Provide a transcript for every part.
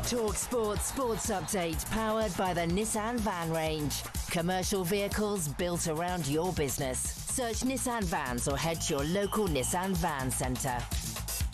talkSPORT Sports Update, powered by the Nissan Van Range. Commercial vehicles built around your business. Search Nissan Vans or head to your local Nissan Van Centre.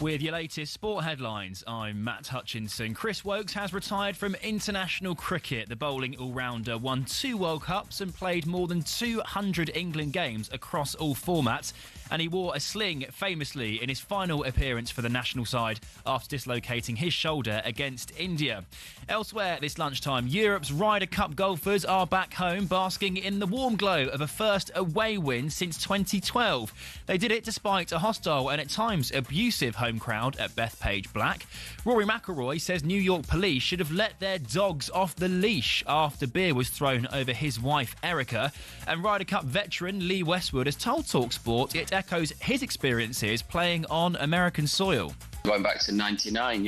With your latest sport headlines, I'm Matt Hutchinson. Chris Woakes has retired from international cricket. The bowling all-rounder won 2 World Cups and played more than 200 England games across all formats. And he wore a sling famously in his final appearance for the national side after dislocating his shoulder against India. Elsewhere this lunchtime, Europe's Ryder Cup golfers are back home, basking in the warm glow of a first away win since 2012. They did it despite a hostile and at times abusive home crowd at Bethpage Black. Rory McIlroy says New York police should have let their dogs off the leash after beer was thrown over his wife Erica. And Ryder Cup veteran Lee Westwood has told talkSPORT it echoes his experiences playing on American soil. Going back to '99,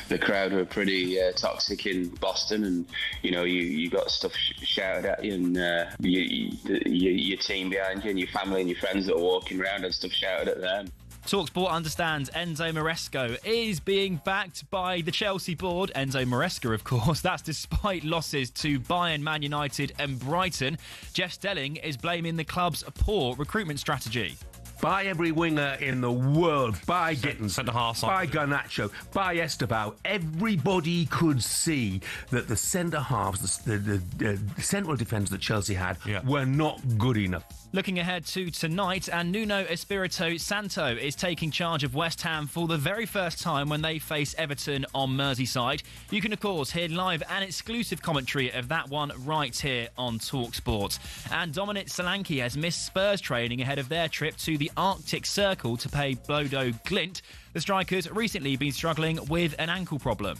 the crowd were pretty toxic in Boston, and you got stuff shouted at you, and your team behind you, and your family and your friends that were walking around and stuff shouted at them. talkSPORT understands Enzo Maresca is being backed by the Chelsea board. Enzo Maresca, of course. That's despite losses to Bayern, Man United and Brighton. Jeff Stelling is blaming the club's poor recruitment strategy. Buy every winger in the world. Buy Gittins. Centre-half. Buy Garnacho. Buy Esteban. Everybody could see that the centre-halves, the central defence that Chelsea had, were not good enough. Looking ahead to tonight, and Nuno Espirito Santo is taking charge of West Ham for the very first time when they face Everton on Merseyside. You can, of course, hear live and exclusive commentary of that one right here on talkSPORT. And Dominic Solanke has missed Spurs training ahead of their trip to the Arctic Circle to play Bodo Glimt. The striker's recently been struggling with an ankle problem.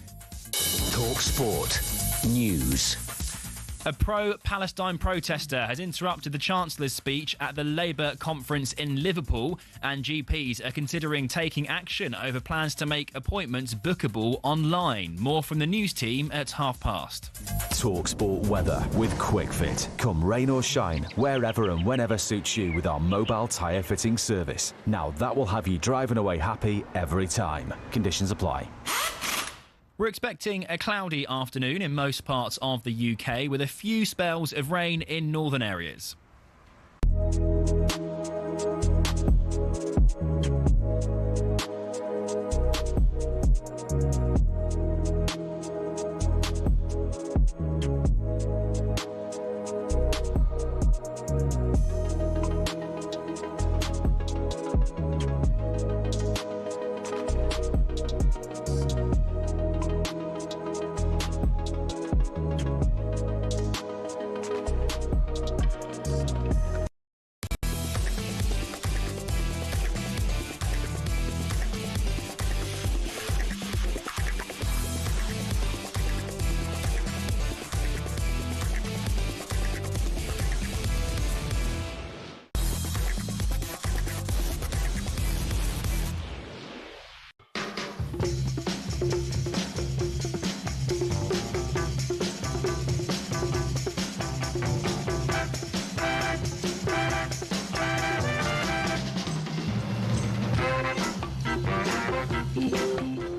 talkSPORT News. A pro-Palestine protester has interrupted the Chancellor's speech at the Labour conference in Liverpool, and GPs are considering taking action over plans to make appointments bookable online. More from the news team at past. talkSPORT weather with QuickFit. Come rain or shine, wherever and whenever suits you with our mobile tyre fitting service. Now that will have you driving away happy every time. Conditions apply. We're expecting a cloudy afternoon in most parts of the UK, with a few spells of rain in northern areas.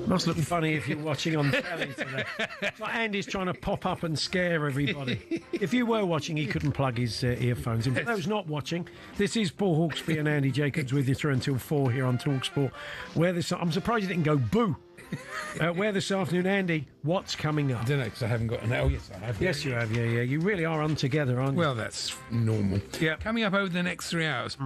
Must look funny if you're watching on telly today. It's like Andy's trying to pop up and scare everybody. If you were watching, he couldn't plug his earphones in. For those not watching, this is Paul Hawksbee and Andy Jacobs with you through until 4 here on talkSPORT. I'm surprised you didn't go boo. Where this afternoon, Andy, what's coming up? I don't know, because I haven't got an... Oh, yes, I have. Yes, you have, yeah. You really are untogether, aren't you? Well, that's normal. Yeah. Coming up over the next 3 hours...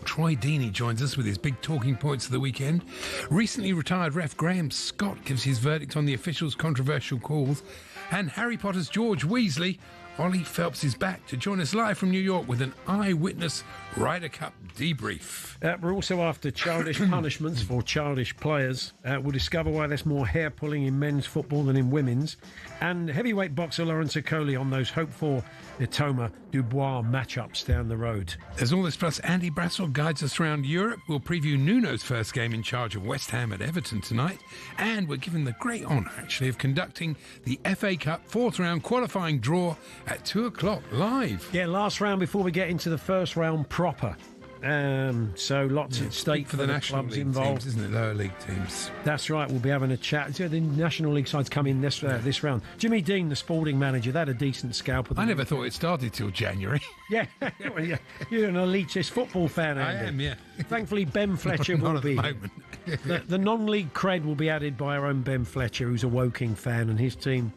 Troy Deeney joins us with his big talking points of the weekend. Recently retired ref Graham Scott gives his verdict on the officials' controversial calls. And Harry Potter's George Weasley, Ollie Phelps, is back to join us live from New York with an eyewitness Ryder Cup debrief. We're also after childish punishments for childish players. We'll discover why there's more hair pulling in men's football than in women's. And heavyweight boxer Lawrence Okoli on those hoped-for Itoma Dubois matchups down the road. There's all this, plus Andy Brassel guides us around Europe. We'll preview Nuno's first game in charge of West Ham at Everton tonight. And we're given the great honour, actually, of conducting the FA Cup fourth round qualifying draw at 2 o'clock live. Yeah, last round before we get into the first round proper. So lots at stake for the national clubs league involved, teams, isn't it? Lower league teams. That's right. We'll be having a chat. So the National League sides come in this round. Jimmy Dean, the sporting manager, they had a decent scalp. I never thought it started till January. Yeah, well, you're an elitist football fan, Andy. I am, yeah. Thankfully, Ben Fletcher Not will at be. the moment. The non-league cred will be added by our own Ben Fletcher, who's a Woking fan, and his team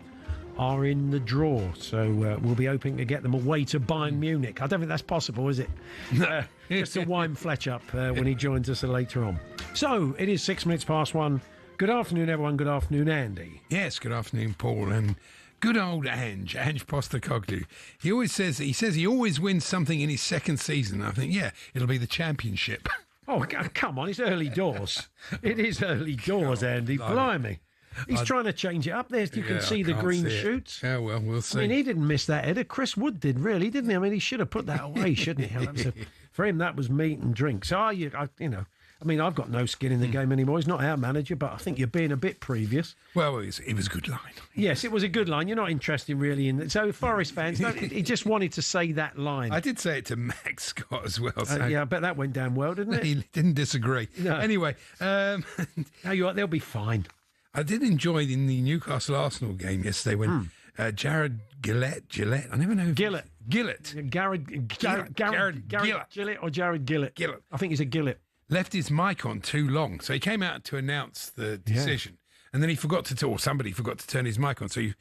are in the draw. So we'll be hoping to get them away to Bayern Munich. I don't think that's possible, is it? Just to wind Fletch up when he joins us later on. So it is 6 minutes past 1. Good afternoon, everyone. Good afternoon, Andy. Yes, good afternoon, Paul. And good old Ange Postecoglou. He says he always wins something in his second season. I think, yeah, it'll be the championship. Oh, come on. It's early doors. It is early doors, Andy. Blimey. He's trying to change it up there. You can see the green shoots. Yeah, well, we'll see. I mean, he didn't miss that header. Chris Wood did, really, didn't he? I mean, he should have put that away, shouldn't he? For him, that was meat and drink. So, I've got no skin in the game anymore. He's not our manager, but I think you're being a bit previous. Well, it was a good line. Yes, it was a good line. You're not interested really in it. So, Forest fans, he just wanted to say that line. I did say it to Max Scott as well. So yeah, I bet that went down well, didn't it? He didn't disagree. No. Anyway. They'll be fine. I did enjoy in the Newcastle-Arsenal game yesterday when Jared Gillett, I never know. Gillett. Garrett Gillett or Jared Gillett? Gillett. I think he's a Gillett. Left his mic on too long, so he came out to announce the decision. And then he forgot to talk. Somebody forgot to turn his mic on, so you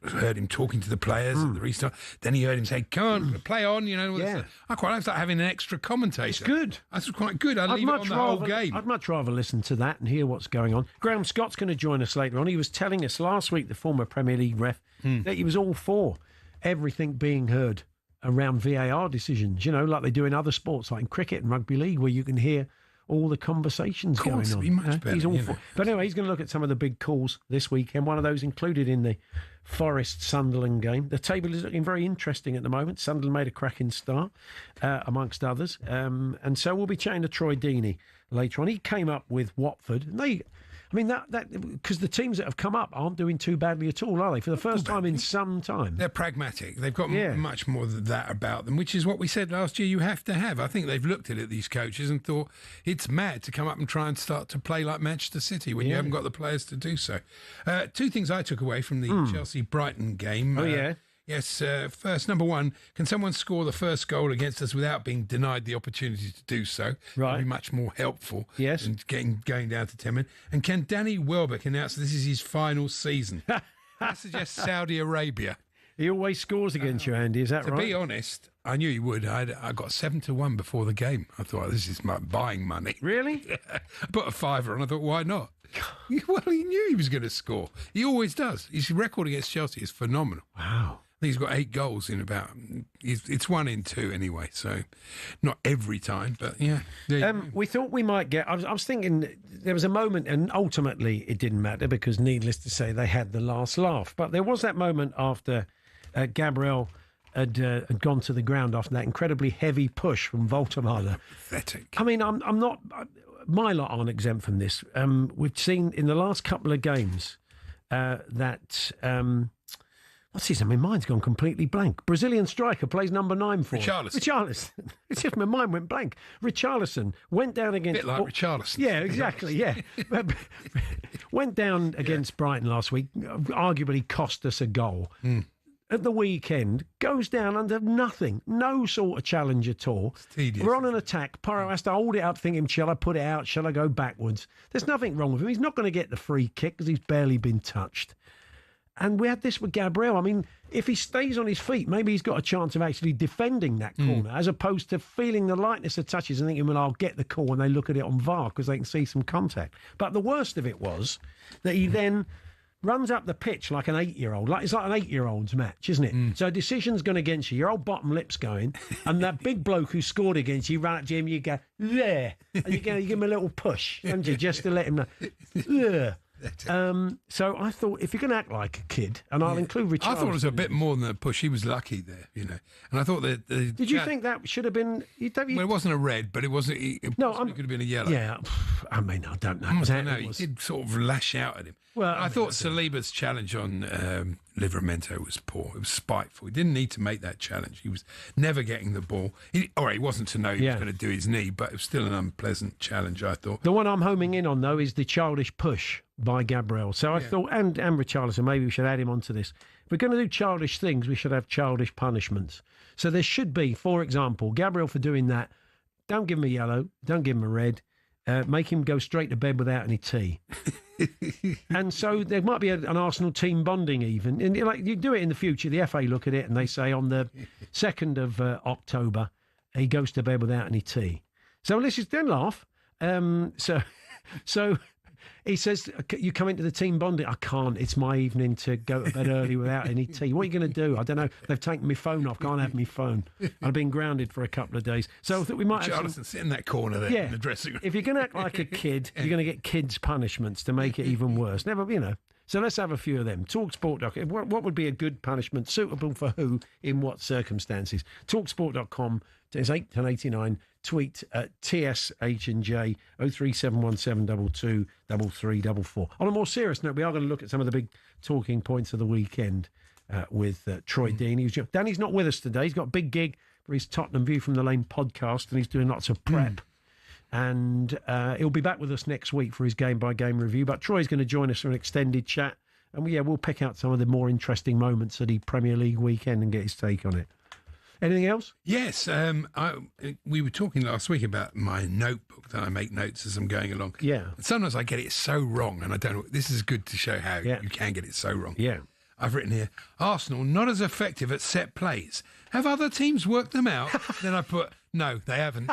heard him talking to the players at the restart. Then he heard him say, "Come on, play on." I quite like that, having an extra commentator. It's good. That's quite good. I'd leave it on the whole game. I'd much rather listen to that and hear what's going on. Graham Scott's going to join us later on. He was telling us last week, the former Premier League ref, that he was all for everything being heard around VAR decisions. Like they do in other sports, like in cricket and rugby league, where you can hear all the conversations going on. It'd be much better, he's awful. But anyway, he's going to look at some of the big calls this weekend. One of those included in the Forest-Sunderland game. The table is looking very interesting at the moment. Sunderland made a cracking start, amongst others. And so we'll be chatting to Troy Deeney later on. He came up with Watford. And because the teams that have come up aren't doing too badly at all, are they? For the first time in some time. They're pragmatic. They've got much more than that about them, which is what we said last year you have to have. I think they've looked at it, these coaches, and thought it's mad to come up and try and start to play like Manchester City when you haven't got the players to do so. Two things I took away from the Chelsea-Brighton game. Yes, first, number one, can someone score the first goal against us without being denied the opportunity to do so? Right. That'd be much more helpful yes. than going down to 10 men. And can Danny Welbeck announce this is his final season? I suggest Saudi Arabia. He always scores against you, Andy, is that right? To be honest, I knew he would. I got 7-1 before the game. I thought, this is my buying money. Really? I put a fiver on. I thought, why not? Well, he knew he was going to score. He always does. His record against Chelsea is phenomenal. Wow. I think he's got 8 goals in about... It's 1 in 2 anyway, so not every time, but yeah. We thought we might get... I was thinking there was a moment, and ultimately it didn't matter because needless to say they had the last laugh. But there was that moment after Gabriel had gone to the ground after that incredibly heavy push from Voltemade. Pathetic. I mean, I'm not... My lot aren't exempt from this. We've seen in the last couple of games that... what's his name? My mind's gone completely blank. Brazilian striker plays number 9 for Richarlison. It's just my mind went blank. Richarlison went down against... A bit like Richarlison. Yeah, exactly, yeah. Went down against Brighton last week, arguably cost us a goal. At the weekend, goes down under nothing, no sort of challenge at all. Tedious. We're on an attack. Porro has to hold it up, thinking, shall I put it out? Shall I go backwards? There's nothing wrong with him. He's not going to get the free kick because he's barely been touched. And we had this with Gabriel. I mean, if he stays on his feet, maybe he's got a chance of actually defending that corner as opposed to feeling the lightness of touches and thinking, well, I'll get the call when they look at it on VAR because they can see some contact. But the worst of it was that he then runs up the pitch like an 8-year-old. It's like an 8-year-old's match, isn't it? So a decision's gone against you, your old bottom lip's going, and that big bloke who scored against you, run up to him, you go, there. And you give him a little push, don't you, just to let him know, there. So I thought, if you're going to act like a kid, and I'll include Richard. I thought it was a bit more than a push. He was lucky there, And I thought that... Did you think that should have been... Well, it wasn't a red, but it wasn't... It could have been a yellow. Yeah, I mean, I don't know. I don't know. He did sort of lash out at him. Well, I thought Saliba's challenge on Livramento was poor. It was spiteful. He didn't need to make that challenge. He was never getting the ball. He wasn't to know he was going to do his knee, but it was still an unpleasant challenge, I thought. The one I'm homing in on, though, is the childish push by Gabriel. So I thought, and Richarlison, maybe we should add him onto this. If we're going to do childish things, we should have childish punishments. So there should be, for example, Gabriel for doing that, don't give him a yellow, don't give him a red, make him go straight to bed without any tea. And so there might be an Arsenal team bonding even. And like you do it in the future, the FA look at it and they say on the 2nd of October, he goes to bed without any tea. So let's just don't laugh. So he says, you come into the team bonding. I can't. It's my evening to go to bed early without any tea. What are you going to do? I don't know. They've taken my phone off. Can't have my phone. I've been grounded for a couple of days. So I thought we might have sit in that corner there in the dressing room. If you're going to act like a kid, you're going to get kids' punishments to make it even worse. Never. So let's have a few of them. talkSPORT.com. What would be a good punishment? Suitable for who? In what circumstances? talkSPORT.com. It's 8 to 89. Tweet at TSH&J 0371722 3344. On a more serious note, we are going to look at some of the big talking points of the weekend with Troy Deeney. Danny's not with us today. He's got a big gig for his Tottenham View from the Lane podcast, and he's doing lots of prep. And he'll be back with us next week for his game-by-game review. But Troy's going to join us for an extended chat. And we'll pick out some of the more interesting moments of the Premier League weekend and get his take on it. Anything else? Yes. We were talking last week about my notebook that I make notes as I'm going along. Yeah. And sometimes I get it so wrong, and I don't know. This is good to show how you can get it so wrong. Yeah. I've written here, Arsenal not as effective at set plays. Have other teams worked them out? Then I put, no, they haven't.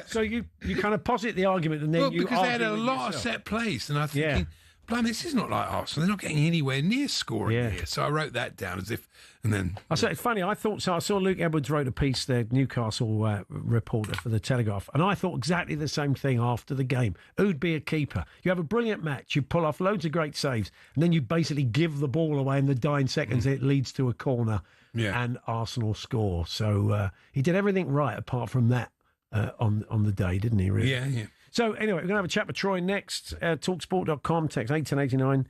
So you kind of posit the argument and then because they had a lot of set plays, and I was thinking, blimey, this is not like Arsenal. They're not getting anywhere near scoring here. So I wrote that down as if, and then... I said, it's funny, I saw Luke Edwards wrote a piece, the Newcastle reporter for the Telegraph, and I thought exactly the same thing after the game. Who'd be a keeper? You have a brilliant match, you pull off loads of great saves, and then you basically give the ball away in the dying seconds, it leads to a corner, and Arsenal score. So he did everything right apart from that on the day, didn't he, really? Yeah. So anyway, we're going to have a chat with Troy next. TalkSport.com, text 81089,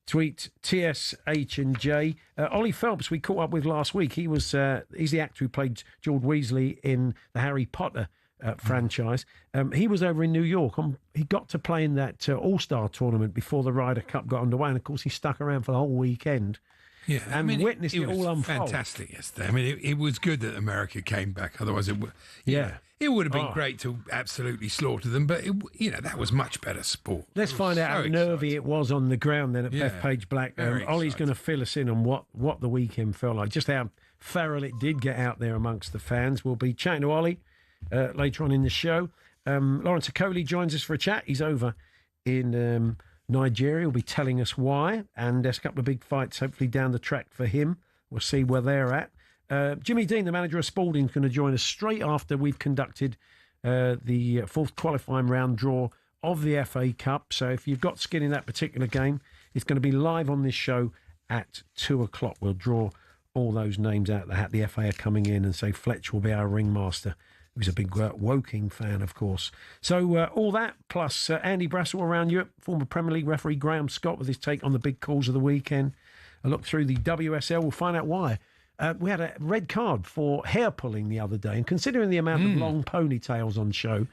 tweet TSH&J. Ollie Phelps, we caught up with last week. He's the actor who played George Weasley in the Harry Potter franchise. He was over in New York. He got to play in that All-Star tournament before the Ryder Cup got underway. And, of course, he stuck around for the whole weekend. Yeah, and witnessed it all unfold. Fantastic yesterday. I mean, it was good that America came back. Otherwise, it would. It would have been great to absolutely slaughter them, but that was much better sport. Let's find out how nervy it was on the ground then at Bethpage Black. Ollie's going to fill us in on what the weekend felt like, just how feral it did get out there amongst the fans. We'll be chatting to Ollie later on in the show. Lawrence Okoli joins us for a chat. He's over in Nigeria. Will be telling us why, and there's a couple of big fights hopefully down the track for him. We'll see where they're at. Jimmy Dean, the manager of Spalding, is going to join us straight after we've conducted the fourth qualifying round draw of the FA Cup. So if you've got skin in that particular game, it's going to be live on this show at 2:00. We'll draw all those names out of the hat. The FA are coming in, and say Fletch will be our ringmaster, who's a big Woking fan, of course. So all that, plus Andy Brassel around Europe, former Premier League referee Graham Scott with his take on the big calls of the weekend. A look through the WSL, we'll find out why. We had a red card for hair pulling the other day, and considering the amount of long ponytails on show,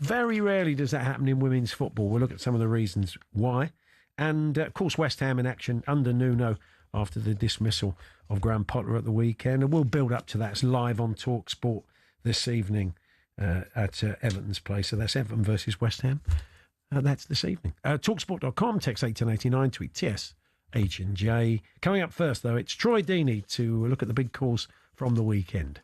very rarely does that happen in women's football. We'll look at some of the reasons why. And, of course, West Ham in action under Nuno after the dismissal of Graham Potter at the weekend. And we'll build up to that. It's live on talkSPORT this evening at Everton's place. So that's Everton versus West Ham. That's this evening. TalkSport.com, text 81089, tweet TSH&J. Coming up first, though, it's Troy Deeney to look at the big calls from the weekend.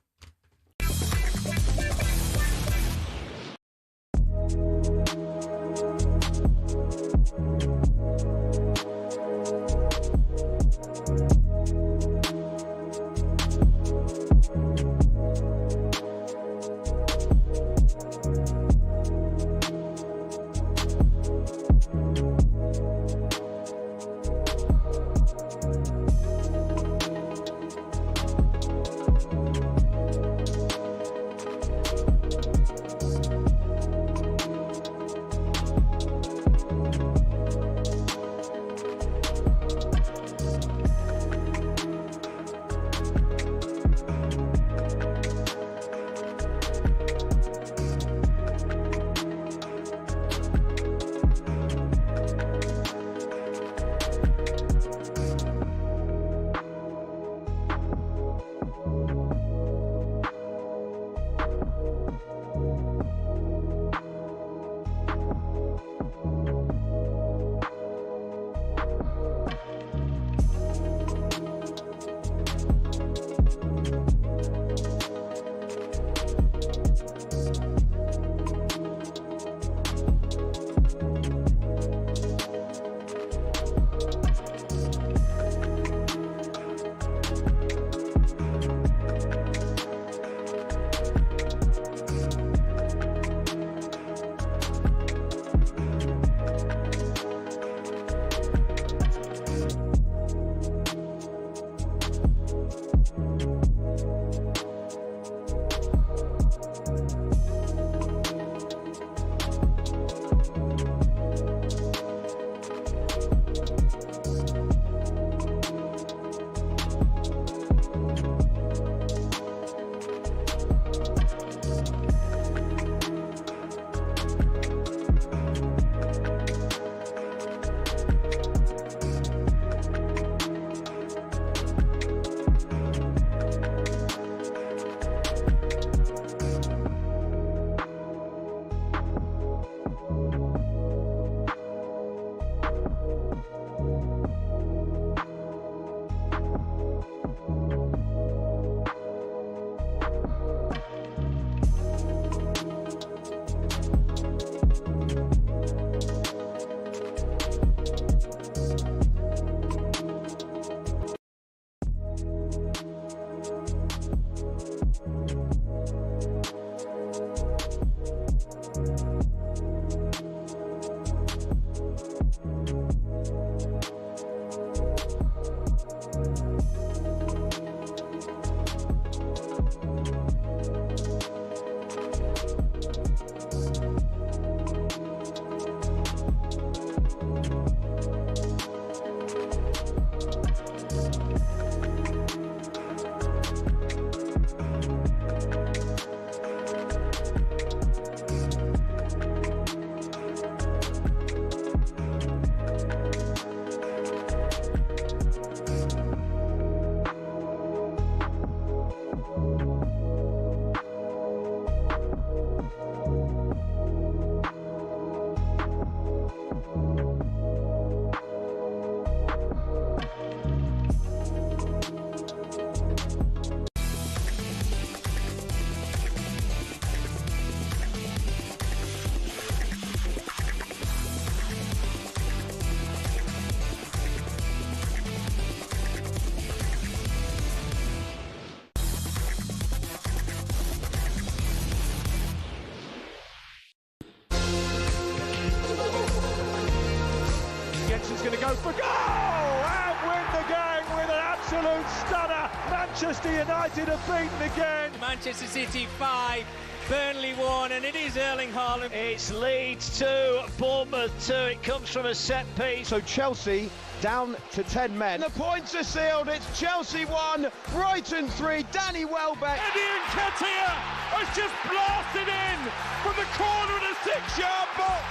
Jensen's going to go for goal and win the game with an absolute stunner. Manchester United have beaten again. Manchester City 5, Burnley 1, and it is Erling Haaland. It's Leeds 2, Bournemouth 2. It comes from a set piece. So Chelsea down to 10 men. The points are sealed. It's Chelsea 1, Brighton 3. Danny Welbeck. Eddie Nketiah has just blasted in from the corner of the 6-yard box.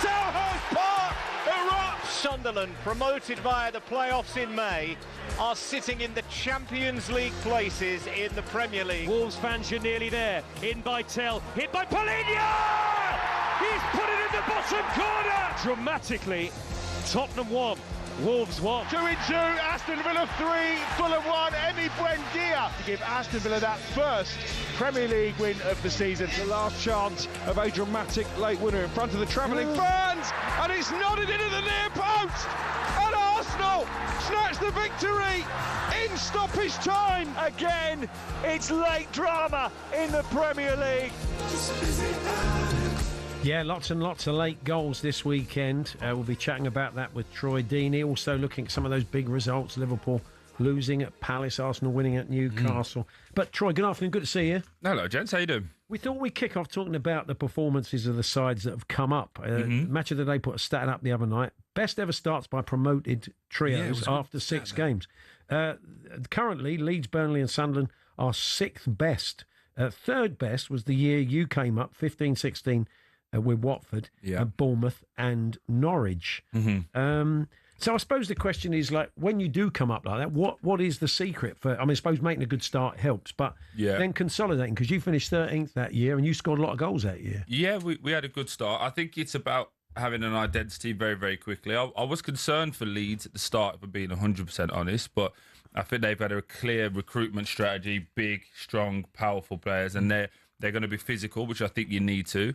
Selhurst Park erupts. Sunderland, promoted via the playoffs in May, are sitting in the Champions League places in the Premier League. Wolves fans, you're nearly there. In by Tell, hit by Paulinho! He's put it in the bottom corner! Dramatically, Tottenham 1, Wolves 1. 2-2, Aston Villa 3, Fulham 1, Emi Buendia to give Aston Villa that first Premier League win of the season. The last chance of a dramatic late winner in front of the travelling fans, and it's nodded into the near post, and Arsenal snatch the victory in stoppage time. Again, it's late drama in the Premier League. Yeah, lots and lots of late goals this weekend. We'll be chatting about that with Troy Deeney. Also looking at some of those big results. Liverpool losing at Palace, Arsenal winning at Newcastle. But Troy, good afternoon. Good to see you. Hello, gents. How you doing? We thought we'd kick off talking about the performances of the sides that have come up. Match of the Day put a stat up the other night. Best ever starts by promoted trios after 6 games. Currently, Leeds, Burnley and Sunderland are 6th best. 3rd best was the year you came up, 15-16, with Watford, Bournemouth and Norwich. So I suppose the question is, like, when you do come up like that, what is the secret for... I mean, I suppose making a good start helps, but then consolidating, because you finished 13th that year and you scored a lot of goals that year. Yeah, we had a good start. I think it's about having an identity very, very quickly. I was concerned for Leeds at the start, if I'm being 100% honest, but I think they've had a clear recruitment strategy, big, strong, powerful players, and they're going to be physical, which I think you need to.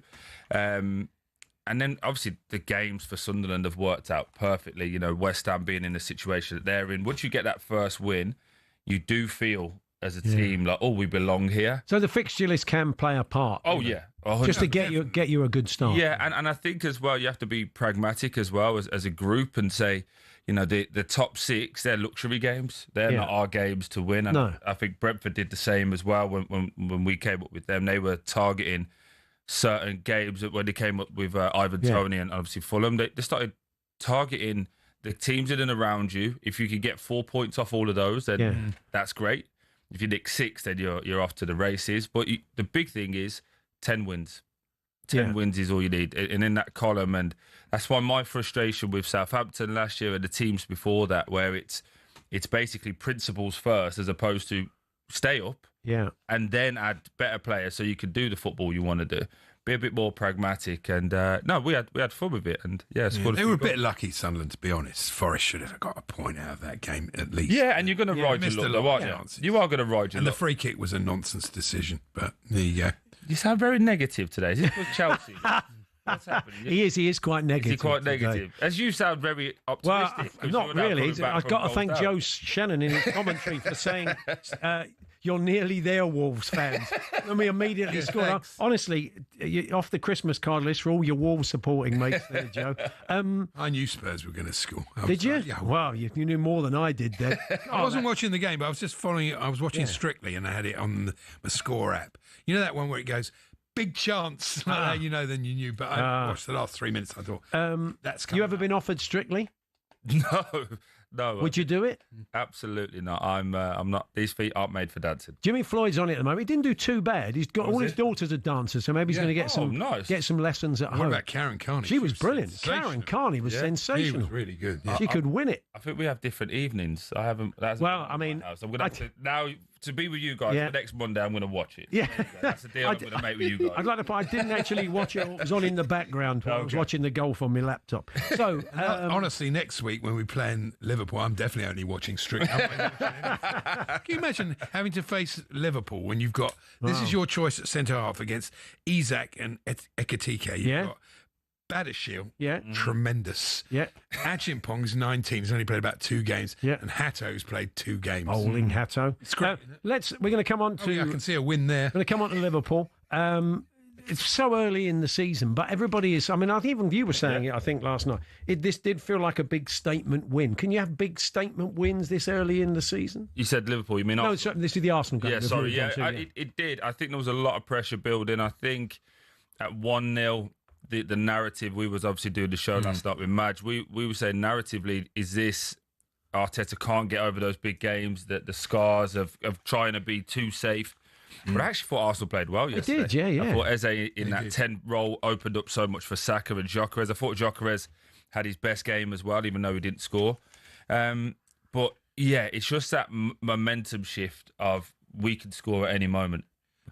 And then, obviously, the games for Sunderland have worked out perfectly. You know, West Ham being in the situation that they're in. Once you get that first win, you do feel, as a team, like, oh, we belong here. So the fixture list can play a part. Oh, yeah. Just to get you a good start. Yeah, and I think as well, you have to be pragmatic as well as a group and say, you know, the top 6, they're luxury games. They're not our games to win. And I think Brentford did the same as well when we came up with them. They were targeting certain games when they came up with Ivan Toney and obviously Fulham. They started targeting the teams in and around you. If you could get 4 points off all of those, then that's great. If you nick 6, then you're off to the races. But the big thing is 10 wins. 10 wins is all you need. And in that column, and that's why my frustration with Southampton last year and the teams before that, where it's basically principles first as opposed to stay up and then add better players so you can do the football you want to do. Be a bit more pragmatic. And no, we had fun with it. And they were a bit lucky, Sunderland, to be honest. Forest should have got a point out of that game at least. Yeah, and you're going to ride your luck, though, aren't you? You are going to ride your luck. And the free kick was a nonsense decision, but there you go. You sound very negative today. Is this with Chelsea? What's happening? He is quite negative. Is he quite negative? Today. As you sound very optimistic. Well, not really. I've got to thank Joe Shannon in his commentary for saying you're nearly there, Wolves fans. And we immediately scored. Honestly, off the Christmas card list for all your Wolves supporting mates there, Joe. I knew Spurs were going to score. Did you? Yeah. Well, you knew more than I did then. I wasn't watching the game, but I was just following it. I was watching Strictly and I had it on the Score app. You know that one where it goes, big chance, then you knew. But I watched the last 3 minutes. I thought, that's coming. You ever been offered Strictly? No. Would you do it? Absolutely not. I'm not. These feet aren't made for dancing. Jimmy Floyd's on it at the moment. He didn't do too bad. He's got all his daughters are dancers, so maybe he's going to get some lessons at home. What about Karen Carney? She was brilliant. Karen Carney was sensational. She was really good. Yeah. She could win it. I think we have different evenings. I haven't. Well, I mean, I'm going to have to now. To be with you guys for next Monday, I'm going to watch it. Yeah, that's the deal I'm going to make with you guys. I'd like to put. I didn't actually watch it. It was on in the background while I was watching the golf on my laptop. So honestly, next week when we play in Liverpool, I'm definitely only watching Strictly. Can you imagine having to face Liverpool when you've got this is your choice at centre half against Isak and Ekitike? You've got Badashil, tremendous. Yeah, Achimpong's 19. He's only played about 2 games. Yeah, and Hatto's played 2 games. Bowling Hatto. It's great. We're going to come on to. I can see a win there. We're going to come on to Liverpool. it's so early in the season, but everybody is. I mean, I think even you were saying it. I think last night. This did feel like a big statement win. Can you have big statement wins this early in the season? You said Liverpool. You mean no? This is the Arsenal game. Yeah, sorry. Yeah, it did. I think there was a lot of pressure building. I think at 1-0, the narrative. We was obviously doing the show last night with Madge. We were saying narratively, is this Arteta can't get over those big games, that the scars of trying to be too safe. But I actually thought Arsenal played well yesterday. They did, yeah. I thought Eze in that 10 role opened up so much for Saka and Gyökeres. I thought Gyökeres had his best game as well, even though he didn't score. But yeah, it's just that momentum shift of we can score at any moment.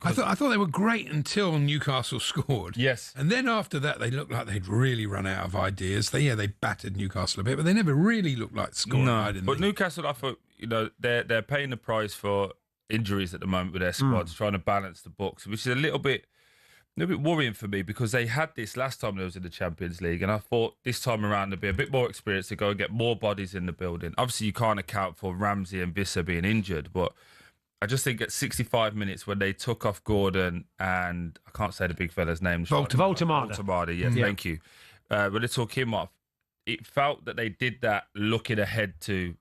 I thought they were great until Newcastle scored. Yes. And then after that, they looked like they'd really run out of ideas. They battered Newcastle a bit, but they never really looked like scoring. No, but Newcastle, I thought, they're paying the price for injuries at the moment with their squads, trying to balance the books, which is a little bit worrying for me, because they had this last time they was in the Champions League, and I thought this time around there'd be a bit more experience to go and get more bodies in the building. Obviously, you can't account for Ramsey and Vissa being injured, but I just think at 65 minutes when they took off Gordon and I can't say the big fella's name. Voltemade. Yes, thank you. When they took him off, it felt that they did that looking ahead to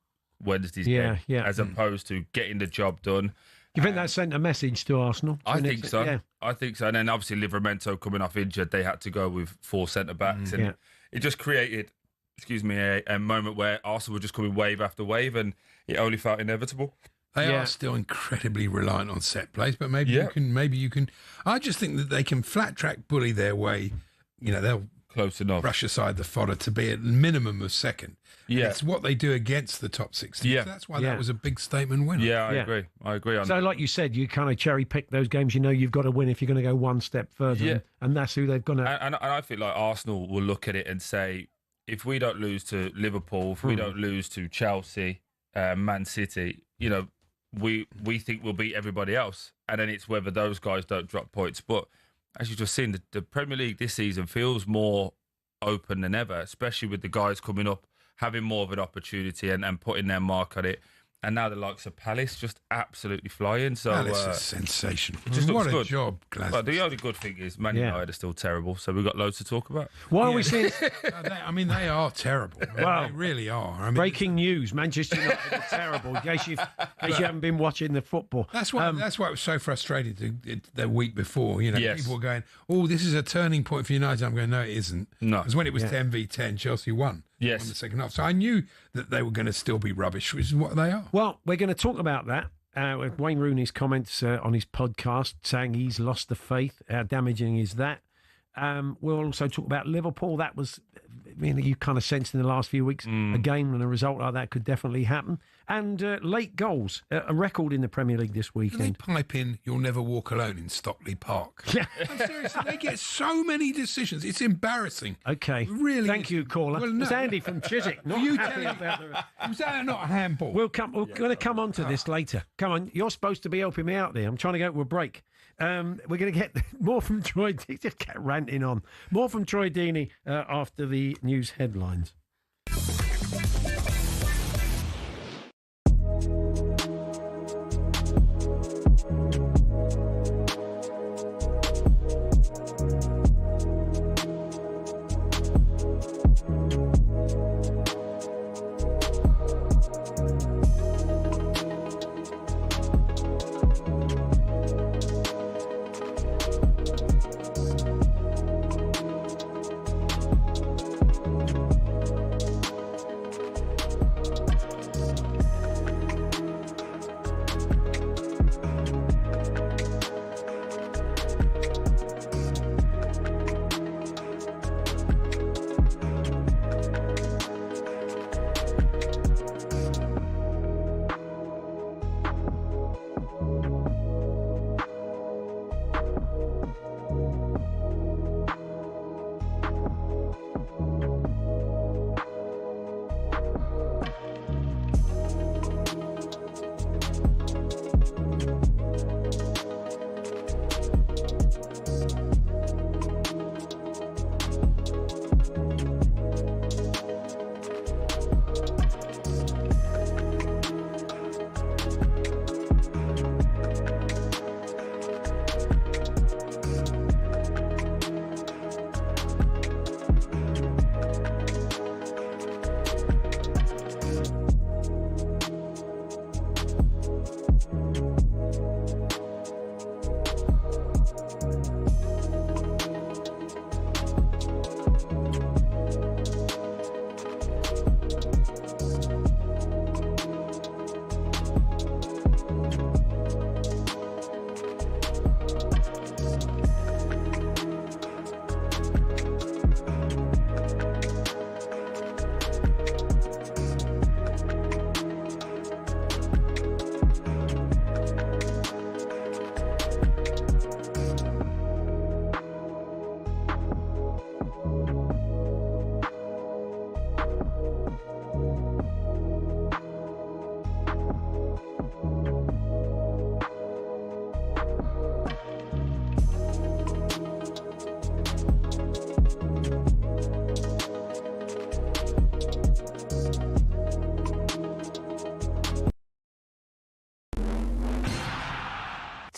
Wednesday's game, as opposed to getting the job done. You think that sent a message to Arsenal? I think so. Yeah. I think so. And then obviously Livramento coming off injured, they had to go with 4 centre-backs. And it just created, a moment where Arsenal were just coming wave after wave, and it only felt inevitable. They are still incredibly reliant on set plays, but maybe you can. I just think that they can flat track bully their way. They'll close enough brush aside the fodder to be at minimum of second. Yeah, it's what they do against the top 16. Yeah, so that's why that was a big statement win. Yeah, I agree on so, that. like you said, you kind of cherry pick those games. You've got to win if you're going to go one step further, and that's who they've gone to. And I feel like Arsenal will look at it and say, if we don't lose to Liverpool, if we don't lose to Chelsea, Man City, we think we'll beat everybody else, and then it's whether those guys don't drop points. But as you've just seen, the Premier League this season feels more open than ever, especially with the guys coming up, having more of an opportunity and putting their mark on it. And now the likes of Palace just absolutely flying. So Palace is sensational. What a job, Glasgow. But the only good thing is Man United are still terrible, so we've got loads to talk about. Why are we seeing... they are terrible. Well, they really are. Breaking news, Manchester United are terrible, in case you haven't been watching the football. That's why it was so frustrating the week before. People were going, oh, this is a turning point for United. I'm going, no, it isn't. No. Because when it was 10v10, Chelsea won. Yes. On the second half. So I knew that they were going to still be rubbish, which is what they are. Well, we're going to talk about that. With Wayne Rooney's comments on his podcast saying he's lost the faith. How damaging is that? We'll also talk about Liverpool. That was, you kind of sensed in the last few weeks, a game and a result like that could definitely happen. And late goals, a record in the Premier League this weekend. They pipe in "You'll Never Walk Alone" in Stockley Park. Yeah. I'm serious. They get so many decisions. It's embarrassing. Okay. Really. Thank you, caller. Well, no. It's Andy from Chiswick. Not you happy about was that not a handball? We're going to come on to this later. Come on. You're supposed to be helping me out there. I'm trying to go to a break. We're going to get more from Troy. Just kept ranting on. More from Troy Deeney after the news headlines.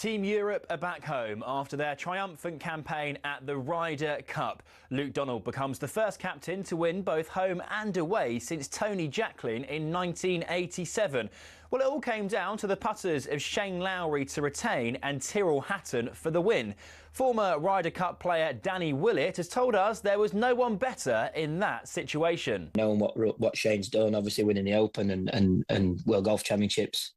Team Europe are back home after their triumphant campaign at the Ryder Cup. Luke Donald becomes the first captain to win both home and away since Tony Jacklin in 1987. Well, it all came down to the putters of Shane Lowry to retain and Tyrrell Hatton for the win. Former Ryder Cup player Danny Willett has told us there was no one better in that situation. Knowing what Shane's done, obviously winning the Open and World Golf Championships,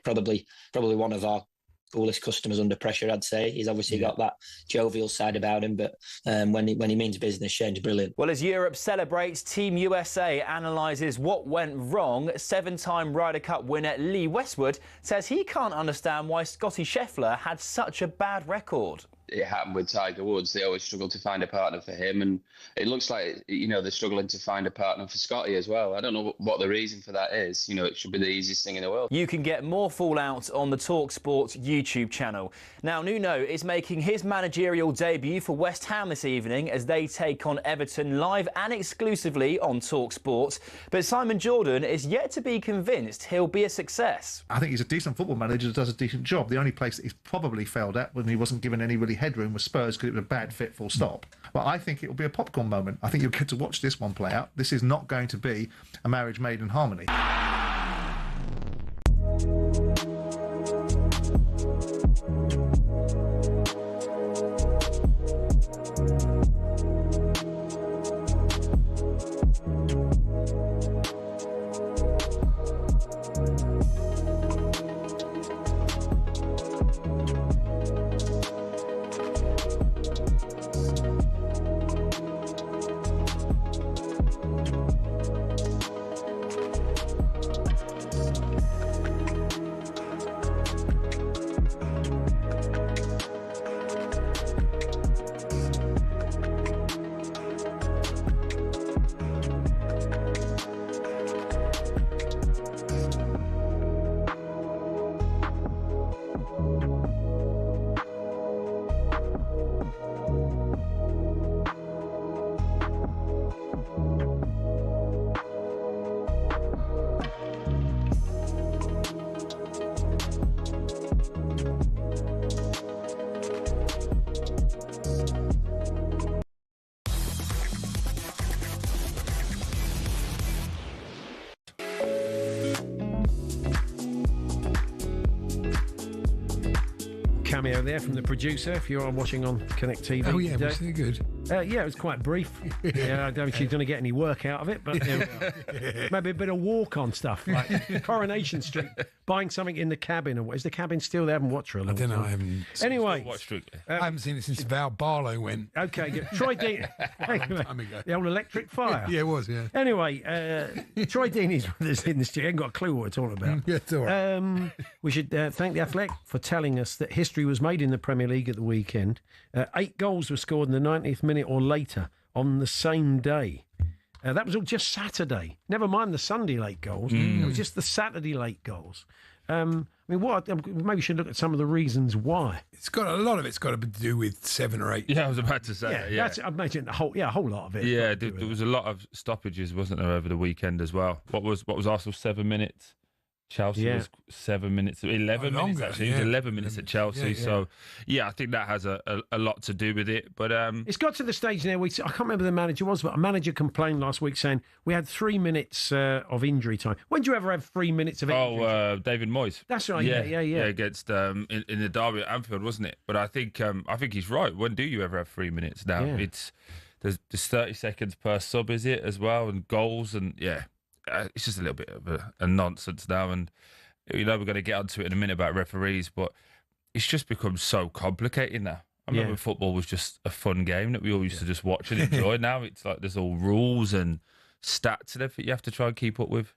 probably one of our coolest customers under pressure, I'd say. He's obviously got that jovial side about him, but when he means business, Shane's brilliant. Well, as Europe celebrates, Team USA analyses what went wrong. 7-time Ryder Cup winner Lee Westwood says he can't understand why Scotty Scheffler had such a bad record. It happened with Tiger Woods. They always struggle to find a partner for him, and it looks like, they're struggling to find a partner for Scotty as well. I don't know what the reason for that is. It should be the easiest thing in the world. You can get more fallout on the talkSPORT YouTube channel. Now, Nuno is making his managerial debut for West Ham this evening as they take on Everton live and exclusively on talkSPORT. But Simon Jordan is yet to be convinced he'll be a success. I think he's a decent football manager that does a decent job. The only place that he's probably failed at when he wasn't given any really headroom with Spurs because it was a bad fit, full stop. But I think it will be a popcorn moment. I think you'll get to watch this one play out. This is not going to be a marriage made in harmony. Cameo there from the producer, if you are watching on Connect TV. Oh, yeah, was it good? Yeah, it was quite brief. Yeah, I don't think she's going to get any work out of it, but maybe a bit of walk-on stuff, like Coronation Street, buying something in the cabin. Or is the cabin still there? I haven't watched her a long time. I don't know, I haven't. Anyway. I haven't seen it since Val Barlow went. Okay, good. Troy Deeney. The old electric fire. Yeah, it was, yeah. Anyway, Troy Deeney's with us in the studio. I ain't got a clue what we're talking about. Yeah, it's all right. We should thank The Athletic for telling us that history was made in the Premier League at the weekend. 8 goals were scored in the 90th minute or later on the same day. That was all just Saturday. Never mind the Sunday late goals. It was just the Saturday late goals. Maybe we should look at some of the reasons why. A lot of it's got to do with 7 or 8. Yeah, I was about to say. Yeah. I imagine a whole lot of it. Yeah, there was a lot of stoppages, wasn't there, over the weekend as well? What was Arsenal 7 minutes? Chelsea was 7 minutes, 11 minutes actually. It was 11 minutes at Chelsea. So, I think that has a lot to do with it. But it's got to the stage now. I can't remember who the manager was, but a manager complained last week saying we had 3 minutes of injury time. When do you ever have 3 minutes of injury time? David Moyes. That's right. Yeah. Against in the derby at Anfield, wasn't it? But I think he's right. When do you ever have 3 minutes now? Yeah. There's 30 seconds per sub, is it, as well, and goals and it's just a little bit of a nonsense now, and we're going to get onto it in a minute about referees, but it's just become so complicated now. I remember football was just a fun game that we all used to just watch and enjoy. Now it's like there's all rules and stats and everything you have to try and keep up with.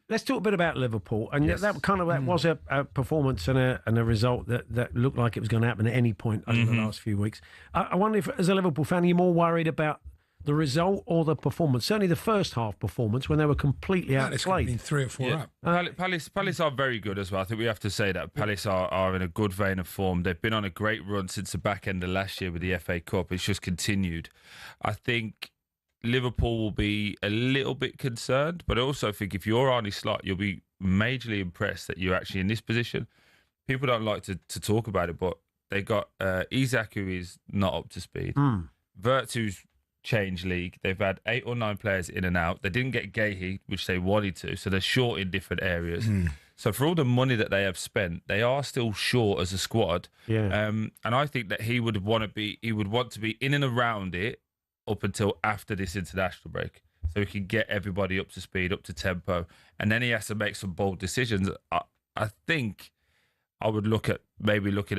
Let's talk a bit about Liverpool, and that was a performance and a result that looked like it was going to happen at any point over the last few weeks. I wonder if, as a Liverpool fan, you're more worried about the result or the performance? Certainly the first half performance when they were completely outplayed. Been 3 or 4 up. Palace are very good as well. I think we have to say that Palace are in a good vein of form. They've been on a great run since the back end of last year with the FA Cup. It's just continued. I think Liverpool will be a little bit concerned, but I also think if you're Arne Slot, you'll be majorly impressed that you're actually in this position. people don't like to talk about it, but they got Isak, who is not up to speed. Wirtz, who's changed league. They've had 8 or 9 players in and out. They didn't get Gahey, which they wanted to, so they're short in different areas. So for all the money that they have spent, they are still short as a squad. And I think that he would want to be in and around it up until after this international break, so he can get everybody up to speed, up to tempo, and then he has to make some bold decisions. I think I would look at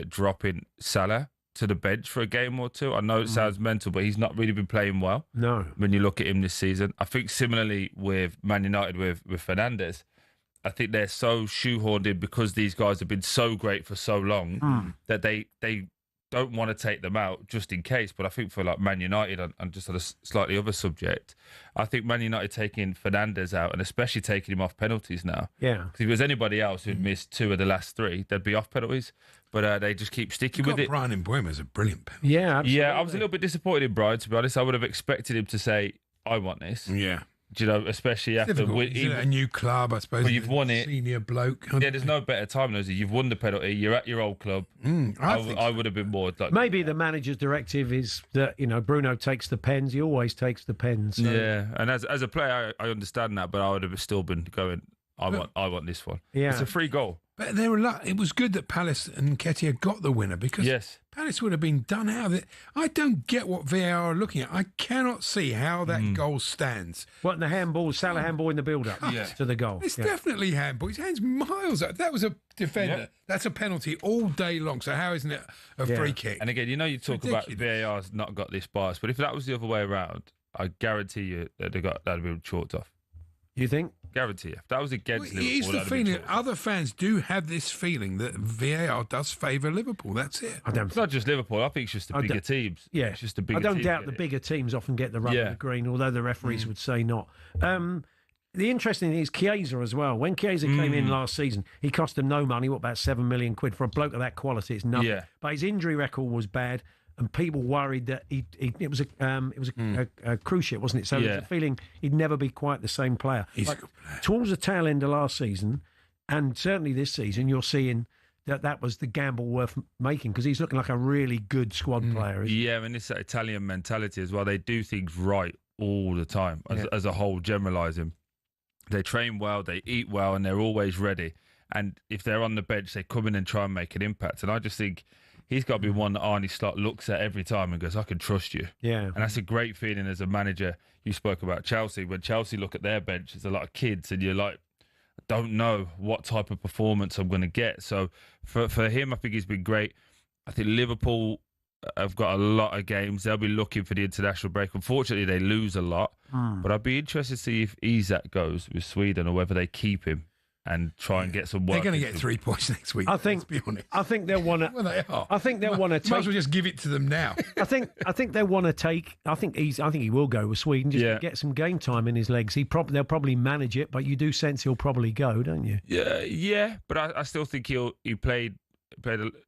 dropping Salah to the bench for a game or two. I know it sounds mental, but he's not really been playing well. No. When you look at him this season, I think similarly with Man United with Fernandes, I think they're so shoehorned in because these guys have been so great for so long that they don't want to take them out just in case. But I think for like Man United, and just on a slightly other subject, I think Man United taking Fernandes out and especially taking him off penalties now. Yeah. Because if it was anybody else who'd missed 2 of the last 3, they'd be off penalties. But they just keep sticking with it. Brian Mbeumo's a brilliant penalty. Yeah, absolutely. Yeah, I was a little bit disappointed in Brian, to be honest. I would have expected him to say, I want this. Yeah. Do you know, especially after a new club, I suppose. Well, you've won it. Senior bloke. Yeah, there's no better time than you've won the penalty. You're at your old club. I would have been more. Like, maybe the manager's directive is that Bruno takes the pens. He always takes the pens. So. Yeah, and as a player, I understand that, but I would have still been going. I want this one. Yeah, it's a free goal. But there were it was good that Palace and Nketiah got the winner because Palace would have been done out of it. I don't get what VAR are looking at. I cannot see how that goal stands. What, the handball, Salah handball in the build-up to the goal? It's definitely handball. His hand's miles out. That was a defender. Yep. That's a penalty all day long. So how isn't it a free kick? And again, you talk about VAR's not got this bias, but if that was the other way around, I guarantee you that that'd have been chalked off. You think? Guarantee you. If that was against Liverpool, it's the feeling. Other fans do have this feeling that VAR does favour Liverpool. That's it. It's not just Liverpool. I think it's just the bigger teams. Yeah, it's just the bigger. I don't teams doubt the bigger teams often get the rub of the green, although the referees would say not. The interesting thing is Chiesa as well. When Chiesa came in last season, he cost them no money. What, about £7 million for a bloke of that quality? It's nothing. Yeah. But his injury record was bad. And people worried that it was a cruise ship, wasn't it? So there's a feeling he'd never be quite the same player. He's a good player. Towards the tail end of last season, and certainly this season, you're seeing that was the gamble worth making because he's looking like a really good squad player. Yeah, and it's that Italian mentality as well. They do things right all the time as a whole, generalising. They train well, they eat well, and they're always ready. And if they're on the bench, they come in and try and make an impact. And I just think he's got to be one that Arne Slot looks at every time and goes, I can trust you. Yeah. And that's a great feeling as a manager. You spoke about Chelsea. When Chelsea look at their bench, there's a lot of kids and you're like, I don't know what type of performance I'm going to get. So for him, I think he's been great. I think Liverpool have got a lot of games. They'll be looking for the international break. Unfortunately, they lose a lot. But I'd be interested to see if Isak goes with Sweden or whether they keep him and try and get some work. They're going to get 3 points next week. Let's be honest. I think they'll want to. Well, they are. I think they'll want to take. Might as well just give it to them now. I think they want to take. I think he will go with Sweden just to get some game time in his legs. They'll probably manage it, but you do sense he'll probably go, don't you? Yeah. But I still think he played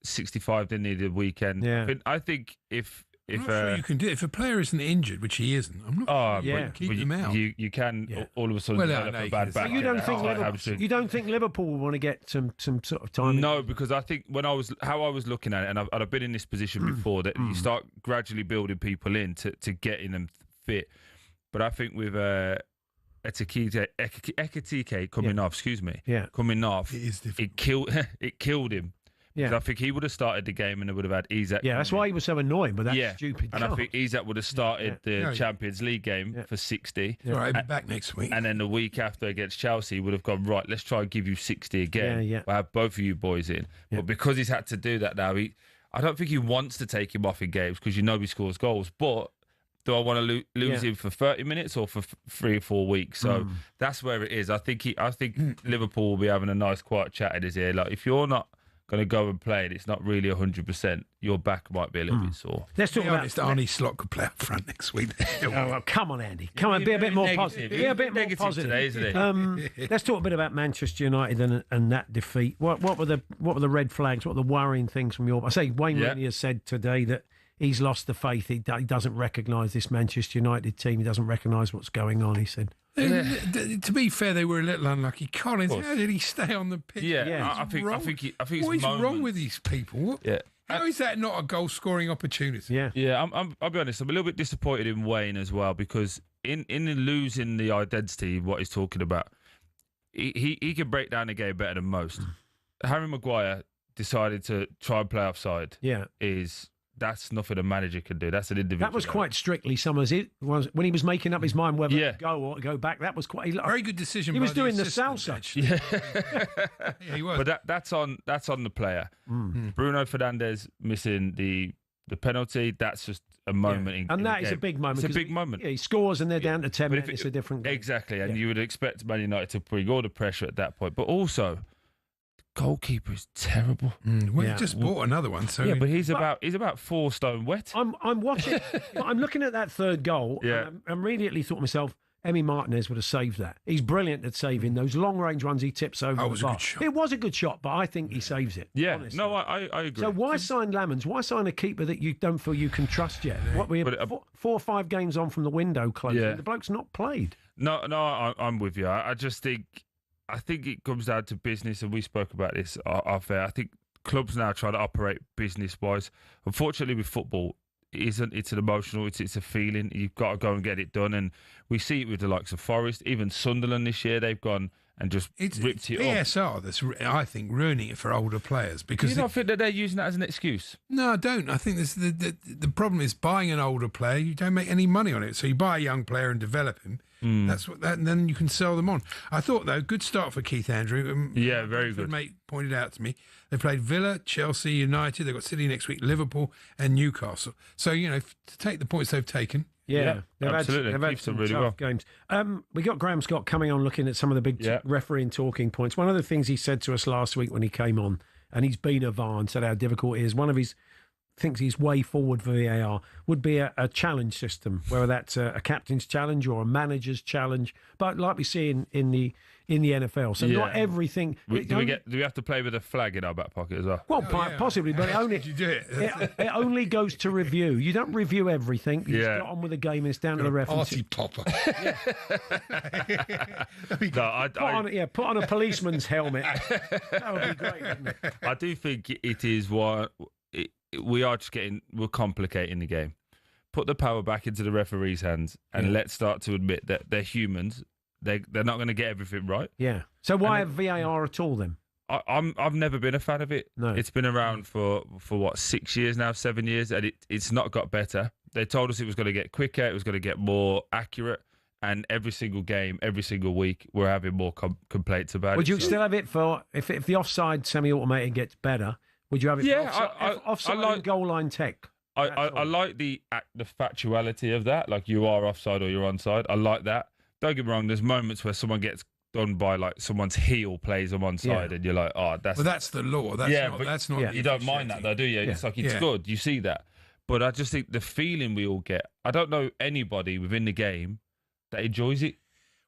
65, didn't he, the weekend? Yeah. I think if I'm not sure you can do it. If a player isn't injured, which he isn't, I'm not sure you can keep him out. You can all of a sudden develop a bad back. You don't think Liverpool will want to get some sort of time? No, because I think how I was looking at it, and I've been in this position before, that you start gradually building people in to getting them fit. But I think with Ekitike coming off, it killed him. Yeah. I think he would have started the game and it would have had Isak. Yeah, that's why he was so annoying with that stupid And I think Isak would have started the Champions League game for 60. All right, he'll be back next week. And then the week after against Chelsea, he would have gone, right, let's try and give you 60 again. We'll have both of you boys in. But because he's had to do that now, I don't think he wants to take him off in games because he scores goals. But do I want to lose him for 30 minutes or for 3 or 4 weeks? So that's where it is. I think Liverpool will be having a nice quiet chat in his ear. Like, if you're not going to go and play and it's not really 100%, your back might be a little bit sore. Let's talk about Arne Slot could play up front next week. Well, come on, Andy. Come on, be a bit more positive. Be a bit more positive today, isn't it? Let's talk a bit about Manchester United and that defeat. What were the red flags? What were the worrying things from your? I say Wayne Rooney has said today that he's lost the faith. He doesn't recognise this Manchester United team. He doesn't recognise what's going on. He said To be fair, they were a little unlucky. Collins, how did he stay on the pitch? I think it's what is wrong with these people? How is that not a goal-scoring opportunity? I'll be honest. I'm a little bit disappointed in Wayne as well, because in losing the identity, what he's talking about, he can break down the game better than most. Harry Maguire decided to try and play offside. That's nothing a manager can do. That's an individual. That was quite strictly Summers. It was when he was making up his mind whether to go or to go back. That was quite very good decision. He was doing the salsa. He was. But that's on the player. Bruno Fernandes missing the penalty. That's just a moment. And that is a big moment. It's a big moment. He scores and they're down to 10 minutes. It's a different game. Exactly, and you would expect Man United to bring all the pressure at that point. But also, goalkeeper is terrible. He just bought another one. So but he's about 4 stone wet. I'm watching. I'm looking at that third goal. And I immediately thought to myself, Emi Martinez would have saved that. He's brilliant at saving those long range ones. He tips over. It was a good shot. It was a good shot, but I think he saves it. Honestly. No, I agree. So why sign Lamons? Why sign a keeper that you don't feel you can trust yet? What we 4 or 5 games on from the window closing. The bloke's not played. No, I'm with you. I just think. I think it comes down to business, and we spoke about this off air. I think clubs now try to operate business-wise. Unfortunately, with football, it's an emotional, it's a feeling. You've got to go and get it done, and we see it with the likes of Forest, even Sunderland this year. They've gone and just ripped it off. PSR that's, I think, ruining it for older players. Because you don't think that they're using that as an excuse? No, I don't. I think this, the problem is buying an older player, you don't make any money on it. So you buy a young player and develop him. That's what and then you can sell them on. I thought, though, good start for Keith Andrew. Very good. Mate pointed out to me they played Villa, Chelsea, United. They've got City next week, Liverpool, and Newcastle. So to take the points they've taken. They've absolutely. had some really tough well. games. We got Graham Scott coming on, looking at some of the big refereeing talking points. One of the things he said to us last week when he came on, and he's been a VAR and said how difficult it is. One of his thinks his way forward for VAR would be a challenge system, whether that's a captain's challenge or a manager's challenge. But like we see in the NFL, so not everything. Do we have to play with a flag in our back pocket as well? Well, possibly, but it only you do it. It only goes to review. You don't review everything. You just get on with the game, and it's down to the referee. Party popper. Put on a policeman's helmet. That would be great, wouldn't it? I do think it is what. We're complicating the game. Put the power back into the referee's hands, and let's start to admit that they're humans. They're not going to get everything right. Yeah. So why have VAR at all then? I've never been a fan of it. No. It's been around for what, 6 years now, 7 years, and it's not got better. They told us it was going to get quicker, it was going to get more accurate, and every single game, every single week, we're having more complaints about it. Would you still have it for if the offside semi-automated gets better? Would you have it? Offside and goal line tech. I like the factuality of that. Like, you are offside or you're onside. I like that. Don't get me wrong. There's moments where someone gets done by like someone's heel plays them onside, and you're like, that's. Well, that's the law. That's not. You don't mind that though, do you? It's like it's good. You see that, but I just think the feeling we all get. I don't know anybody within the game that enjoys it.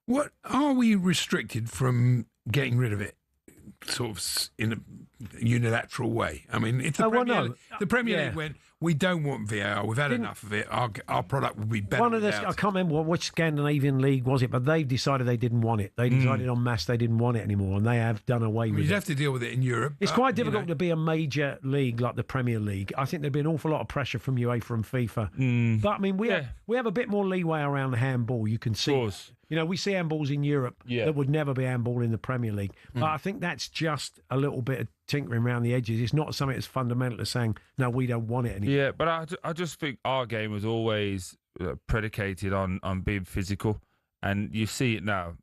What are we restricted from getting rid of it? Sort of in a unilateral way. I mean, if the Premier League went, we don't want VAR, we've had enough of it, our product will be better. I can't remember which Scandinavian league was it, but they've decided they didn't want it. They decided en masse they didn't want it anymore, and they have done away with it. You'd have to deal with it in Europe. It's quite difficult to be a major league like the Premier League. I think there'd be an awful lot of pressure from UEFA and FIFA. But I mean, we have a bit more leeway around handball. You can see. Of course. We see handballs in Europe that would never be handball in the Premier League. But I think that's just a little bit of tinkering around the edges. It's not something as fundamental as saying, no, we don't want it anymore. Yeah, but I just think our game was always predicated on being physical. And you see it now.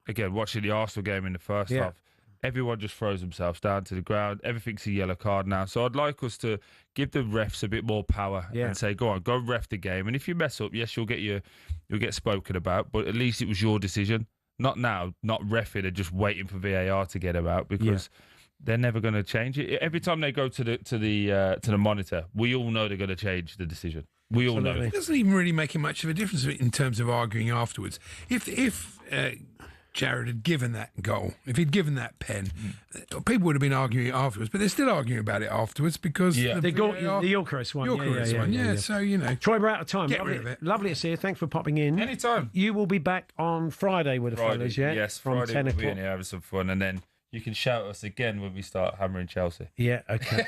Again, watching the Arsenal game in the first half, everyone just throws themselves down to the ground. Everything's a yellow card now. So I'd like us to give the refs a bit more power and say, go ref the game. And if you mess up, yes, you'll get spoken about, but at least it was your decision. Not now, not reffing and just waiting for VAR to get them out, because they're never going to change it. Every time they go to the monitor, we all know they're going to change the decision. We all know. It doesn't even really make much of a difference in terms of arguing afterwards. If Jared had given that goal, if he'd given that pen, people would have been arguing afterwards, but they're still arguing about it afterwards because the Gilchrist one. Yeah, so, you know. Troy, we're out of time. Get rid of it. Lovely to see you. Thanks for popping in. Anytime. You will be back on Friday with the fellas, yeah? Yes, From Friday 10 we'll be o'clock. in here having some fun, and then you can shout us again when we start hammering Chelsea. Yeah, okay.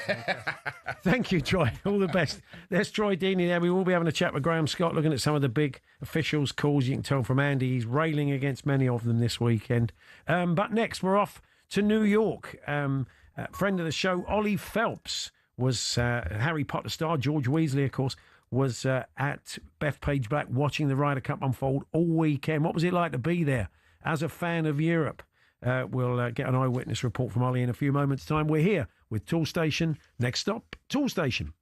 Thank you, Troy. All the best. There's Troy Deeney there. We will be having a chat with Graham Scott, looking at some of the big officials' calls. You can tell from Andy, he's railing against many of them this weekend. But next, we're off to New York. Friend of the show, Ollie Phelps, was Harry Potter star. George Weasley, of course, was at Bethpage Black watching the Ryder Cup unfold all weekend. What was it like to be there as a fan of Europe? We'll get an eyewitness report from Ollie in a few moments' time. We're here with Tool Station. Next stop, Tool Station.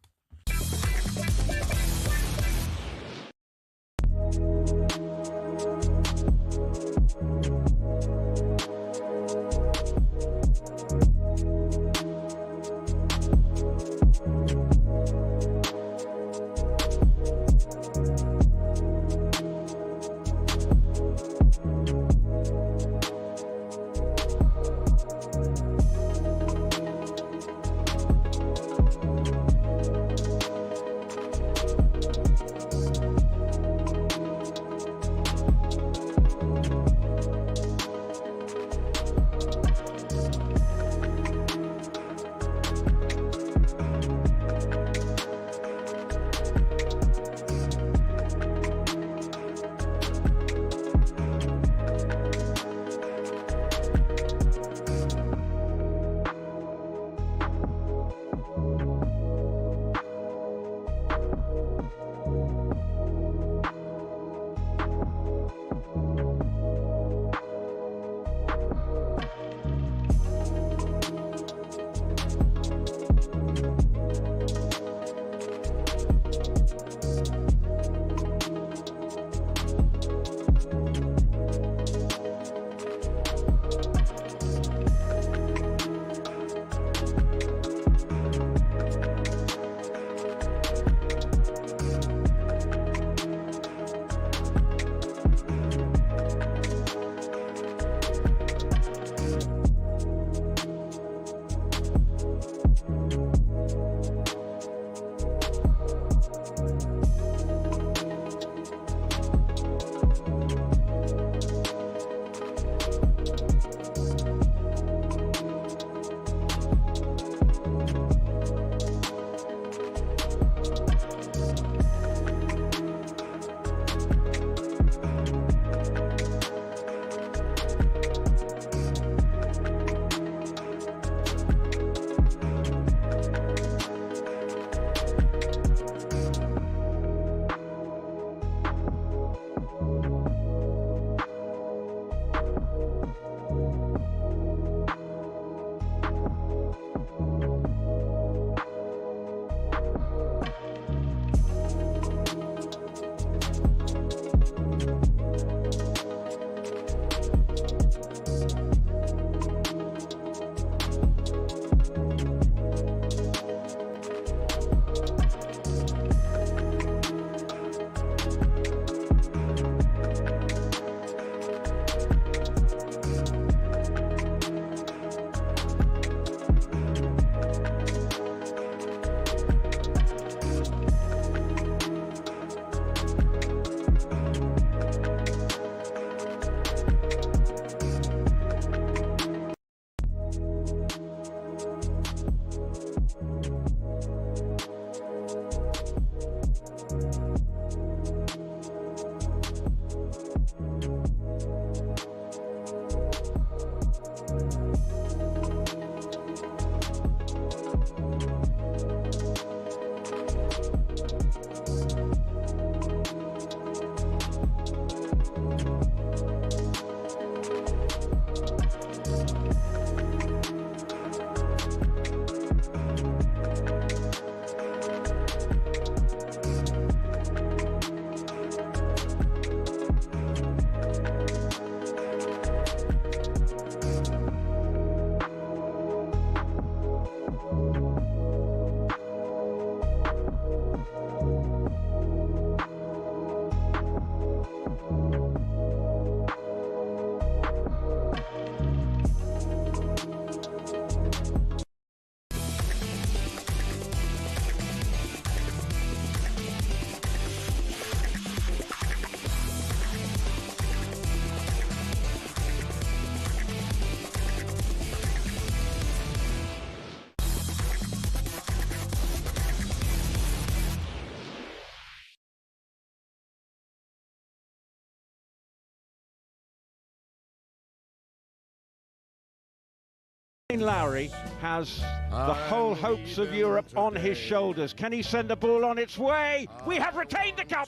Shane Lowry has the whole hopes of Europe on his shoulders. Can he send the ball on its way? We have retained the cup.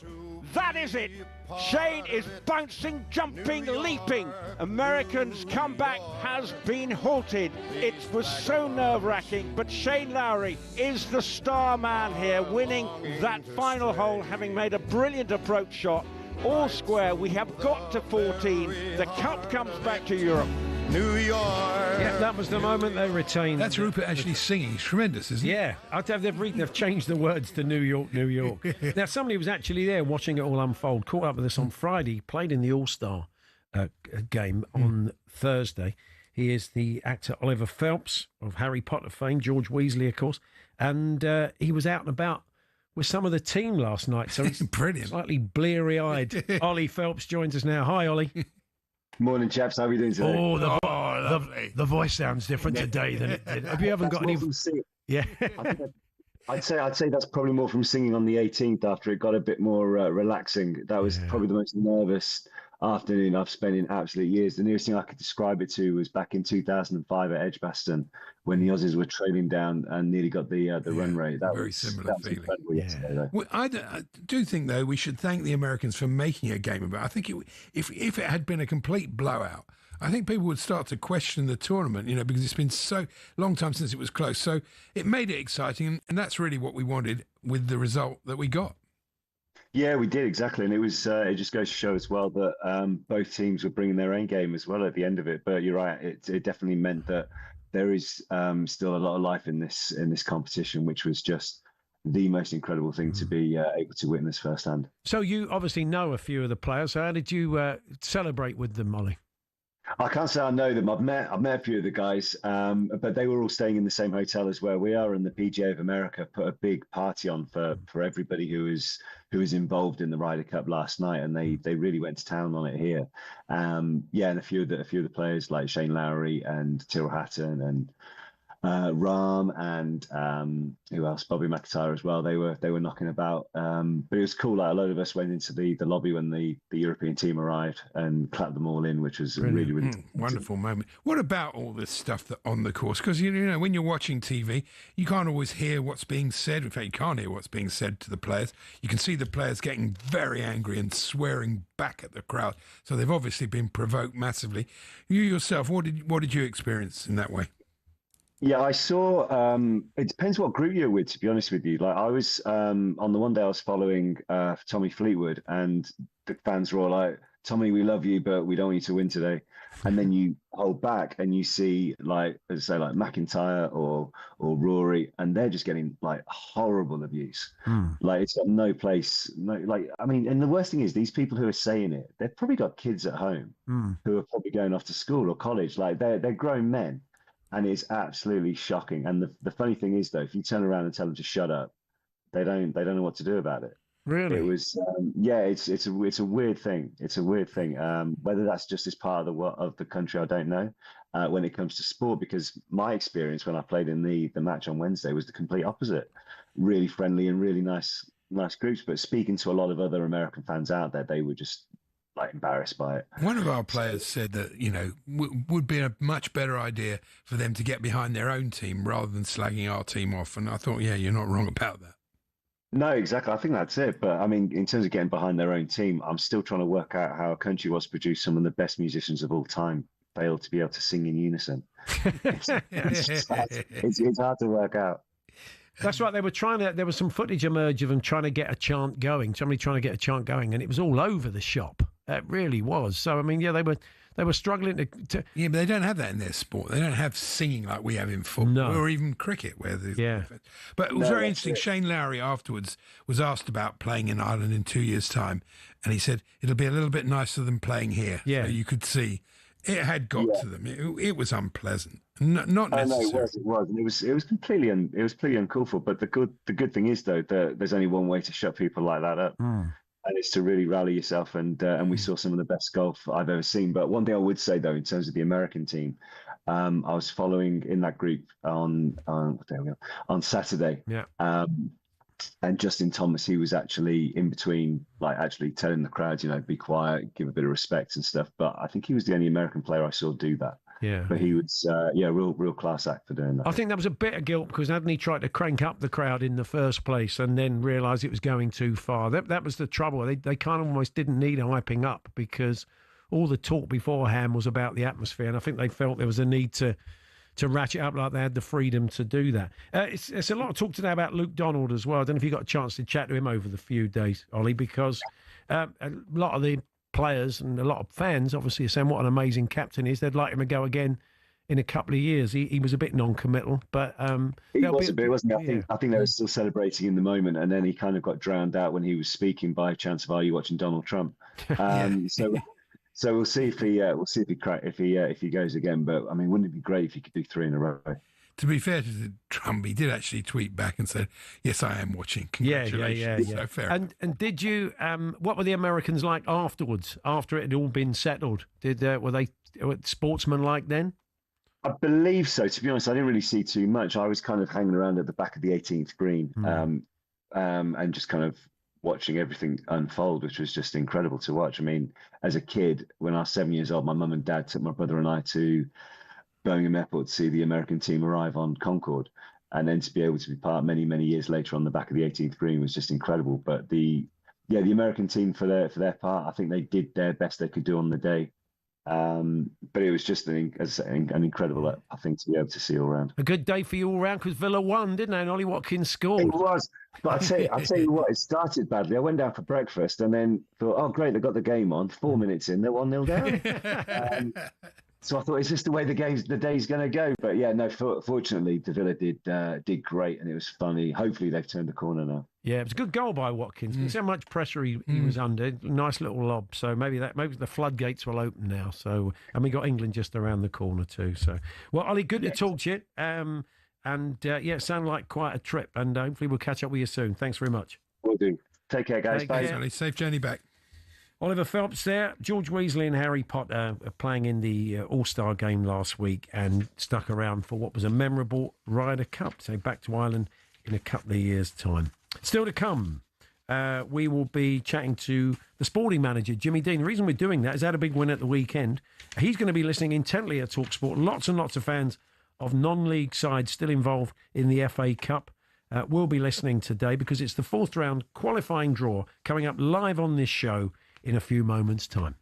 That is it. Shane is bouncing, jumping, leaping. Americans' comeback has been halted. It was so nerve-wracking, but Shane Lowry is the star man here, winning that final hole, having made a brilliant approach shot. All square, we have got to 14. The cup comes back to Europe. New York. Yeah, that was the moment they retained. That's Rupert actually singing. It's tremendous, isn't it? Yeah, they've changed the words to New York, New York. Now, somebody was actually there watching it all unfold, caught up with us on Friday, played in the All-Star game on Thursday. He is the actor Oliver Phelps of Harry Potter fame, George Weasley, of course, and he was out and about with some of the team last night, so he's brilliant, slightly bleary-eyed. Ollie Phelps joins us now. Hi, Ollie. Morning, chaps. How are we doing today? Oh, the voice sounds different today than it did. Have you haven't got any? Yeah. I'd say that's probably more from singing on the 18th after it got a bit more relaxing. That was probably the most nervous afternoon I've spent in absolute years. The nearest thing I could describe it to was back in 2005 at Edgbaston when the Aussies were trailing down and nearly got the run rate. That very was similar feeling. Yesterday, well, I do think, though, we should thank the Americans for making a game of it. I think if it had been a complete blowout, I think people would start to question the tournament, because it's been so long time since it was close. So it made it exciting, and that's really what we wanted with the result that we got. Yeah, we did, exactly. And it was it just goes to show as well that both teams were bringing their own game as well at the end of it. But you're right, it definitely meant that there is still a lot of life in this competition, which was just the most incredible thing to be able to witness firsthand. So you obviously know a few of the players. So how did you celebrate with them, Molly? I can't say I know them. I've met a few of the guys, but they were all staying in the same hotel as where we are. And the PGA of America put a big party on for everybody who was involved in the Ryder Cup last night, and they really went to town on it here. And a few of the players like Shane Lowry and Tyrrell Hatton and Rahm and who else? Bobby McIntyre as well. They were knocking about, but it was cool. Like, a load of us went into the lobby when the European team arrived and clapped them all in, which was really wonderful moment. What about all this stuff that on the course? Because when you're watching TV, you can't always hear what's being said. In fact, you can't hear what's being said to the players. You can see the players getting very angry and swearing back at the crowd. So they've obviously been provoked massively. You yourself, what did you experience in that way? Yeah, I saw. It depends what group you're with, to be honest with you. Like, I was on the one day I was following Tommy Fleetwood, and the fans were all like, "Tommy, we love you, but we don't want you to win today." And then you hold back and you see, like, as I say, like McIntyre or Rory, and they're just getting like horrible abuse. Like, it's got no place. And the worst thing is, these people who are saying it, they've probably got kids at home who are probably going off to school or college. Like, they're grown men. And it's absolutely shocking. And the funny thing is, though, if you turn around and tell them to shut up, they don't know what to do about it. Really? It was it's a weird thing. It's a weird thing. Whether that's just as part of the country, I don't know. When it comes to sport, because my experience when I played in the match on Wednesday was the complete opposite. Really friendly and really nice groups. But speaking to a lot of other American fans out there, they were just like embarrassed by it. One of our players said that would be a much better idea for them to get behind their own team rather than slagging our team off. And I thought, yeah, you're not wrong about that. No, exactly. I think that's it. But I mean, in terms of getting behind their own team, I'm still trying to work out how a country was to produce some of the best musicians of all time failed to be able to sing in unison. It's hard to work out. That's right. They were there was some footage emerged of them trying to get a chant going. Somebody trying to get a chant going, and it was all over the shop. It really was. So I mean, yeah, they were struggling to. Yeah, but they don't have that in their sport. They don't have singing like we have in football or even cricket. But it was very interesting. Shane Lowry afterwards was asked about playing in Ireland in 2 years' time, and he said it'll be a little bit nicer than playing here. Yeah, so you could see it had got to them. It was unpleasant. Not necessarily. No, it was. And it was completely uncalled for. But the good thing is, though, that there's only one way to shut people like that up. And it's to really rally yourself, and we saw some of the best golf I've ever seen. But one thing I would say, though, in terms of the American team, I was following in that group on Saturday. Yeah. And Justin Thomas, he was actually in between, like actually telling the crowd, be quiet, give a bit of respect and stuff. But I think he was the only American player I saw do that. Yeah. But he was, real class act for doing that. I think that was a bit of guilt because hadn't he tried to crank up the crowd in the first place and then realised it was going too far? That was the trouble. They kind of almost didn't need hyping up because all the talk beforehand was about the atmosphere, and I think they felt there was a need to ratchet up like they had the freedom to do that. It's a lot of talk today about Luke Donald as well. I don't know if you got a chance to chat to him over the few days, Ollie, because a lot of the players and a lot of fans obviously are saying what an amazing captain he is. They'd like him to go again in a couple of years. He was a bit non-committal, but he was a bit, wasn't he? I think they were still celebrating in the moment, and then he kind of got drowned out when he was speaking by chance of, are you watching Donald Trump? So we'll see if he goes again. But I mean, wouldn't it be great if he could do 3 in a row? To be fair to Trump, he did actually tweet back and said, "Yes, I am watching. Congratulations." Yeah. So fair. And did you? What were the Americans like afterwards? After it had all been settled, were they sportsmanlike then? I believe so. To be honest, I didn't really see too much. I was kind of hanging around at the back of the 18th green, and just kind of watching everything unfold, which was just incredible to watch. I mean, as a kid, when I was 7 years old, my mum and dad took my brother and I to Birmingham Airport to see the American team arrive on Concorde, and then to be able to be part many years later on the back of the 18th green was just incredible. But the American team for their part, I think they did their best they could do on the day. But it was just an incredible thing to be able to see all round. A good day for you all round because Villa won, didn't they? And Ollie Watkins scored. It was, but I tell you what, it started badly. I went down for breakfast and then thought, oh great, they got the game on. 4 minutes in, they're 1-0 down. So I thought, is this the way the day's going to go? But yeah, no. Fortunately, the Villa did great, and it was funny. Hopefully, they've turned the corner now. Yeah, it was a good goal by Watkins. You see how much pressure he was under. Nice little lob. So maybe the floodgates will open now. So and we got England just around the corner too. So well, Ollie, good to talk to you. It sounded like quite a trip, and hopefully we'll catch up with you soon. Thanks very much. Will do. Take care, guys. Bye. Ollie, safe journey back. Oliver Phelps there. George Weasley and Harry Potter are playing in the All-Star game last week and stuck around for what was a memorable Ryder Cup. So back to Ireland in a couple of years' time. Still to come, we will be chatting to the sporting manager, Jimmy Dean. The reason we're doing that is had a big win at the weekend. He's going to be listening intently at talkSPORT. Lots and lots of fans of non-league sides still involved in the FA Cup will be listening today because it's the fourth round qualifying draw coming up live on this show in a few moments' time.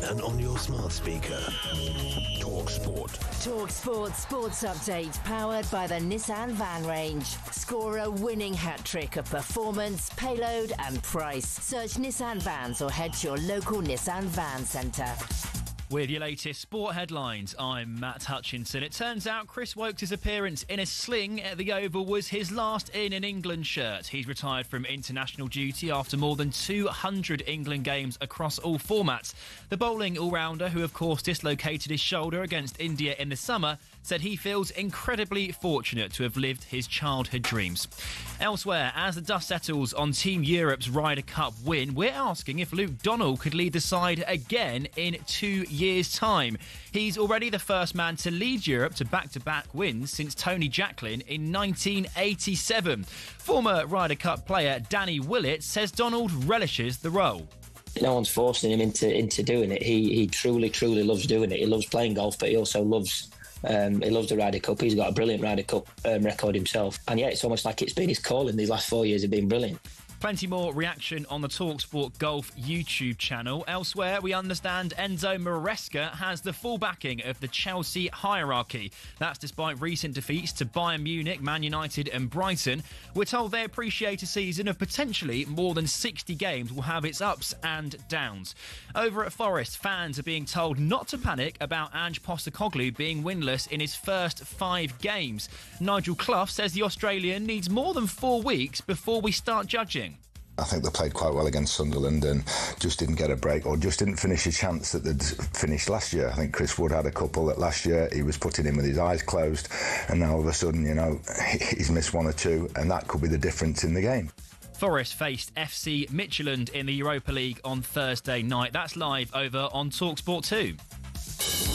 and on your smart speaker. talkSPORT. talkSPORT Sports Update, powered by the Nissan Van Range. Score a winning hat-trick of performance, payload and price. Search Nissan Vans or head to your local Nissan Van Centre. With your latest sport headlines, I'm Matt Hutchinson. It turns out Chris Woakes' appearance in a sling at the Oval was his last in an England shirt. He's retired from international duty after more than 200 England games across all formats. The bowling all-rounder, who of course dislocated his shoulder against India in the summer, said he feels incredibly fortunate to have lived his childhood dreams. Elsewhere, as the dust settles on Team Europe's Ryder Cup win, we're asking if Luke Donald could lead the side again in 2 years' time. He's already the first man to lead Europe to back-to-back wins since Tony Jacklin in 1987. Former Ryder Cup player Danny Willett says Donald relishes the role. No one's forcing him into doing it. He truly loves doing it. He loves playing golf, but he also loves the Ryder Cup. He's got a brilliant Ryder Cup record himself. And yeah, it's almost like it's been his calling. These last 4 years have been brilliant. Plenty more reaction on the talkSPORT Golf YouTube channel. Elsewhere, we understand Enzo Maresca has the full backing of the Chelsea hierarchy. That's despite recent defeats to Bayern Munich, Man United and Brighton. We're told they appreciate a season of potentially more than 60 games will have its ups and downs. Over at Forest, fans are being told not to panic about Ange Postecoglou being winless in his first 5 games. Nigel Clough says the Australian needs more than 4 weeks before we start judging. I think they played quite well against Sunderland and just didn't get a break or just didn't finish a chance that they'd finished last year. I think Chris Wood had a couple that last year he was putting in with his eyes closed, and now all of a sudden, he's missed 1 or 2, and that could be the difference in the game. Forest faced FC Midtjylland in the Europa League on Thursday night. That's live over on talkSPORT 2.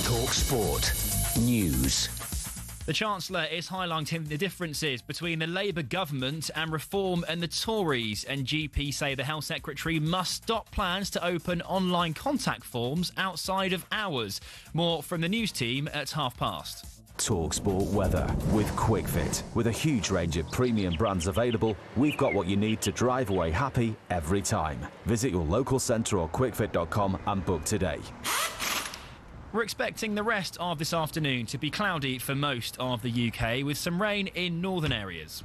talkSPORT News. The Chancellor is highlighting the differences between the Labour government and Reform and the Tories, and GP say the Health Secretary must stop plans to open online contact forms outside of hours. More from the news team at past. talkSPORT weather with QuickFit. With a huge range of premium brands available, we've got what you need to drive away happy every time. Visit your local centre or quickfit.com and book today. We're expecting the rest of this afternoon to be cloudy for most of the UK, with some rain in northern areas.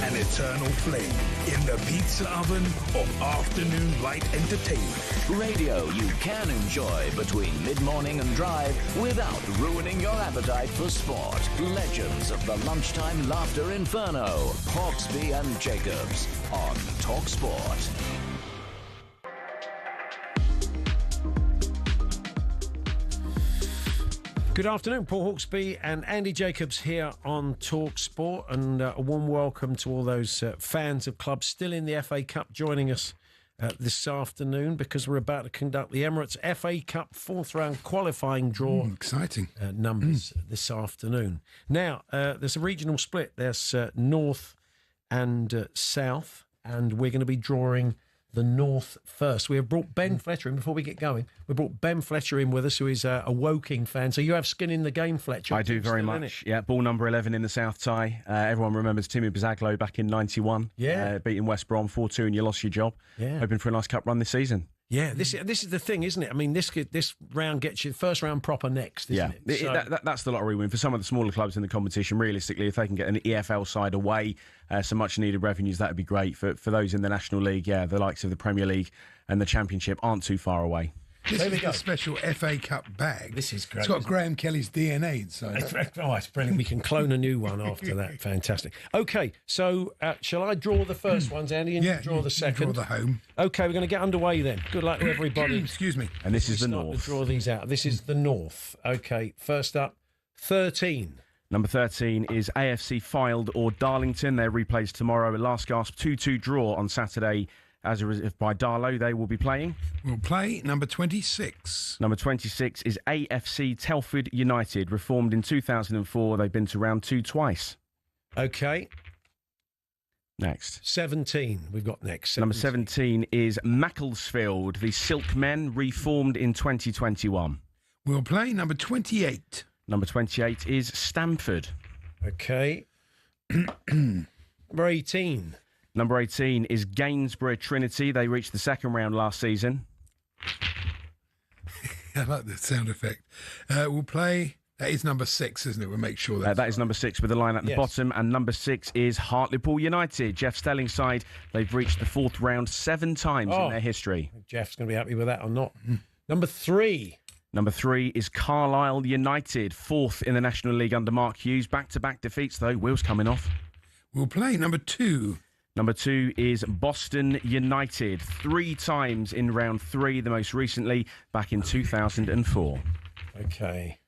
An eternal flame in the pizza oven of afternoon light entertainment. Radio you can enjoy between mid-morning and drive without ruining your appetite for sport. Legends of the lunchtime laughter inferno. Hawksbee and Jacobs on talkSPORT. Good afternoon, Paul Hawksbee and Andy Jacobs here on talkSPORT, and a warm welcome to all those fans of clubs still in the FA Cup joining us this afternoon, because we're about to conduct the Emirates FA Cup 4th round qualifying draw. Exciting numbers this afternoon. Now, there's a regional split. There's North and South, and we're going to be drawing the North first. We have brought Ben Fletcher in before we get going. We brought Ben Fletcher in with us, who is a Woking fan. So you have skin in the game, Fletcher. I do very much. Yeah, ball number 11 in the South tie. Everyone remembers Timmy Bazaglo back in 91. Yeah. Beating West Brom 4-2 and you lost your job. Yeah. Hoping for a nice cup run this season. Yeah, this is the thing, isn't it? I mean, this round gets you first round proper next, isn't it? So, that's the lottery win for some of the smaller clubs in the competition. Realistically, if they can get an EFL side away, some much needed revenues, that would be great. For those in the National League, the likes of the Premier League and the Championship aren't too far away. This is a special FA Cup bag. This is great. It's got Graham Kelly's DNA inside. Oh, it's brilliant. We can clone a new one after that. Fantastic. Okay, so shall I draw the first ones, Andy, and you draw the second? Draw the home. Okay, we're going to get underway then. Good luck to everybody. Excuse me. And this is the North. To draw these out. This is the North. Okay, first up, 13. Number 13 is AFC Fylde or Darlington. Their replays tomorrow. A last gasp 2-2 draw on Saturday. As by Darlow, they will be playing. We'll play number 26. Number 26 is AFC Telford United. Reformed in 2004. They've been to round 2 twice. Okay. Next. 17. We've got next. 17. Number 17 is Macclesfield. The Silk Men, reformed in 2021. We'll play number 28. Number 28 is Stamford. Okay. Number 18. Number 18 is Gainsborough Trinity. They reached the second round last season. I like the sound effect. We'll play. That is number 6, isn't it? We'll make sure that is number 6 with the line at the bottom, and number 6 is Hartlepool United. Jeff Stelling's side, they've reached the 4th round 7 times in their history. Jeff's going to be happy with that or not. Number 3. Number 3 is Carlisle United, 4th in the National League under Mark Hughes. Back-to-back defeats, though. Wheels coming off. We'll play number 2. Number 2 is Boston United, 3 times in round 3, the most recently back in 2004. Okay.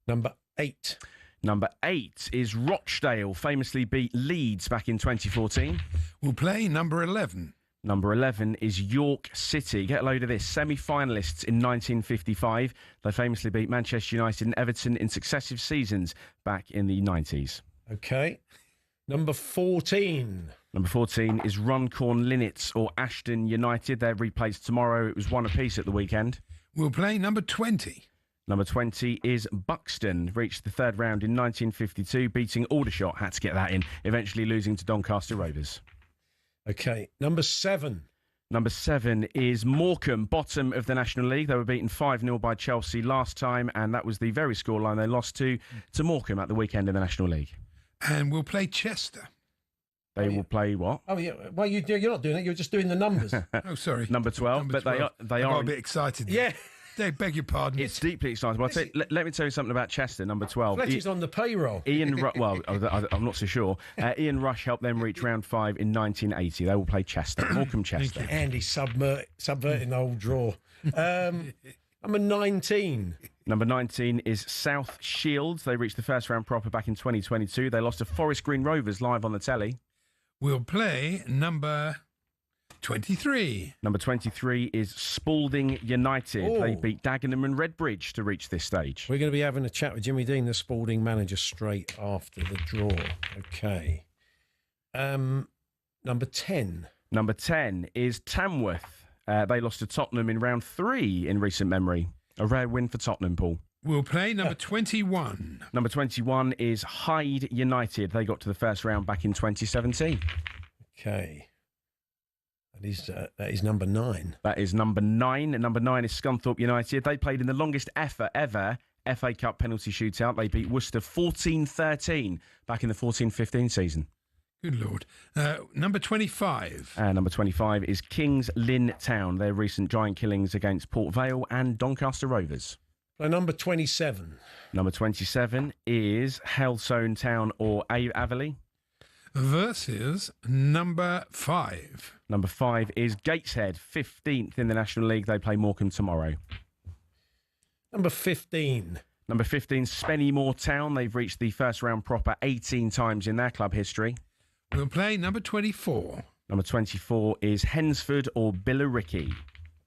Number 8. Number 8 is Rochdale, famously beat Leeds back in 2014. We'll play number 11. Number 11 is York City. Get a load of this. Semi-finalists in 1955. They famously beat Manchester United and Everton in successive seasons back in the 90s. Okay. Number 14. Number 14 is Runcorn Linnets or Ashton United. They're replays tomorrow. It was 1 apiece at the weekend. We'll play number 20. Number 20 is Buxton. Reached the 3rd round in 1952, beating Aldershot. Had to get that in. Eventually losing to Doncaster Rovers. Okay. Number 7. Number 7 is Morecambe, bottom of the National League. They were beaten 5-0 by Chelsea last time, and that was the very scoreline they lost to Morecambe at the weekend in the National League. And we'll play Chester. They will play what? Oh, yeah. Well, you're not doing it. You're just doing the numbers. Oh, sorry. Number 12. Number 12. They I are got a bit excited. Yeah. They beg your pardon. It's deeply exciting. Well, let me tell you something about Chester, number 12. Fletcher's on the payroll. I'm not so sure. Ian Rush helped them reach round 5 in 1980. They will play Chester, Morecambe Chester. Andy subverting the whole draw. Number 19. Number 19 is South Shields. They reached the first round proper back in 2022. They lost to Forest Green Rovers live on the telly. We'll play number 23. Number 23 is Spalding United. Oh. They beat Dagenham and Redbridge to reach this stage. We're going to be having a chat with Jimmy Dean, the Spalding manager, straight after the draw. Okay. Number 10. Number 10 is Tamworth. They lost to Tottenham in round 3 in recent memory. A rare win for Tottenham, Paul. We'll play number 21. Number 21 is Hyde United. They got to the first round back in 2017. Okay. That is number 9. That is number 9. And number 9 is Scunthorpe United. They played in the longest effort ever FA Cup penalty shootout. They beat Worcester 14-13 back in the 14-15 season. Good Lord. Number 25. Number 25 is Kings Lynn Town. Their recent giant killings against Port Vale and Doncaster Rovers. Number 27. Number 27 is Hellstone Town or Averley. Versus number 5. Number 5 is Gateshead, 15th in the National League. They play Morecambe tomorrow. Number 15. Number 15, Spennymoor Town. They've reached the first round proper 18 times in their club history. We'll play number 24. Number 24 is Hensford or Billericay.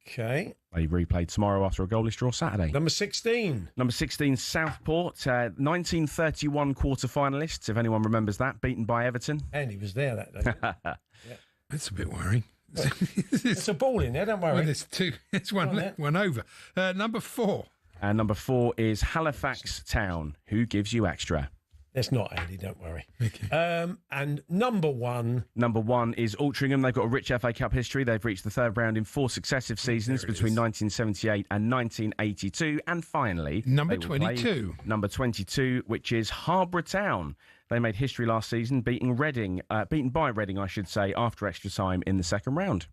Okay. They replayed tomorrow after a goalless draw Saturday. Number 16. Number 16, Southport. 1931 quarter-finalists, if anyone remembers that, beaten by Everton. And he was there that day. Yeah. That's a bit worrying. There's a ball in there, don't worry. Well, there's 2. It's one over. Number 4. And number 4 is Halifax Town. Who gives you extra? That's not Andy, don't worry. Okay. And number 1. Number 1 is Altrincham. They've got a rich FA Cup history. They've reached the 3rd round in 4 successive seasons between 1978 and 1982. And finally, number 22. Number 22, which is Harborough Town. They made history last season, beaten by Reading, I should say, after extra time in the 2nd round.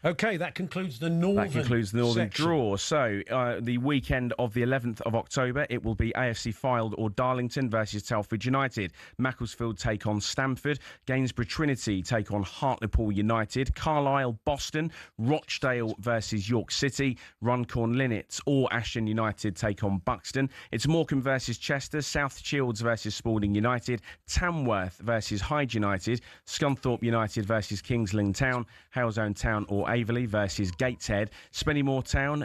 Okay, that concludes the northern draw. So, the weekend of the 11th of October, it will be AFC Fylde or Darlington versus Telford United. Macclesfield take on Stamford. Gainsborough Trinity take on Hartlepool United. Carlisle Boston. Rochdale versus York City. Runcorn Linnets or Ashton United take on Buxton. It's Morecambe versus Chester. South Shields versus Spalding United. Tamworth versus Hyde United. Scunthorpe United versus Kings Lynn Town. Halesowen Town or Averley versus Gateshead. Spennymoor Town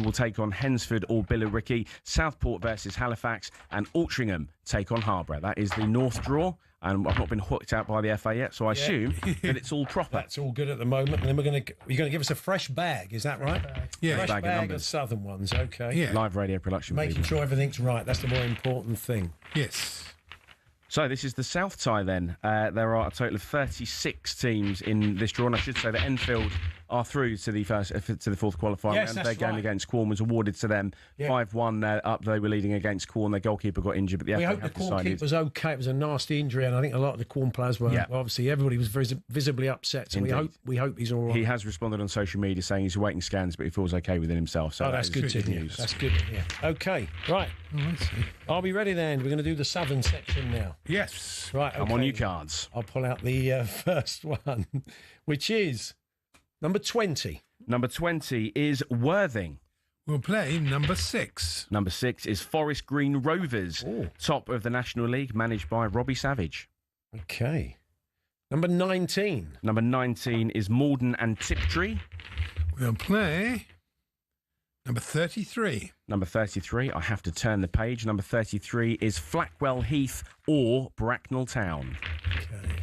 will take on Hensford or Billericay. Southport versus Halifax. And Altrincham take on Harborough. That is the North draw. And I've not been hooked out by the FA yet, so I assume that it's all proper. That's all good at the moment. And then you're going to give us a fresh bag, is that right? Yeah. Fresh bag of Southern ones, okay. Yeah. Live radio production. Making sure everything's right. That's the more important thing. Yes. So this is the South tie then. There are a total of 36 teams in this draw, and I should say that Enfield are through to the fourth qualifying Yes, round. that's Their game right. against Quorn was awarded to them. Yeah. 5-1 up. They were leading against Quorn. Their goalkeeper got injured, but the We FA hope the have Quorn decided. keeper was okay. It was a nasty injury, and I think a lot of the Quorn players were. Yeah. Well, obviously, everybody was visibly upset. So Indeed. we hope he's all right. He has responded on social media saying he's awaiting scans, but he feels okay within himself. So that's good to hear. news. That's good to hear. Okay, right. Are we ready then? We're going to do the Southern section now. Yes. Right. I'm on your cards. I'll pull out the first one, which is number 20. Number 20 is Worthing. We'll play number 6. Number 6 is Forest Green Rovers, top of the National League, managed by Robbie Savage. Okay. Number 19. Number 19 is Malden and Tiptree. We'll play number 33. Number 33, I have to turn the page. Number 33 is Flackwell Heath or Bracknell Town. Okay.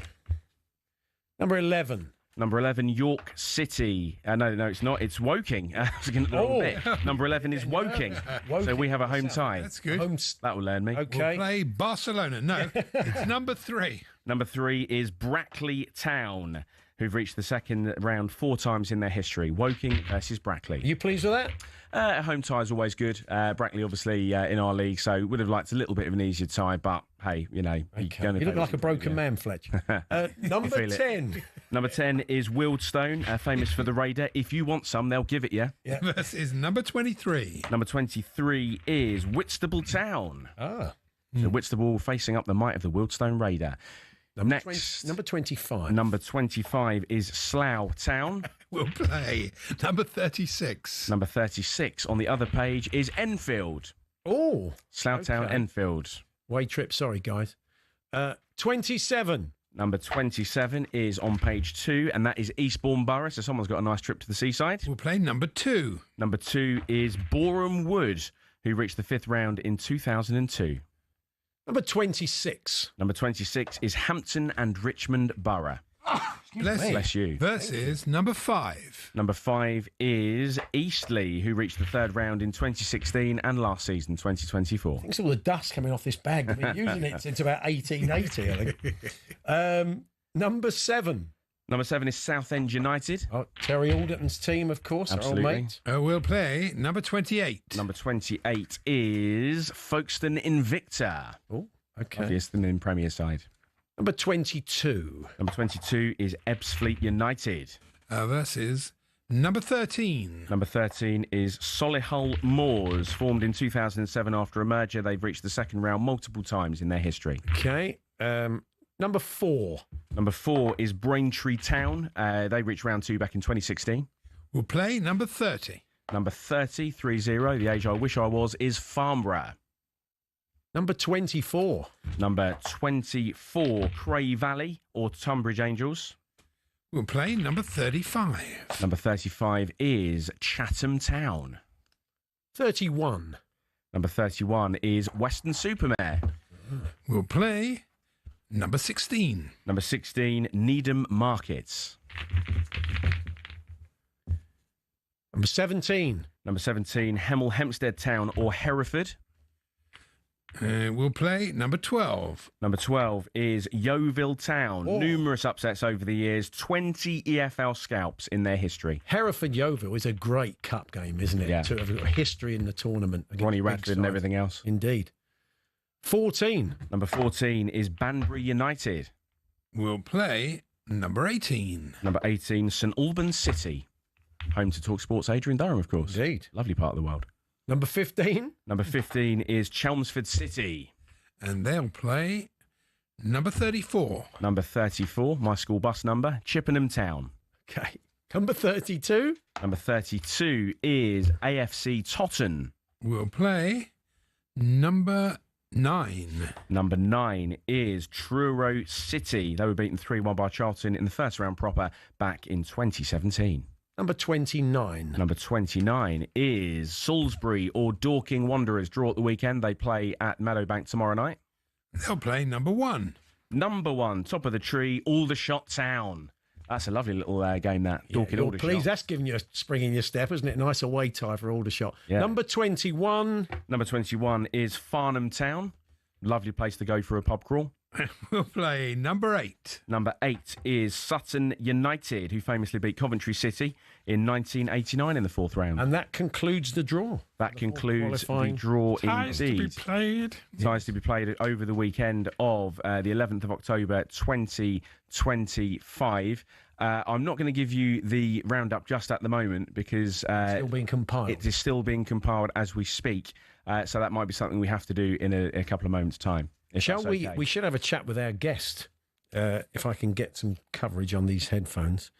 Number 11. Number 11, York City. No, it's not. It's Woking. I was looking at the wrong bit. Number 11 is Woking. So we have a home tie. That's good. That will learn me. Okay. We'll play Barcelona. No, it's number 3. Number 3 is Brackley Town, who've reached the second round 4 times in their history. Woking versus Brackley. You pleased with that? A home tie is always good. Brackley, obviously, in our league, so would have liked a little bit of an easier tie, but hey, you know. Okay. You look like a broken man, Fletcher. Number 10. Number 10 is Wealdstone, famous for the Raider. If you want some, they'll give it you. Yeah. This is number 23. Number 23 is Whitstable Town. So Whitstable facing up the might of the Wealdstone Raider. Next, number 25. Number 25 is Slough Town. We'll play number 36. Number 36 on the other page is Enfield. Oh. Slough Town, Enfield. Way trip, sorry, guys. 27. Number 27 is on page 2, and that is Eastbourne Borough, so someone's got a nice trip to the seaside. We'll play number 2. Number 2 is Boreham Wood, who reached the 5th round in 2002. Number 26. Number 26 is Hampton and Richmond Borough. Bless you. Versus number 5. Number 5 is Eastleigh, who reached the 3rd round in 2016 and last season, 2024. I think it's all the dust coming off this bag. I've been using it since about 1880, I think. Number 7. Number 7 is Southend United. Oh, Terry Alderton's team, of course, Absolutely. our old mate. We'll play number 28. Number 28 is Folkestone Invicta. Oh, okay. Obviously in Premier side. Number 22. Number 22 is Ebbsfleet United. Versus number 13. Number 13 is Solihull Moors, formed in 2007 after a merger. They've reached the 2nd round multiple times in their history. Okay. Number 4. Number 4 is Braintree Town. They reached round 2 back in 2016. We'll play number 30. Number 30, 3-0, the age I wish I was, is Farnborough. Number 24. Number 24, Cray Valley or Tunbridge Angels. We'll play number 35. Number 35 is Chatham Town. 31. Number 31 is Western Supermare. We'll play number 16. Number 16, Needham Markets. Number 17. Number 17, Hemel Hempstead Town or Hereford. We'll play number 12. Number 12 is Yeovil Town. Oh. Numerous upsets over the years. 20 EFL scalps in their history. Hereford Yeovil is a great cup game, isn't it? Yeah. To have a history in the tournament. Ronnie Radford and everything else. Indeed. 14. Number 14 is Banbury United. We'll play number 18. Number 18, St Albans City. Home to talkSPORT's Adrian Durham, of course. Indeed. Lovely part of the world. Number 15. Number 15 is Chelmsford City. And they'll play number 34. Number 34, my school bus number, Chippenham Town. Okay. Number 32. Number 32 is AFC Totton. We'll play number 9. Number 9 is Truro City. They were beaten 3-1 by Charlton in the first round proper back in 2017. Number 29. Number 29 is Salisbury or Dorking Wanderers. Draw at the weekend. They play at Meadowbank tomorrow night. They'll play number 1. Number 1, top of the tree, Aldershot Town. That's a lovely little game, that. Dorking Aldershot. Please, that's giving you a spring in your step, isn't it? Nice away tie for Aldershot. Yeah. Number 21. Number 21 is Farnham Town. Lovely place to go for a pub crawl. We'll play number 8. Number 8 is Sutton United, who famously beat Coventry City in 1989 in the 4th round. And that concludes the draw. That concludes the draw Ties indeed. to be played. Ties to be played over the weekend of the 11th of October 2025. I'm not going to give you the roundup just at the moment because still being compiled. It is still being compiled as we speak. So that might be something we have to do in a couple of moments' time. Shall we? Okay. We should have a chat with our guest, if I can get some coverage on these headphones.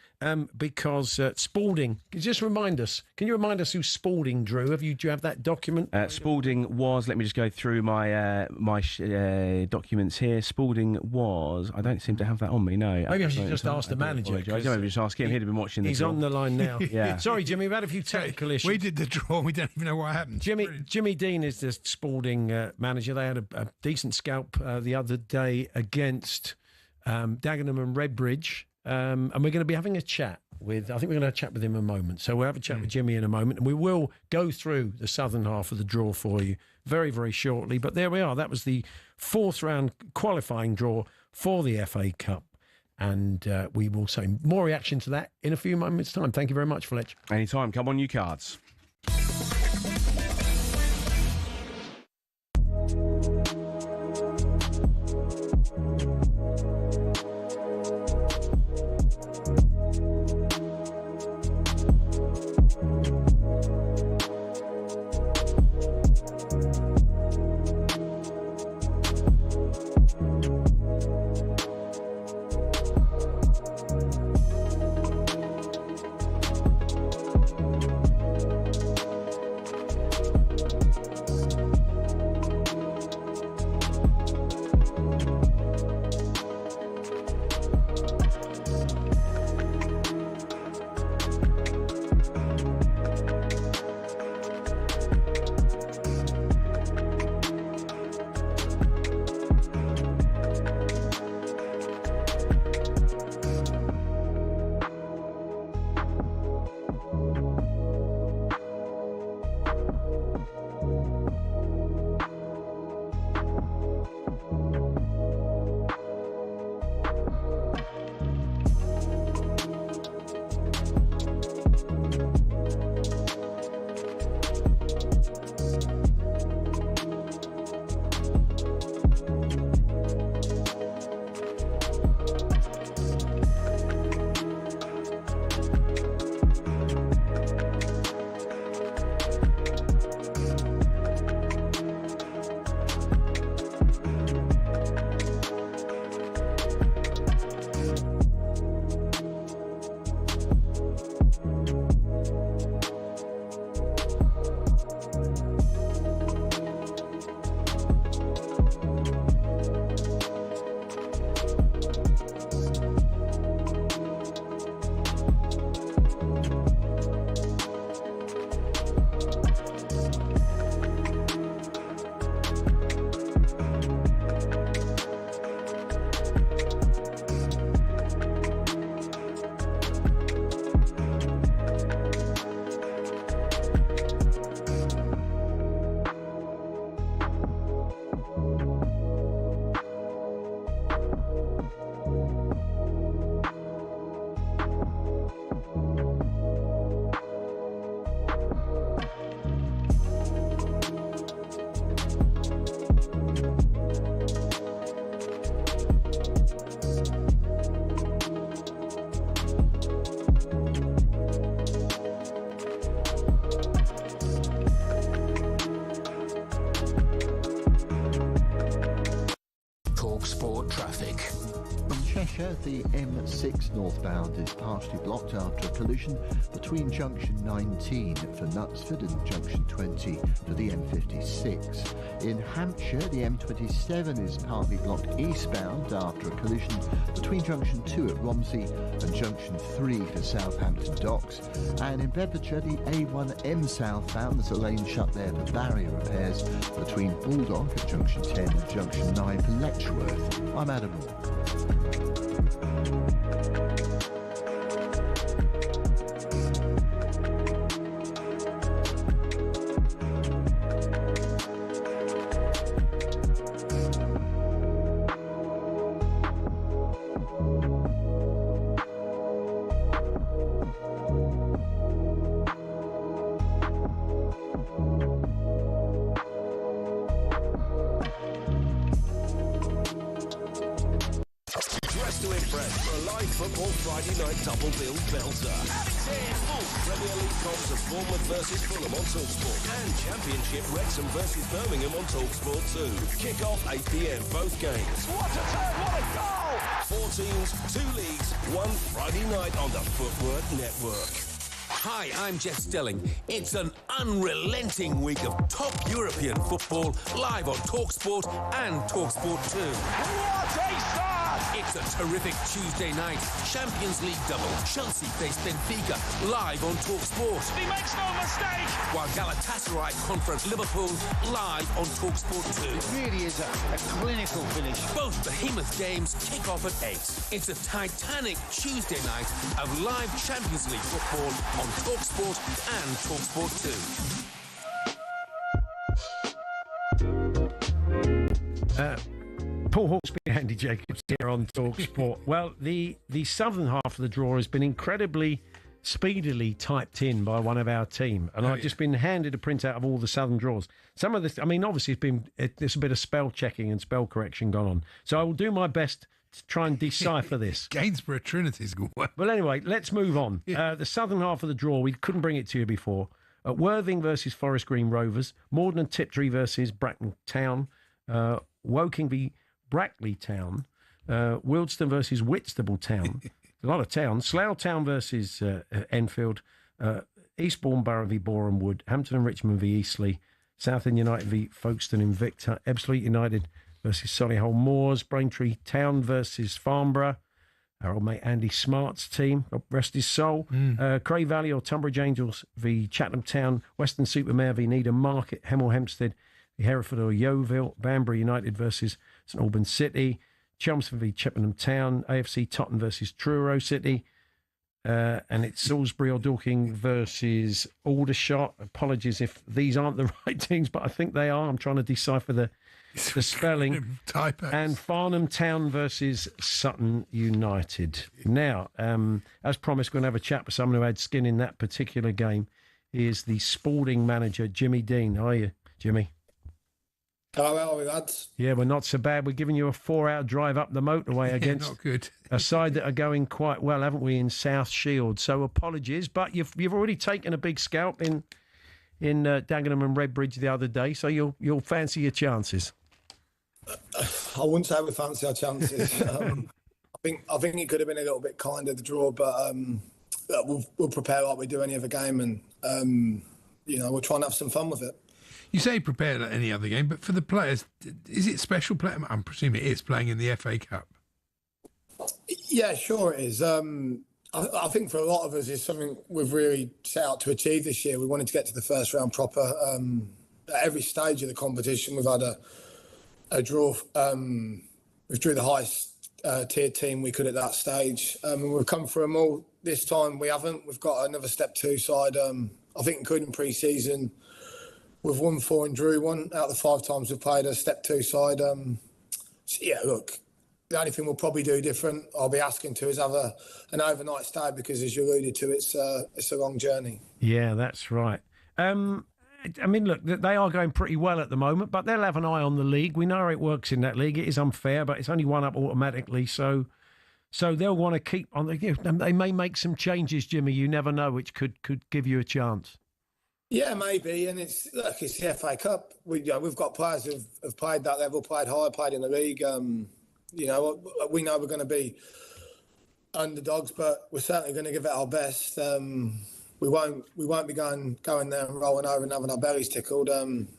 Because Spalding, just remind us. Can you remind us who Spalding drew? Do you have that document? Spalding was. Let me just go through my documents here. Spalding was. I don't seem to have that on me. No. Maybe I should just ask the manager. Maybe just ask him. He'd have been watching the He's draw. on the line now. Yeah. Sorry, Jimmy. We've had a few technical issues. We did the draw. We don't even know what happened. Jimmy Dean is the Spalding manager. They had a decent scalp the other day against Dagenham and Redbridge. And we're going to be having a chat with, I think we're going to chat with him in a moment. So we'll have a chat with Jimmy in a moment, and we will go through the southern half of the draw for you very, very shortly. But there we are. That was the 4th round qualifying draw for the FA Cup. And we will say more reaction to that in a few moments' time. Thank you very much, Fletch. Anytime. Come on, you cards. talkSPORT traffic. In Cheshire, the M6 northbound is partially blocked after a collision between junction 19 for Knutsford and junction 20 for the M56. In Hampshire, the M27 is partly blocked eastbound after a collision between junction 2 at Romsey and junction 3 for Southampton Docks. And in Bedfordshire, the A1M southbound, there's a lane shut there for barrier repairs between Bulldog at junction 10 and junction 9 for Letchworth. I'm Adam Moore. Dress to impress for a live football Friday night double bill belter. Full Premier League comps of Bournemouth versus Fulham on talkSPORT and Championship Wrexham versus Birmingham on talkSPORT 2. Kick off 8 p.m. both games. What a turn, what a goal! 4 teams, 2 leagues, 1 Friday night on the Footwork Network. Hi, I'm Jeff Stelling. It's an unrelenting week of top European football live on talkSPORT and talkSPORT 2. What a start! It's a terrific Tuesday night Champions League double. Chelsea face Benfica live on talkSPORT. He makes no mistake! While Galatasaray confront Liverpool live on talkSPORT 2. It really is a clinical finish. Both behemoth games kick off at 8. It's a titanic Tuesday night of live Champions League football on talkSPORT and talkSPORT 2. Paul Hawksbee and Andy Jacobs here on talkSPORT. Well, the southern half of the draw has been incredibly speedily typed in by one of our team, and I've just been handed a printout of all the southern draws. Some of this, I mean, obviously there's a bit of spell checking and spell correction gone on, so I will do my best to try and decipher this. Gainsborough Trinity's good one. Well, anyway, let's move on. The southern half of the draw, we couldn't bring it to you before. Worthing versus Forest Green Rovers, Morden and Tiptree versus Bracknell Town, Woking v Brackley Town, Wildston versus Whitstable Town, a lot of towns, Slough Town versus Enfield, Eastbourne Borough v Boreham Wood, Hampton and Richmond v Eastleigh, Southend United v Folkestone Invicta, Ebbsfleet United versus Solihull Moors, Braintree Town versus Farnborough, our old mate Andy Smart's team, rest his soul, Cray Valley or Tunbridge Angels v Chatham Town, Western Supermare v Needham Market, Hemel Hempstead v Hereford or Yeovil, Banbury United versus St Albans City, Chelmsford v Chippenham Town, AFC Tottenham versus Truro City, and it's Salisbury or Dorking versus Aldershot. Apologies if these aren't the right teams, but I think they are. I'm trying to decipher the spelling. And Farnham Town versus Sutton United. Now, as promised, we're going to have a chat with someone who had skin in that particular game. He is the sporting manager, Jimmy Dean. How are you, Jimmy? How are we, lads? Yeah, we're not so bad. We're giving you a 4-hour drive up the motorway against not good. a side that are going quite well, haven't we, in South Shield? So apologies, but you've already taken a big scalp in Dagenham and Redbridge the other day, so you'll fancy your chances. I wouldn't say we fancy our chances. I think it could have been a little bit kinder, the draw, but we'll prepare like we do any other game, and we'll try and have some fun with it. You say prepared like any other game, but for the players, is it special play? I'm presuming it is playing in the FA Cup. Yeah, sure it is. I think for a lot of us, it's something we've really set out to achieve this year. We wanted to get to the first round proper. At every stage of the competition, we've had a draw. We drew the highest tier team we could at that stage. And we've come through them all. This time we haven't. We've got another Step 2 side. I think including pre-season, we've won 4 and drew 1 out of the 5 times we've played a Step 2 side. So yeah, look, the only thing we'll probably do different, I'll be asking to, is have an overnight stay, because as you alluded to, it's a long journey. Yeah, that's right. I mean, look, they are going pretty well at the moment, but they'll have an eye on the league. We know how it works in that league. It is unfair, but it's only one up automatically. So they'll want to keep on. They may make some changes, Jimmy. You never know, which could give you a chance. Yeah, maybe, and it's the FA Cup. We've got players who've played that level, played higher, played in the league. We know we're going to be underdogs, but we're certainly going to give it our best. We won't be going there and rolling over and having our bellies tickled.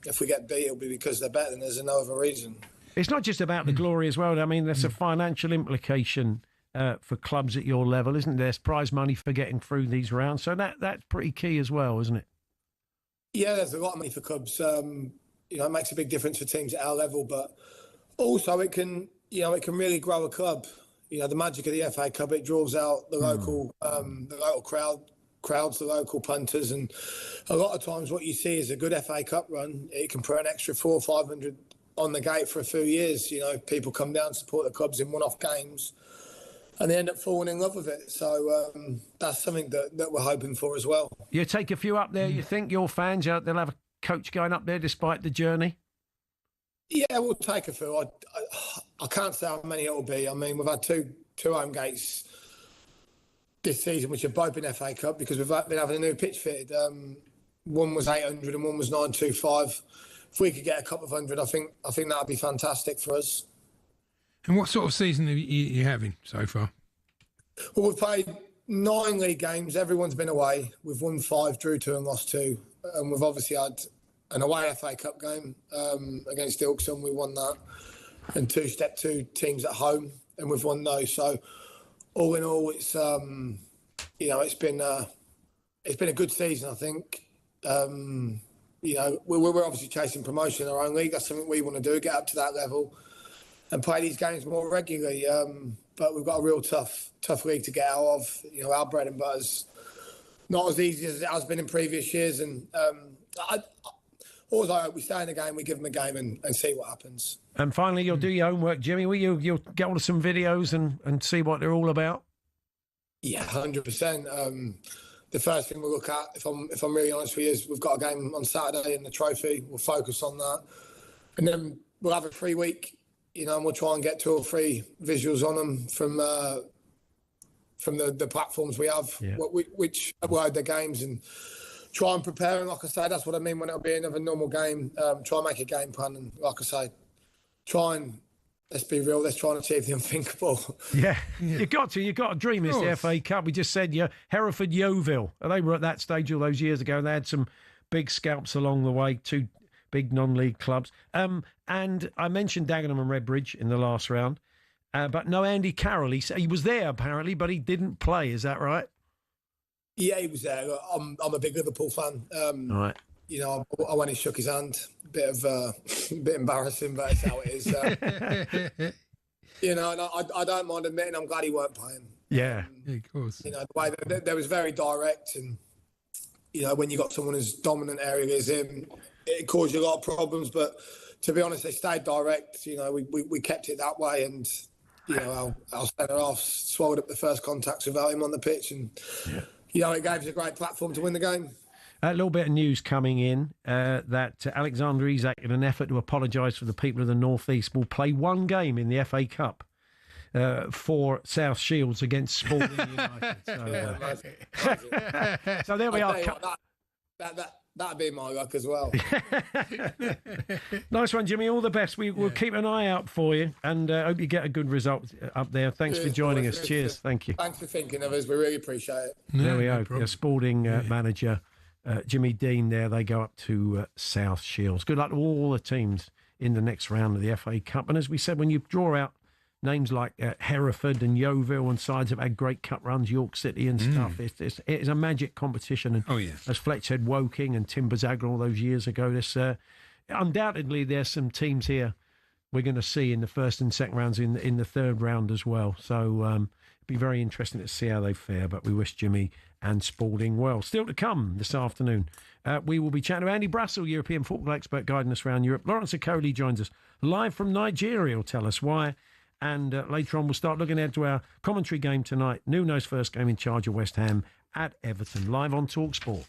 If we get beat, it'll be because they're better than us, and no other reason. It's not just about the glory as well. I mean, there's a financial implication for clubs at your level, isn't there? There's prize money for getting through these rounds, so that's pretty key as well, isn't it? Yeah, there's a lot of money for clubs. It makes a big difference for teams at our level, but also it can really grow a club. The magic of the FA Cup, it draws out the local crowds, the local punters, and a lot of times what you see is a good FA Cup run. It can put an extra 400 or 500 on the gate for a few years. People come down to support the clubs in one-off games, and they end up falling in love with it. So that's something that we're hoping for as well. You take a few up there, you think, your fans, they'll have a coach going up there despite the journey? Yeah, we'll take a few. I can't say how many it'll be. I mean, we've had two 2 home gates this season, which have both been FA Cup, because we've been having a new pitch fitted. One was 800 and one was 925. If we could get a couple of hundred, I think that'd be fantastic for us. And what sort of season are you having so far? Well, we've played 9 league games. Everyone's been away. We've won 5, drew 2 and lost 2. And we've obviously had an away FA Cup game against Ilkeston. We won that. And 2 Step 2 teams at home, and we've won those. So all in all, it's it's been a good season, I think. We're obviously chasing promotion in our own league. That's something we want to do, get up to that level and play these games more regularly. But we've got a real tough league to get out of. Our bread and butter's not as easy as it has been in previous years. And always I hope we stay in the game, we give them a game and see what happens. And finally, you'll do your homework, Jimmy. You'll get on some videos and see what they're all about? Yeah, 100%. The first thing we'll look at, if I'm really honest with you, is we've got a game on Saturday in the trophy. We'll focus on that. And then we'll have a free week, and we'll try and get 2 or 3 visuals on them from the platforms we have, which upload the games, and try and prepare. And like I say, that's what I mean when it'll be another normal game. Try and make a game plan. And like I say, let's be real, let's try and achieve the unthinkable. Yeah. You've got to dream. It's the FA Cup. We just said, Hereford Yeovil. They were at that stage all those years ago, and they had some big scalps along the way, 2 big non-league clubs. And I mentioned Dagenham and Redbridge in the last round, but no Andy Carroll. He was there, apparently, but he didn't play. Is that right? Yeah, he was there. I'm a big Liverpool fan. All right. I went and shook his hand. Bit embarrassing, but it's how it is. And I don't mind admitting I'm glad he weren't playing. Yeah, of course. The way that was very direct, and when you got someone as dominant area as him, it caused you a lot of problems. But to be honest, they stayed direct. We kept it that way, and our centre half swallowed up the first contacts without him on the pitch, and it gave us a great platform to win the game. A little bit of news coming in that Alexander Isak, in an effort to apologise for the people of the North East, will play 1 game in the FA Cup for South Shields against Sporting United. So there we are. That'd be my luck as well. Nice one, Jimmy. All the best. We'll keep an eye out for you, and hope you get a good result up there. Thanks for joining us. Cheers. Thank you. Thanks for thinking of us. We really appreciate it. There we go. Sporting manager Jimmy Dean there. They go up to South Shields. Good luck to all the teams in the next round of the FA Cup. And as we said, when you draw out names like Hereford and Yeovil and sides have had great cup runs, York City and stuff, it's a magic competition. And as Fletch said, Woking and Timberzagra all those years ago, undoubtedly there's some teams here we're going to see in the first and second rounds in the third round as well. So it'd be very interesting to see how they fare. But we wish Jimmy and Spalding well. Still to come this afternoon, we will be chatting to Andy Brassel, European football expert guiding us around Europe. Lawrence Okoli joins us live from Nigeria. He'll tell us why. And later on, we'll start looking ahead to our commentary game tonight. Nuno's first game in charge of West Ham at Everton, live on talkSPORT.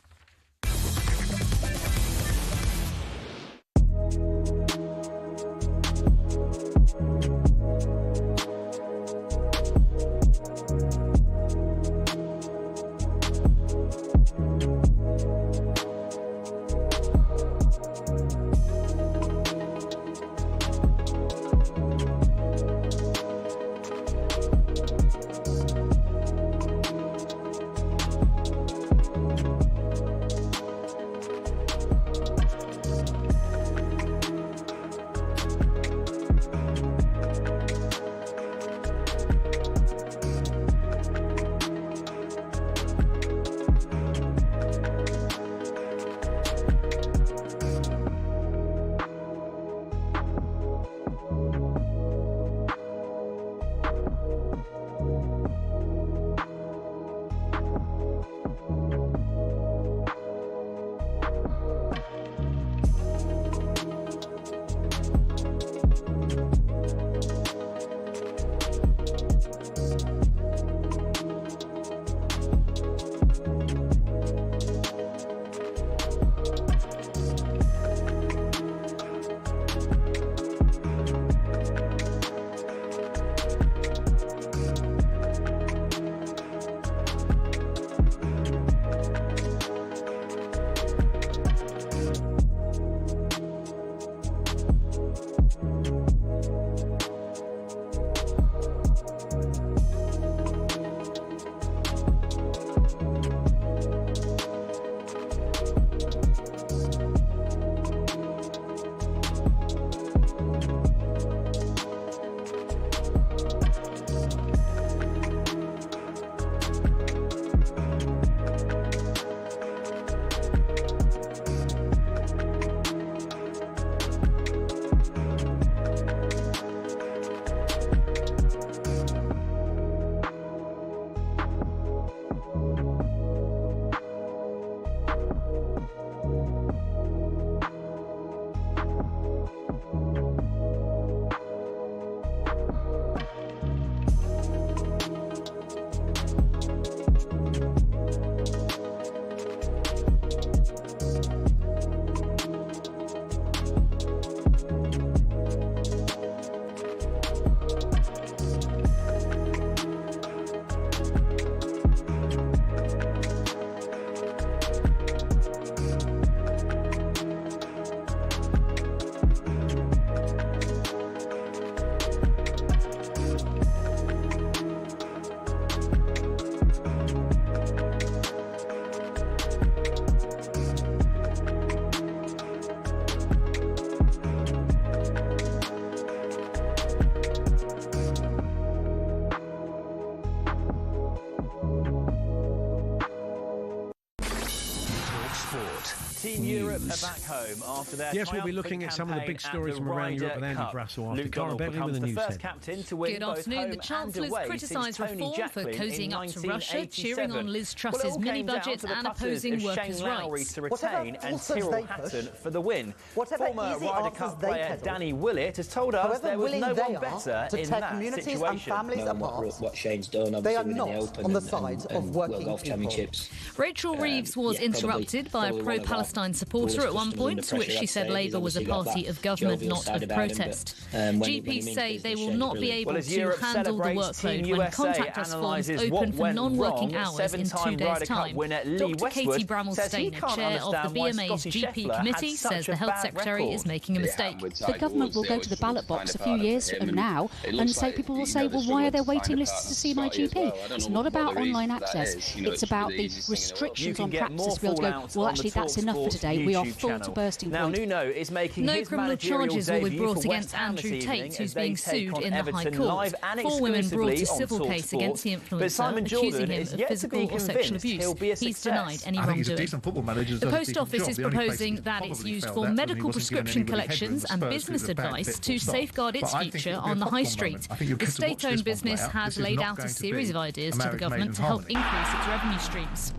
Team Europe are back home after their Yes, we'll be looking at some of the big stories from around Europe with Andy Brassel after Cara Bentley with a news head. Good afternoon. The Chancellor's criticised reform for cozying up to Russia, cheering on Liz Truss's mini-budget and opposing workers' rights. To retain and Tyrrell Hatton for the win. Former Ryder Cup player Danny Willett has told us there was no one better in that situation. What Shane's done, obviously, they are winning not the Open on the side of working Golf Championships. Rachel Reeves was interrupted by a pro-Palestine supporter at one point, to which she said Labour was a party of government, not of protest. GPs say they will not be able to handle the workload when contact us forms open for non-working hours in 2 days' time. Dr Katie Bramall-Stainer, chair of the BMA's GP committee, says the Health Secretary is making a mistake. The government will go to the ballot box a few years from now and say people will say, well, why are there waiting lists to see my GP? It's not about online access. It's about the restrictions on practice to be able to go, well, actually, that's enough for today. We are full to bursting point. Nuno is making no criminal charges will be brought against Andrew Tate, who's being sued in the High Court. 4 women brought a civil case against the influencer, accusing him of physical or sexual abuse. He's denied any wrongdoing. The Post Office is proposing that it's used for medical prescription collections and business advice to safeguard its future on the high street. The state-owned business has laid out a series of ideas to the government to help increase its revenue streams.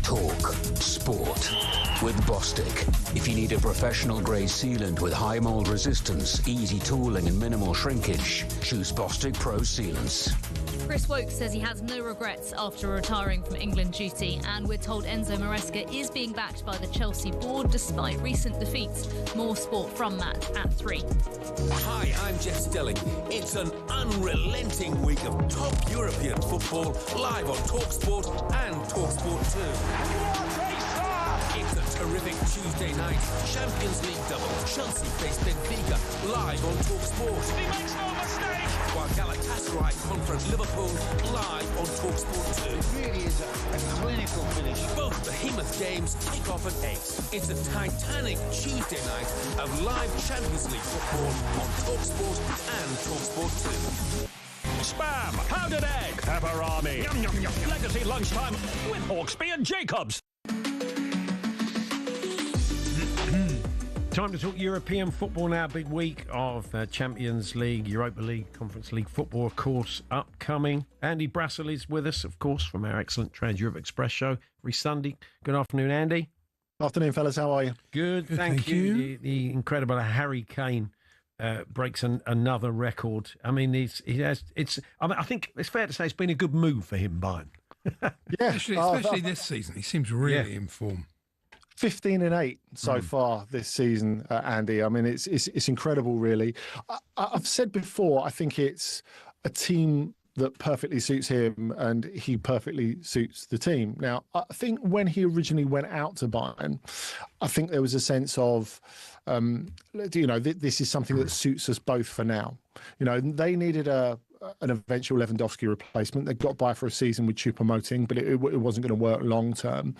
Talk Sport with Bostik. If you need a professional grade sealant with high mold resistance, easy tooling and minimal shrinkage, choose Bostik Pro Sealants. Chris Woke says he has no regrets after retiring from England duty, and we're told Enzo Maresca is being backed by the Chelsea board despite recent defeats. More sport from Matt at 3. Hi, I'm Jeff Stelling. It's an unrelenting week of top European football live on talkSPORT and talkSPORT 2. It's a terrific Tuesday night Champions League double. Chelsea face Benfica live on talkSPORT. He makes no mistake. While Galatasaray confront Liverpool live on talkSPORT 2. It really is a clinical finish. Both behemoth games kick off at 8. It's a titanic Tuesday night of live Champions League football on talkSPORT and talkSPORT 2. Spam, pounded egg, pepperoni, yum, yum, yum. Legacy lunchtime with Hawksbee Jacobs. Time to talk European football now. Big week of Champions League, Europa League, Conference League football, of course, upcoming. Andy Brassel is with us, of course, from our excellent Trans-Europe Express show every Sunday. Good afternoon, Andy. Afternoon, fellas. How are you? Good, thank you. The incredible Harry Kane breaks another record. I mean, I think it's fair to say it's been a good move for him, Bayern. Yeah, especially this season. He seems really in form. 15-8 so far this season, Andy. I mean, it's incredible, really. I've said before, I think it's a team that perfectly suits him and he perfectly suits the team. Now, I think when he originally went out to Bayern, I think there was a sense of, this is something that suits us both for now. They needed an eventual Lewandowski replacement. They got by for a season with Choupo-Moting, but it wasn't going to work long term.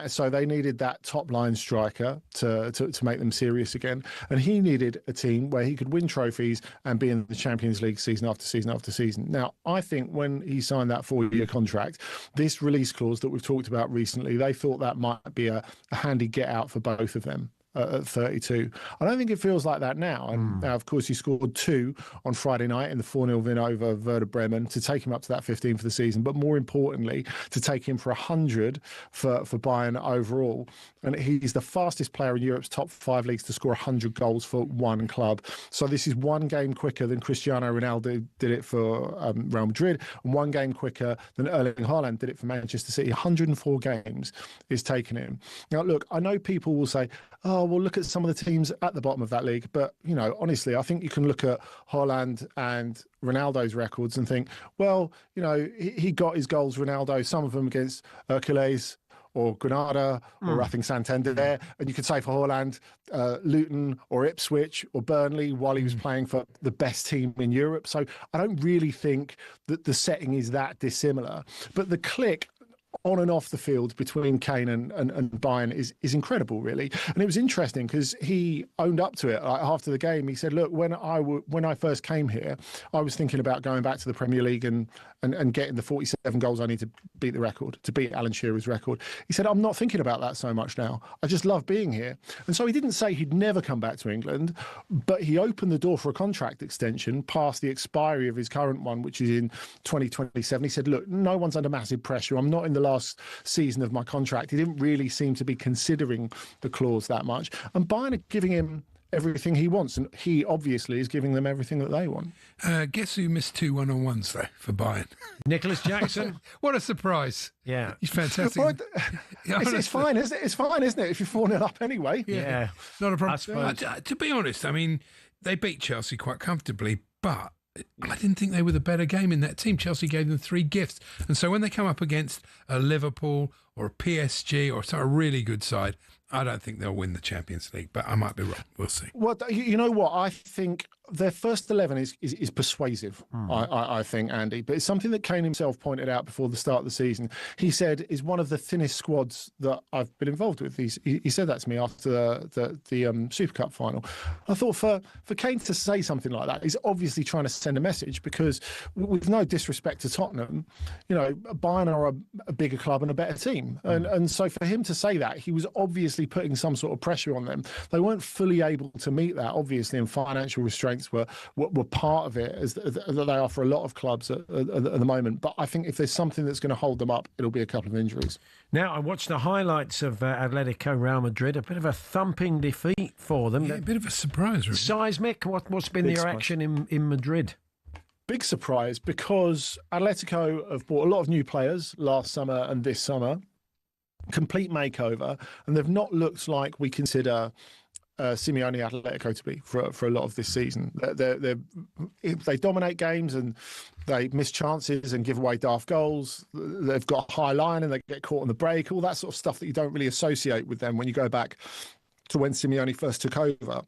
So they needed that top line striker to make them serious again. And he needed a team where he could win trophies and be in the Champions League season after season after season. Now, I think when he signed that 4-year contract, this release clause that we've talked about recently, they thought that might be a handy get out for both of them. At 32. I don't think it feels like that now. And now, of course, he scored 2 on Friday night in the 4-0 win over Werder Bremen to take him up to that 15 for the season, but more importantly, to take him for 100 for Bayern overall. And he's the fastest player in Europe's top 5 leagues to score 100 goals for one club. So this is one game quicker than Cristiano Ronaldo did it for Real Madrid, and one game quicker than Erling Haaland did it for Manchester City. 104 games is taking him. Now, look, I know people will say, oh, well, look at some of the teams at the bottom of that league. But, honestly, I think you can look at Haaland and Ronaldo's records and think, well, he got his goals, Ronaldo, some of them against Hercules or Granada or I think Santander there. And you could say for Haaland, Luton or Ipswich or Burnley while he was playing for the best team in Europe. So I don't really think that the setting is that dissimilar. But the click on and off the field between Kane and Bayern is incredible, really. And it was interesting because he owned up to it. Like, after the game, he said, look, when I first came here, I was thinking about going back to the Premier League and getting the 47 goals I need to beat the record, to beat Alan Shearer's record. He said, I'm not thinking about that so much now. I just love being here. And so he didn't say he'd never come back to England, but he opened the door for a contract extension past the expiry of his current one, which is in 2027. He said, look, no one's under massive pressure. I'm not in the last season of my contract. He didn't really seem to be considering the clause that much. And Bayern are giving him everything he wants, and he obviously is giving them everything that they want. Guess who missed 2 1-on-1s though for Bayern? Nicholas Jackson. What a surprise! Yeah, he's fantastic. Well, it's fine, isn't it? It's fine, isn't it? If you're 4-0 up anyway. Yeah, not a problem. To be honest, I mean, they beat Chelsea quite comfortably, but I didn't think they were the better game in that team. Chelsea gave them 3 gifts, and so when they come up against a Liverpool or a PSG or a really good side, I don't think they'll win the Champions League, but I might be wrong. We'll see. Well, you know what? I think their first 11 is persuasive, I think, Andy. But it's something that Kane himself pointed out before the start of the season. He said is one of the thinnest squads that I've been involved with. He said that to me after the Super Cup final. I thought for Kane to say something like that, he's obviously trying to send a message, because with no disrespect to Tottenham, you know, Bayern are a bigger club and a better team. And so for him to say that, he was obviously putting some sort of pressure on them. They weren't fully able to meet that, obviously, and financial restraints were part of it, as they are for a lot of clubs at the moment. But I think if there's something that's going to hold them up, it'll be a couple of injuries. Now, I watched the highlights of Atletico Real Madrid. A bit of a thumping defeat for them. Yeah, a bit of a surprise, really. Seismic, what's been the reaction in Madrid? Big surprise, because Atletico have bought a lot of new players last summer and this summer. Complete makeover, and they've not looked like we consider Simeone Atletico to be for a lot of this season. They dominate games and they miss chances and give away daft goals. They've got a high line and they get caught on the break, all that sort of stuff that you don't really associate with them when you go back to when Simeone first took over.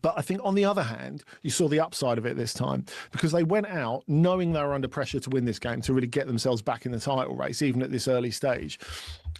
But I think on the other hand, you saw the upside of it this time, because they went out knowing they were under pressure to win this game, to really get themselves back in the title race, even at this early stage.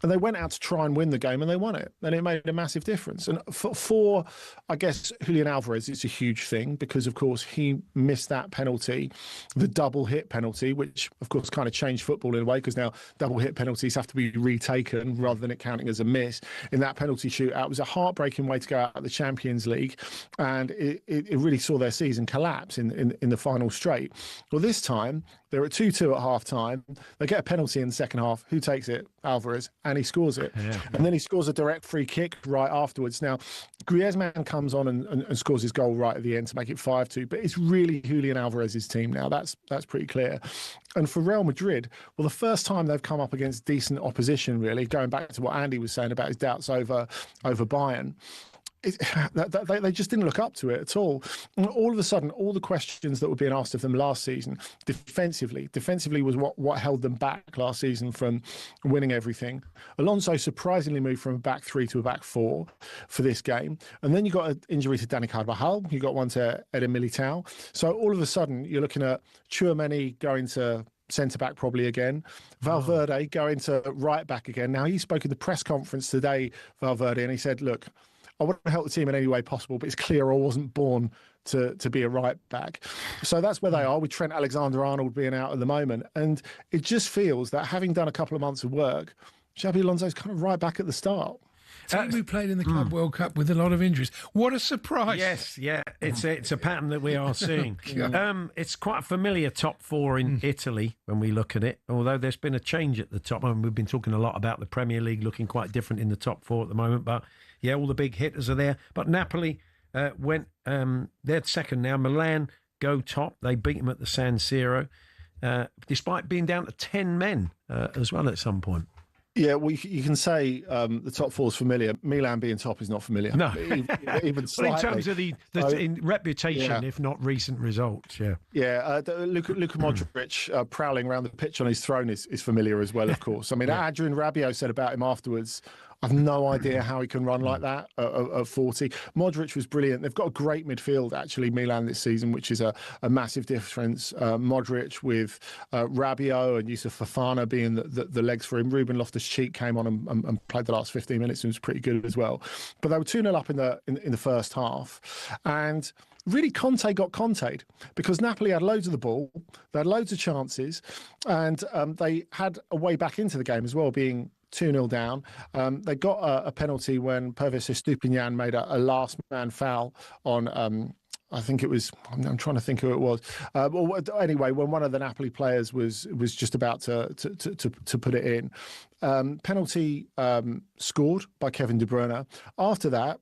And they went out to try and win the game, and they won it. And it made a massive difference. And for I guess, Julian Alvarez, it's a huge thing, because, of course, he missed that penalty, the double hit penalty, which, of course, kind of changed football in a way, because now double hit penalties have to be retaken rather than it counting as a miss. In that penalty shootout, it was a heartbreaking way to go out of the Champions League. And it really saw their season collapse in the final straight. Well, this time, they're at 2-2 at half-time. They get a penalty in the second half. Who takes it? Alvarez. And he scores it. Yeah. And then he scores a direct free kick right afterwards. Now, Griezmann comes on and scores his goal right at the end to make it 5-2. But it's really Julian Alvarez's team now. That's pretty clear. And for Real Madrid, well, the first time they've come up against decent opposition, really, going back to what Andy was saying about his doubts over Bayern, they just didn't look up to it at all. And all of a sudden, all the questions that were being asked of them last season, defensively was what held them back last season from winning everything. Alonso surprisingly moved from a back 3 to a back 4 for this game. And then you got an injury to Dani Carvajal. You got one to Eder Militao. So all of a sudden, you're looking at Tchouaméni going to centre-back probably again. Valverde going to right-back again. Now, he spoke at the press conference today, Valverde, and he said, look, I want to help the team in any way possible, but it's clear I wasn't born to be a right back. So that's where they are, with Trent Alexander-Arnold being out at the moment. And it just feels that, having done a couple of months of work, Xabi Alonso's kind of right back at the start. Team who played in the Club World Cup with a lot of injuries. What a surprise. Yes, yeah. It's a pattern that we are seeing. It's quite a familiar top 4 in Italy when we look at it, although there's been a change at the top. I mean, we've been talking a lot about the Premier League looking quite different in the top 4 at the moment, but yeah, all the big hitters are there. But Napoli went, they're second now. Milan go top. They beat them at the San Siro, despite being down to 10 men as well at some point. Yeah, well, you can say the top 4 is familiar. Milan being top is not familiar. No. Even slightly. Well, in terms of the in reputation, if not recent results, yeah. Yeah, Luka Modric prowling around the pitch on his throne is familiar as well, of course. I mean, Adrian Rabiot said about him afterwards, I've no idea how he can run like that at 40. Modric was brilliant. They've got a great midfield, actually, Milan this season, which is a massive difference. Modric with Rabiot and Yusuf Fofana being the legs for him. Ruben Loftus-Cheek came on and played the last 15 minutes and was pretty good as well. But they were 2-0 up in the first half. And really, Conte got Conte'd because Napoli had loads of the ball, they had loads of chances, and they had a way back into the game as well, being 2-0 down. They got a penalty when Pervis Estupiñán made a last-man foul on... I think it was. I'm trying to think who it was. Anyway, when one of the Napoli players was just about to put it in, penalty scored by Kevin De Bruyne. After that,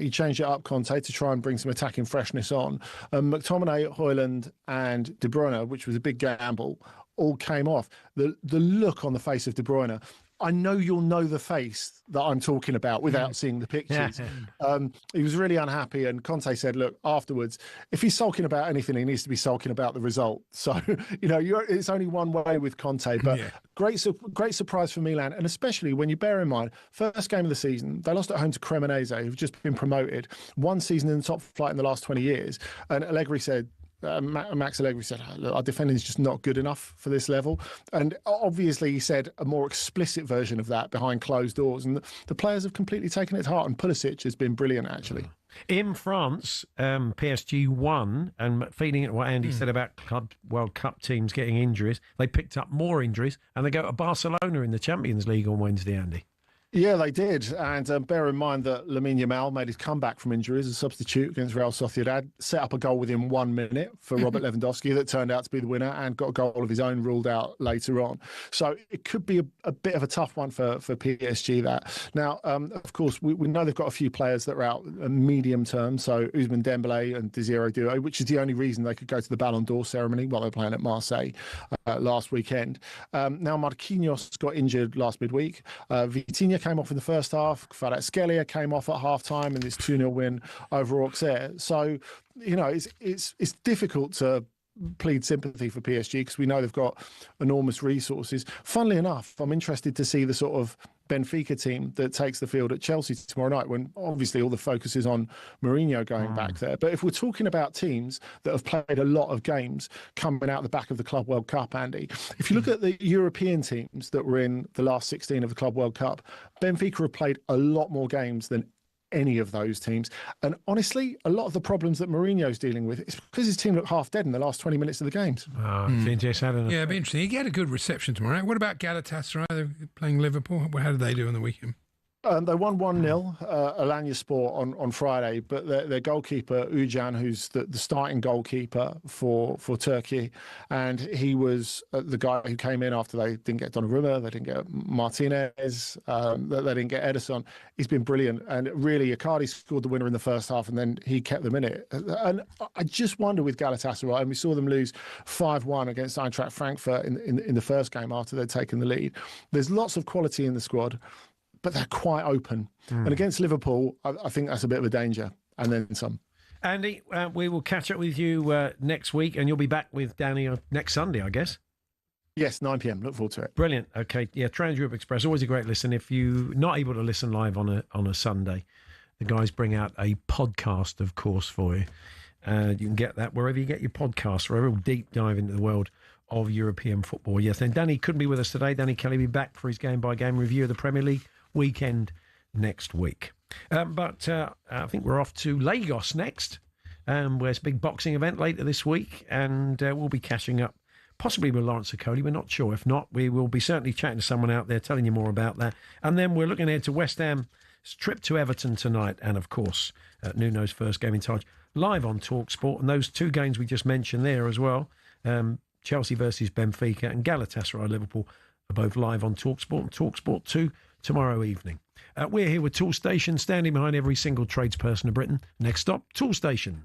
he changed it up, Conte, to try and bring some attacking freshness on. McTominay, Højlund, and De Bruyne, which was a big gamble, all came off. The look on the face of De Bruyne. I know you'll know the face that I'm talking about without seeing the pictures. He was really unhappy, and Conte said, look, afterwards, if he's sulking about anything, he needs to be sulking about the result. So, it's only one way with Conte, but great surprise for Milan, and especially when you bear in mind, first game of the season, they lost at home to Cremonese, who've just been promoted, one season in the top flight in the last 20 years, and Allegri said, Max Allegri said, look, our defending is just not good enough for this level. And obviously he said a more explicit version of that behind closed doors. And the players have completely taken it to heart. And Pulisic has been brilliant, actually. In France, PSG won, and feeding at what Andy said about World Cup teams getting injuries, they picked up more injuries, and they go to Barcelona in the Champions League on Wednesday, Andy. Yeah, they did. And bear in mind that Lamine Yamal made his comeback from injury as a substitute against Real Sociedad, set up a goal within 1 minute for Robert Lewandowski that turned out to be the winner, and got a goal of his own ruled out later on. So it could be a bit of a tough one for PSG, that. Now, of course, we know they've got a few players that are out medium term, so Ousmane Dembélé and Désiré Doué, which is the only reason they could go to the Ballon d'Or ceremony while they're playing at Marseille last weekend. Now, Marquinhos got injured last midweek. Vitinha came off in the first half. Kvaratskhelia came off at half-time in this 2-0 win over Auxerre. So, it's difficult to plead sympathy for PSG because we know they've got enormous resources. Funnily enough, I'm interested to see the sort of Benfica team that takes the field at Chelsea tomorrow night, when obviously all the focus is on Mourinho going back there. But if we're talking about teams that have played a lot of games coming out the back of the Club World Cup, Andy, if you look at the European teams that were in the last 16 of the Club World Cup, Benfica have played a lot more games than any of those teams. And honestly, a lot of the problems that Mourinho's dealing with is because his team looked half dead in the last 20 minutes of the games. Yeah, it'd be interesting. You get a good reception tomorrow night. What about Galatasaray? They're playing Liverpool. How did they do on the weekend? They won 1-0 Alanyaspor on Friday, but their goalkeeper, Ucan, who's the starting goalkeeper for Turkey, and he was the guy who came in after they didn't get Donnarumma, they didn't get Martinez, they didn't get Ederson. He's been brilliant, and really, Icardi scored the winner in the first half, and then he kept them in it. And I just wonder with Galatasaray, and we saw them lose 5-1 against Eintracht Frankfurt in the first game after they'd taken the lead. There's lots of quality in the squad, but they're quite open. And against Liverpool, I think that's a bit of a danger, and then some. Andy, we will catch up with you next week, and you'll be back with Danny next Sunday, I guess. Yes, 9 p.m. Look forward to it. Brilliant. Okay, yeah, Trans Europe Express, always a great listen. If you're not able to listen live on a Sunday, the guys bring out a podcast, of course, for you. You can get that wherever you get your podcasts, for a real deep dive into the world of European football. Yes, and Danny couldn't be with us today. Danny Kelly will be back for his game-by-game review of the Premier League weekend next week. But I think we're off to Lagos next, where it's a big boxing event later this week, and we'll be catching up possibly with Lawrence Okoli. We're not sure. If not, we will be certainly chatting to someone out there, telling you more about that. And then we're looking ahead to West Ham's trip to Everton tonight, and of course Nuno's first game in charge live on talkSPORT, and those two games we just mentioned there as well, Chelsea versus Benfica and Galatasaray Liverpool, are both live on talkSPORT and talkSPORT 2 tomorrow evening. We're here with Toolstation, standing behind every single tradesperson of Britain. Next stop, Toolstation.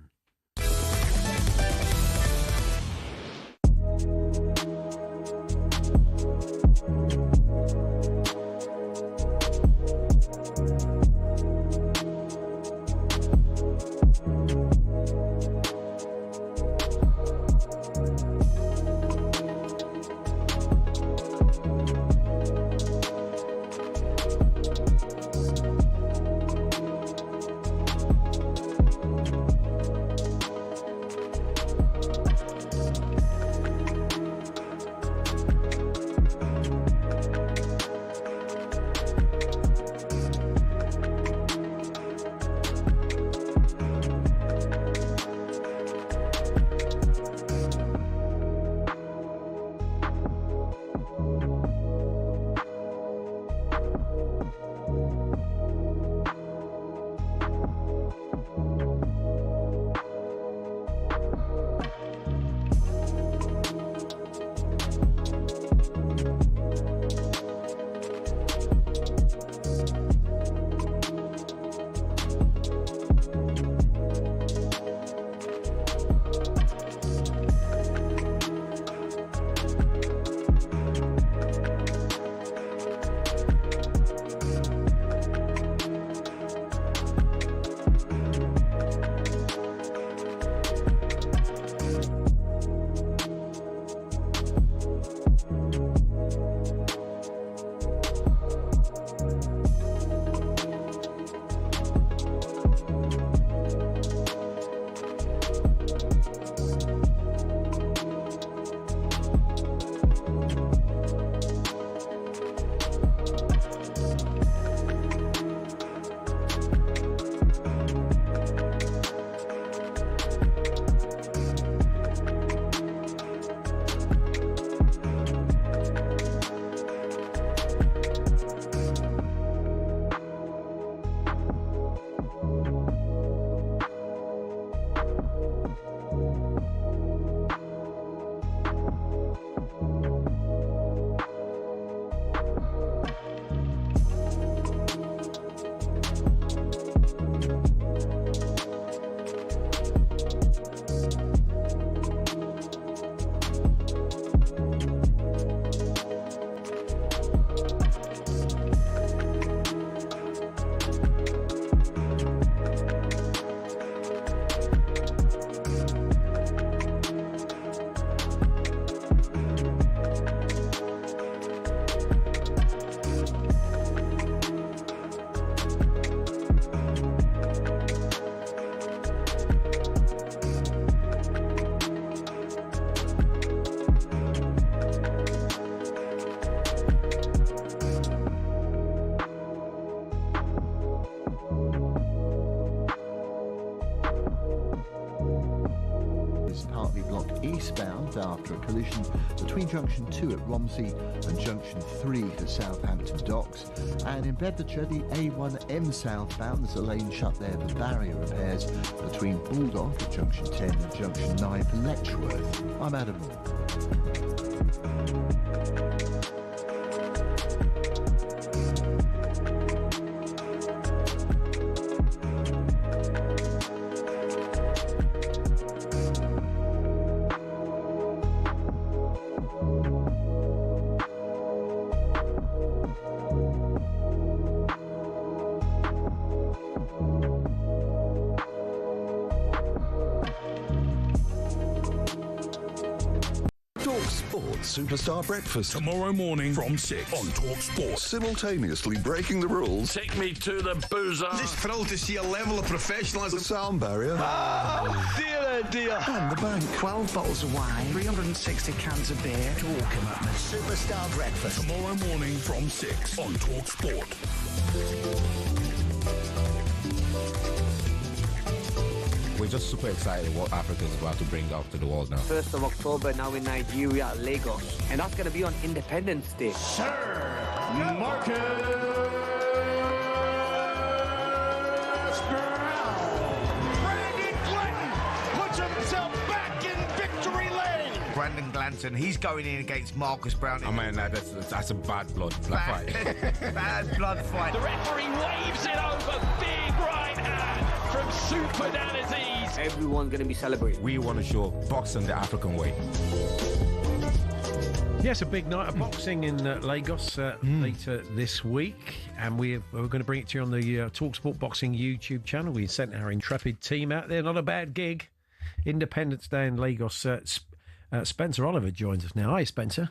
collision between Junction 2 at Romsey and Junction 3 to Southampton Docks. And in Bedfordshire, the A1M southbound, there's a lane shut there for barrier repairs between Bulldog at Junction 10 and Junction 9 for Letchworth. I'm Adam Moore. Superstar Breakfast tomorrow morning from 6 on talkSPORT. Simultaneously breaking the rules. Take me to the boozer. Just thrilled to see a level of professionalism. The sound barrier. Dear, dear. And the bank. 12 bottles of wine, 360 cans of beer. Talking about the Superstar Breakfast. Tomorrow morning from 6 on talkSPORT. We're just super excited what Africa is about to bring out to the world now. 1st of October now in Nigeria, Lagos. And that's going to be on Independence Day. Sir Marcus Brandon Glanton puts himself back in victory lane. Brandon Glanton, he's going in against Marcus Brown. I mean, that's a bad blood fight. Bad blood fight. The referee waves it over. Big right hand from Super Danaziz. Everyone's going to be celebrating. We want to show boxing the African way. Yes, a big night of boxing in Lagos later this week, and we're going to bring it to you on the talkSPORT Boxing YouTube channel. We sent our intrepid team out there. Not a bad gig. Independence Day in Lagos. Spencer Oliver joins us now. Hi, Spencer.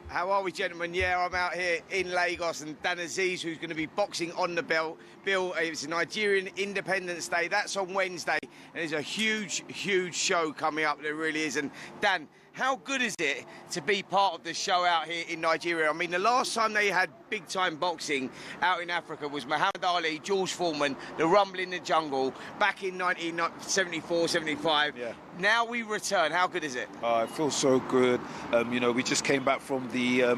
How are we, gentlemen? Yeah, I'm out here in Lagos, and Dan Aziz, who's going to be boxing on the bill. It's Nigerian Independence Day. That's on Wednesday, and there's a huge, huge show coming up. There really is. And Dan, how good is it to be part of the show out here in Nigeria? I mean, the last time they had big-time boxing out in Africa was Muhammad Ali, George Foreman, the Rumble in the Jungle, back in 1974, 75. Yeah. Now we return. How good is it? It feels so good. We just came back from the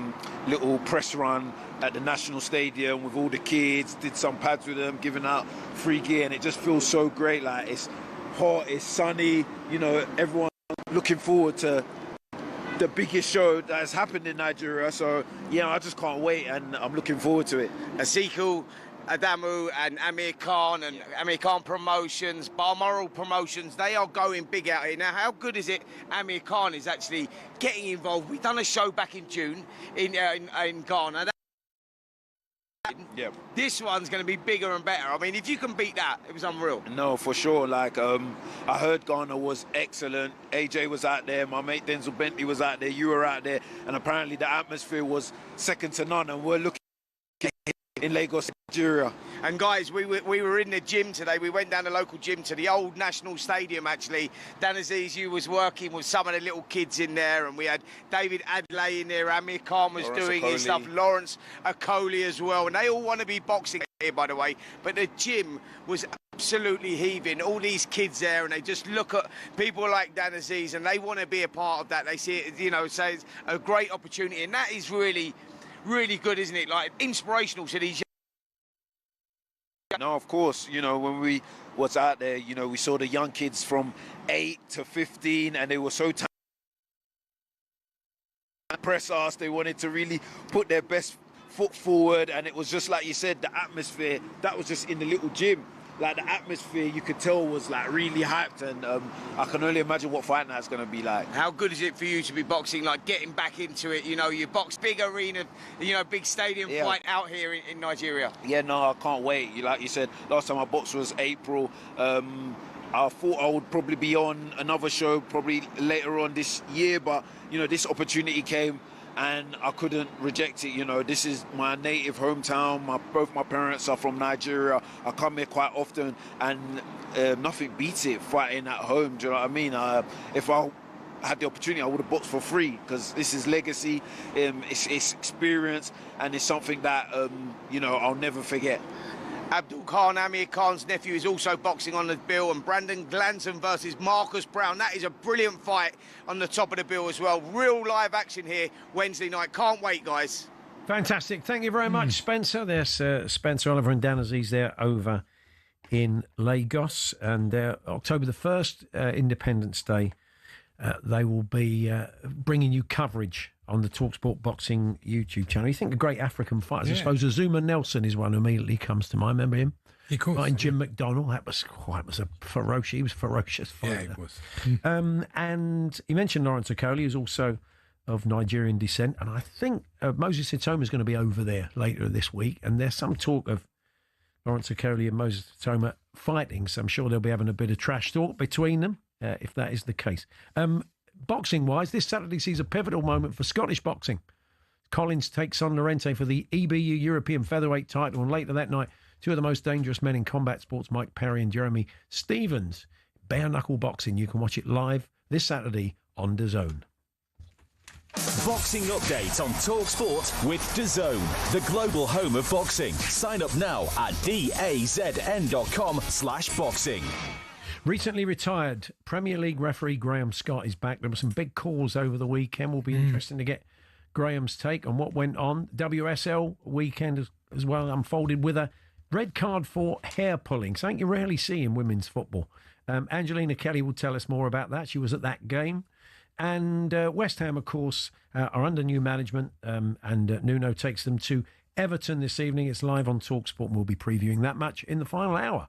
little press run at the National Stadium with all the kids, did some pads with them, giving out free gear, and it just feels so great. Like, it's hot, it's sunny, everyone looking forward to the biggest show that has happened in Nigeria. So, I just can't wait, and I'm looking forward to it. Asiku, Adamu and Amir Khan and Amir Khan Promotions, Balmoral Promotions, they are going big out here. Now, how good is it Amir Khan is actually getting involved? We've done a show back in June in Ghana. Yeah. This one's going to be bigger and better. I mean, if you can beat that, it was unreal. No, for sure. Like, I heard Ghana was excellent. AJ was out there. My mate Denzel Bentley was out there. You were out there. And apparently the atmosphere was second to none. And we're looking in Lagos, Nigeria. And guys, we were in the gym today. We went down the local gym to the old National Stadium, actually. Dan Aziz, you was working with some of the little kids in there, and we had David Adley in there. Amir Khan was Lawrence doing Okoli. his stuff. Lawrence Okoli as well. And they all want to be boxing here, by the way. But the gym was absolutely heaving. All these kids there, and they just look at people like Dan Aziz, and they want to be a part of that. They see it, so it's a great opportunity. And that is really, really good, isn't it? Like, inspirational to these. No, of course, when we was out there, we saw the young kids from 8 to 15, and they were so talented. Press us, they wanted to really put their best foot forward, and it was just like you said, the atmosphere, that was just in the little gym. Like, the atmosphere, you could tell, was like really hyped, and I can only imagine what fight night's going to be like. How good is it for you to be boxing, like getting back into it? You box big arena, big stadium fight out here in Nigeria. Yeah, no, I can't wait. Like you said, last time I boxed was April. I thought I would probably be on another show probably later on this year, but this opportunity came and I couldn't reject it. This is my native hometown. Both my parents are from Nigeria. I come here quite often, and nothing beats it fighting at home. Do you know what I mean? If I had the opportunity, I would have boxed for free, because this is legacy, it's experience, and it's something that I'll never forget. Abdul Khan, Amir Khan's nephew, is also boxing on the bill, and Brandon Glanton versus Marcus Brown. That is a brilliant fight on the top of the bill as well. Real live action here Wednesday night. Can't wait, guys. Fantastic. Thank you very much, Spencer. There's Spencer, Oliver and Dan Aziz there over in Lagos. And October the 1st, Independence Day, they will be bringing you coverage on the talkSPORT Boxing YouTube channel. You think of great African fighters. I suppose Azuma Nelson is one who immediately comes to mind. Remember him? Of course. Fighting Jim McDonnell. That was a ferocious. He was a ferocious fighter. Yeah, he was. And you mentioned Lawrence Okoli, who's also of Nigerian descent, and I think Moses Sitoma is going to be over there later this week, and there's some talk of Lawrence Okoli and Moses Sitoma fighting, so I'm sure they'll be having a bit of trash talk between them, if that is the case. Boxing-wise, this Saturday sees a pivotal moment for Scottish boxing. Collins takes on Lorente for the EBU European Featherweight title, and later that night, two of the most dangerous men in combat sports, Mike Perry and Jeremy Stevens. Bare-knuckle boxing. You can watch it live this Saturday on DAZN. Boxing update on talkSPORT with DAZN, the global home of boxing. Sign up now at dazn.com/boxing. Recently retired Premier League referee Graham Scott is back. There were some big calls over the weekend. Will be interesting to get Graham's take on what went on. WSL weekend as well unfolded with a red card for hair pulling, something you rarely see in women's football. Angelina Kelly will tell us more about that. She was at that game. And West Ham, of course, are under new management, and Nuno takes them to Everton this evening. It's live on talkSPORT, and we'll be previewing that match in the final hour.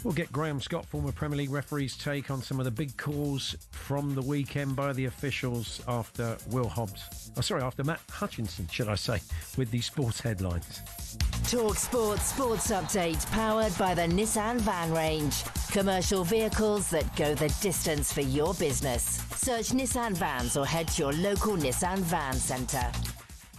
We'll get Graham Scott, former Premier League referee's take on some of the big calls from the weekend by the officials after after Matt Hutchinson, should I say, with the sports headlines. talkSPORT Sports Update, powered by the Nissan Van Range. Commercial vehicles that go the distance for your business. Search Nissan Vans or head to your local Nissan Van Centre.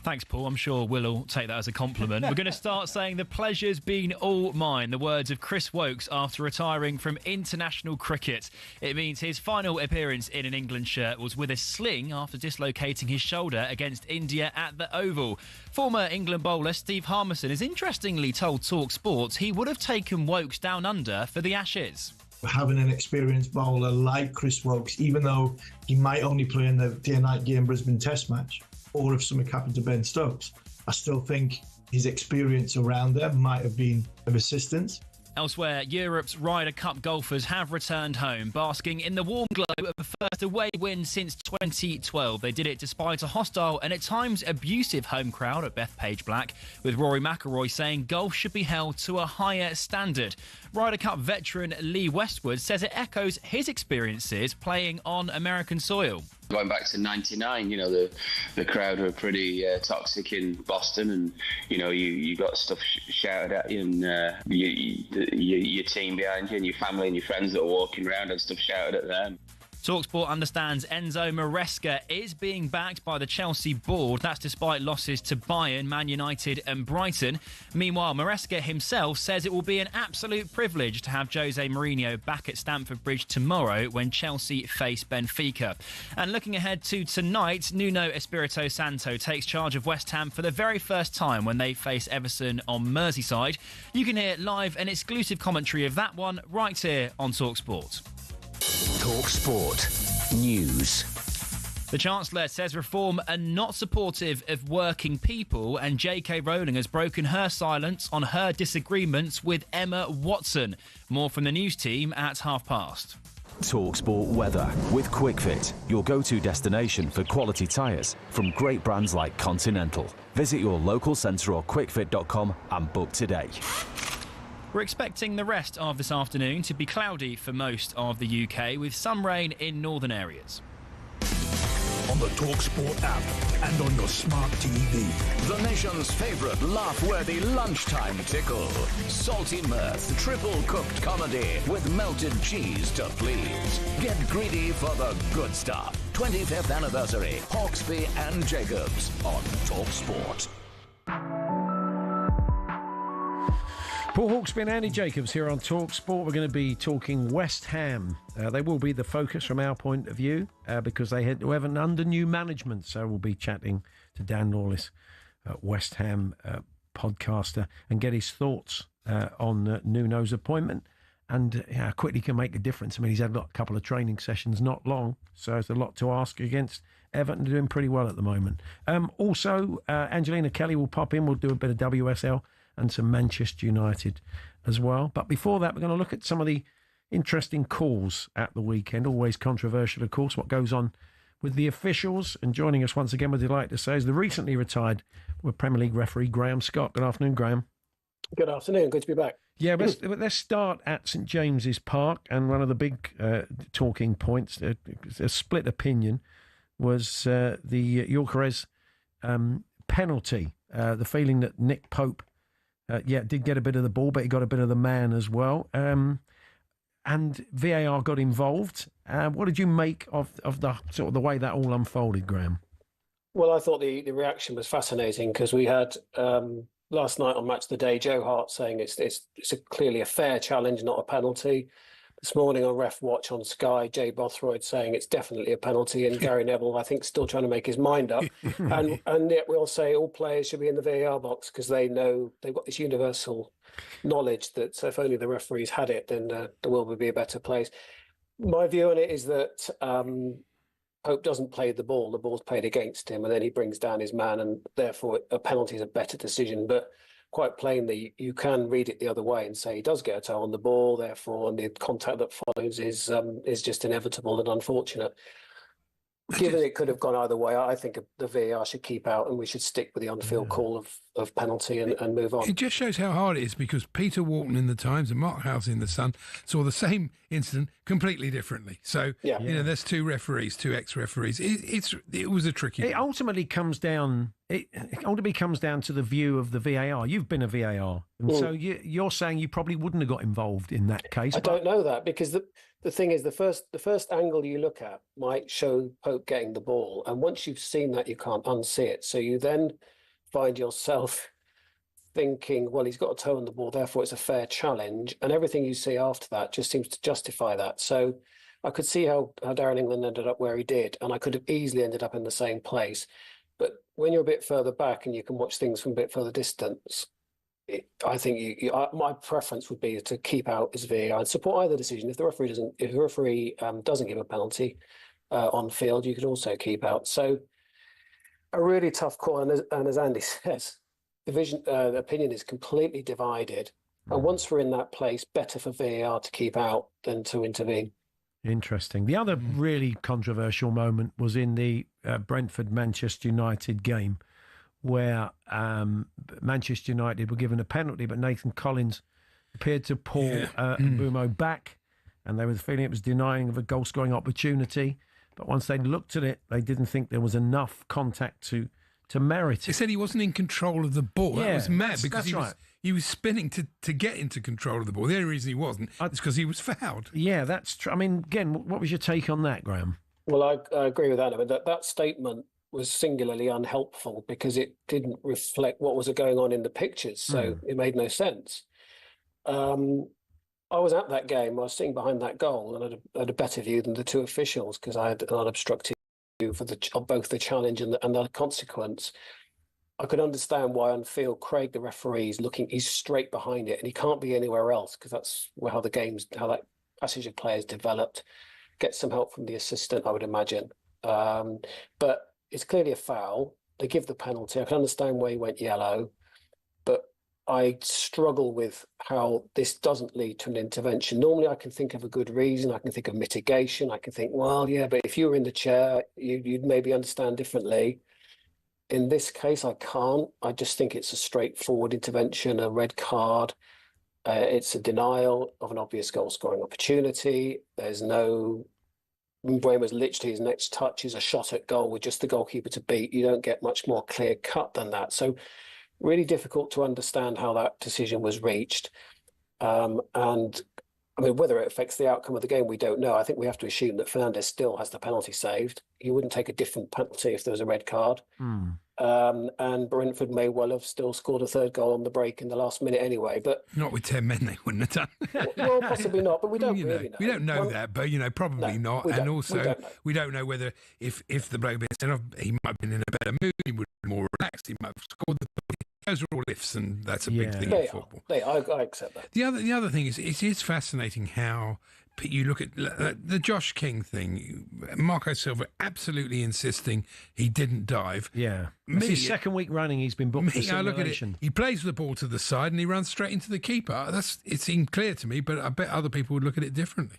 Thanks, Paul. I'm sure we'll all take that as a compliment. We're going to start saying the pleasure's been all mine. The words of Chris Woakes after retiring from international cricket. It means his final appearance in an England shirt was with a sling after dislocating his shoulder against India at the Oval. Former England bowler Steve Harmison has interestingly told talkSPORT he would have taken Woakes down under for the Ashes. Having an experienced bowler like Chris Woakes, even though he might only play in the day-night game Brisbane Test match, or if something happened to Ben Stokes, I still think his experience around there might have been of assistance. Elsewhere, Europe's Ryder Cup golfers have returned home, basking in the warm glow of the first away win since 2012. They did it despite a hostile and at times abusive home crowd at Bethpage Black, with Rory McIlroy saying golf should be held to a higher standard. Ryder Cup veteran Lee Westwood says it echoes his experiences playing on American soil. Going back to '99, the crowd were pretty toxic in Boston, and you got stuff shouted at you, and your team behind you, and your family and your friends that were walking around and stuff shouted at them. talkSPORT understands Enzo Maresca is being backed by the Chelsea board. That's despite losses to Bayern, Man United and Brighton. Meanwhile, Maresca himself says it will be an absolute privilege to have Jose Mourinho back at Stamford Bridge tomorrow when Chelsea face Benfica. And looking ahead to tonight, Nuno Espirito Santo takes charge of West Ham for the very first time when they face Everton on Merseyside. You can hear live and exclusive commentary of that one right here on talkSPORT. talkSPORT News. The Chancellor says Reform are not supportive of working people, and J.K. Rowling has broken her silence on her disagreements with Emma Watson. More from the news team at past. talkSPORT weather with QuickFit, your go-to destination for quality tyres from great brands like Continental. Visit your local centre or quickfit.com and book today. We're expecting the rest of this afternoon to be cloudy for most of the UK, with some rain in northern areas. On the talkSPORT app and on your smart TV. The nation's favourite laugh-worthy lunchtime tickle. Salty mirth, triple-cooked comedy with melted cheese to please. Get greedy for the good stuff. 25th anniversary, Hawksbee and Jacobs on talkSPORT. Paul Hawksbee and Andy Jacobs here on talkSPORT. We're going to be talking West Ham. They will be the focus from our point of view because they have under new management. So we'll be chatting to Dan Lawless, West Ham podcaster, and get his thoughts on Nuno's appointment and how quickly can make a difference. I mean, he's had a couple of training sessions, not long, so there's a lot to ask against Everton, doing pretty well at the moment. Also, Angelina Kelly will pop in. We'll do a bit of WSL and some Manchester United as well. But before that, we're going to look at some of the interesting calls at the weekend. Always controversial, of course, what goes on with the officials. And joining us once again, we're delighted to say, is the recently retired Premier League referee, Graham Scott. Good afternoon, Graham. Good afternoon. Good to be back. Yeah, let's start at St James's Park. And one of the big talking points, a split opinion, was the Gyökeres penalty. The feeling that Nick Pope did get a bit of the ball, but he got a bit of the man as well. And VAR got involved. What did you make of the sort of the way that all unfolded, Graham? Well, I thought the reaction was fascinating because we had last night on Match of the Day, Joe Hart saying it's clearly a fair challenge, not a penalty. This morning on Ref Watch on Sky, Jay Bothroyd saying it's definitely a penalty, and Gary Neville, I think, still trying to make his mind up. and yet we'll say all players should be in the VAR box because they know they've got this universal knowledge that if only the referees had it, then the world would be a better place. My view on it is that Pope doesn't play the ball. The ball's played against him, and then he brings down his man, and therefore a penalty is a better decision. But quite plainly, you can read it the other way and say he does get a toe on the ball, therefore, and the contact that follows is just inevitable and unfortunate. Given it could have gone either way, I think the VAR should keep out and we should stick with the on-field call of penalty and move on. It just shows how hard it is, because Peter Walton in the Times and Mark House in the Sun saw the same incident completely differently. So, there's two referees, two ex-referees. It was a tricky one. It ultimately comes down to the view of the VAR. You've been a VAR, and so you're saying you probably wouldn't have got involved in that case. I don't know that, because the thing is, the first angle you look at might show Pope getting the ball, and once you've seen that, you can't unsee it. So you then find yourself thinking, well, he's got a toe on the ball, therefore it's a fair challenge, and everything you see after that just seems to justify that. So I could see how Darren England ended up where he did, and I could have easily ended up in the same place. But when you're a bit further back and you can watch things from a bit further distance, I think my preference would be to keep out as VAR and support either decision. If the referee doesn't give a penalty on field, you could also keep out. So a really tough call, and as Andy says, the opinion is completely divided. And once we're in that place, better for VAR to keep out than to intervene. Interesting. The other really controversial moment was in the Brentford-Manchester United game, where Manchester United were given a penalty, but Nathan Collins appeared to pull Mbumo back, and they were feeling it was denying of a goal-scoring opportunity. But once they looked at it, they didn't think there was enough contact to merit it. They said he wasn't in control of the ball. Yeah, that was mad, because he was spinning to get into control of the ball. The only reason he wasn't is because he was fouled. Yeah, that's true. I mean, again, what was your take on that, Graham? Well, I agree with Adam. That statement was singularly unhelpful, because it didn't reflect what was going on in the pictures, so it made no sense. I was at that game. I was sitting behind that goal, and I had a better view than the two officials, because I had an unobstructed view of both the challenge and the consequence. I could understand why on field Craig, the referee, he's straight behind it, and he can't be anywhere else, because that's how that passage of players developed. Get some help from the assistant, I would imagine. But it's clearly a foul. They give the penalty. I can understand why he went yellow, but I struggle with how this doesn't lead to an intervention. Normally I can think of a good reason. I can think of mitigation. I can think, well, yeah, but if you were in the chair, you'd maybe understand differently. In this case, I can't. I just think it's a straightforward intervention, a red card. It's a denial of an obvious goal-scoring opportunity. There's no... Mbeumo's literally, his next touch is a shot at goal with just the goalkeeper to beat. You don't get much more clear cut than that. So really difficult to understand how that decision was reached. And I mean, whether it affects the outcome of the game, we don't know. I think we have to assume that Fernandes still has the penalty saved. He wouldn't take a different penalty if there was a red card. And Brentford may well have still scored a third goal on the break in the last minute anyway. But not with 10 men, they wouldn't have done. Well, possibly not, but we don't really know. We don't know that, but probably not. And also, we don't know whether if the bloke had been sent off, he might have been in a better mood. He would have been more relaxed. He might have scored the. Those are all ifs, and that's a big thing in football. I accept that. The other thing is, it is fascinating how you look at the Josh King thing. Marco Silva absolutely insisting he didn't dive. Yeah, it's his second week running. He's been booked for simulation. I look at it. He plays the ball to the side and he runs straight into the keeper. It seemed clear to me, but I bet other people would look at it differently.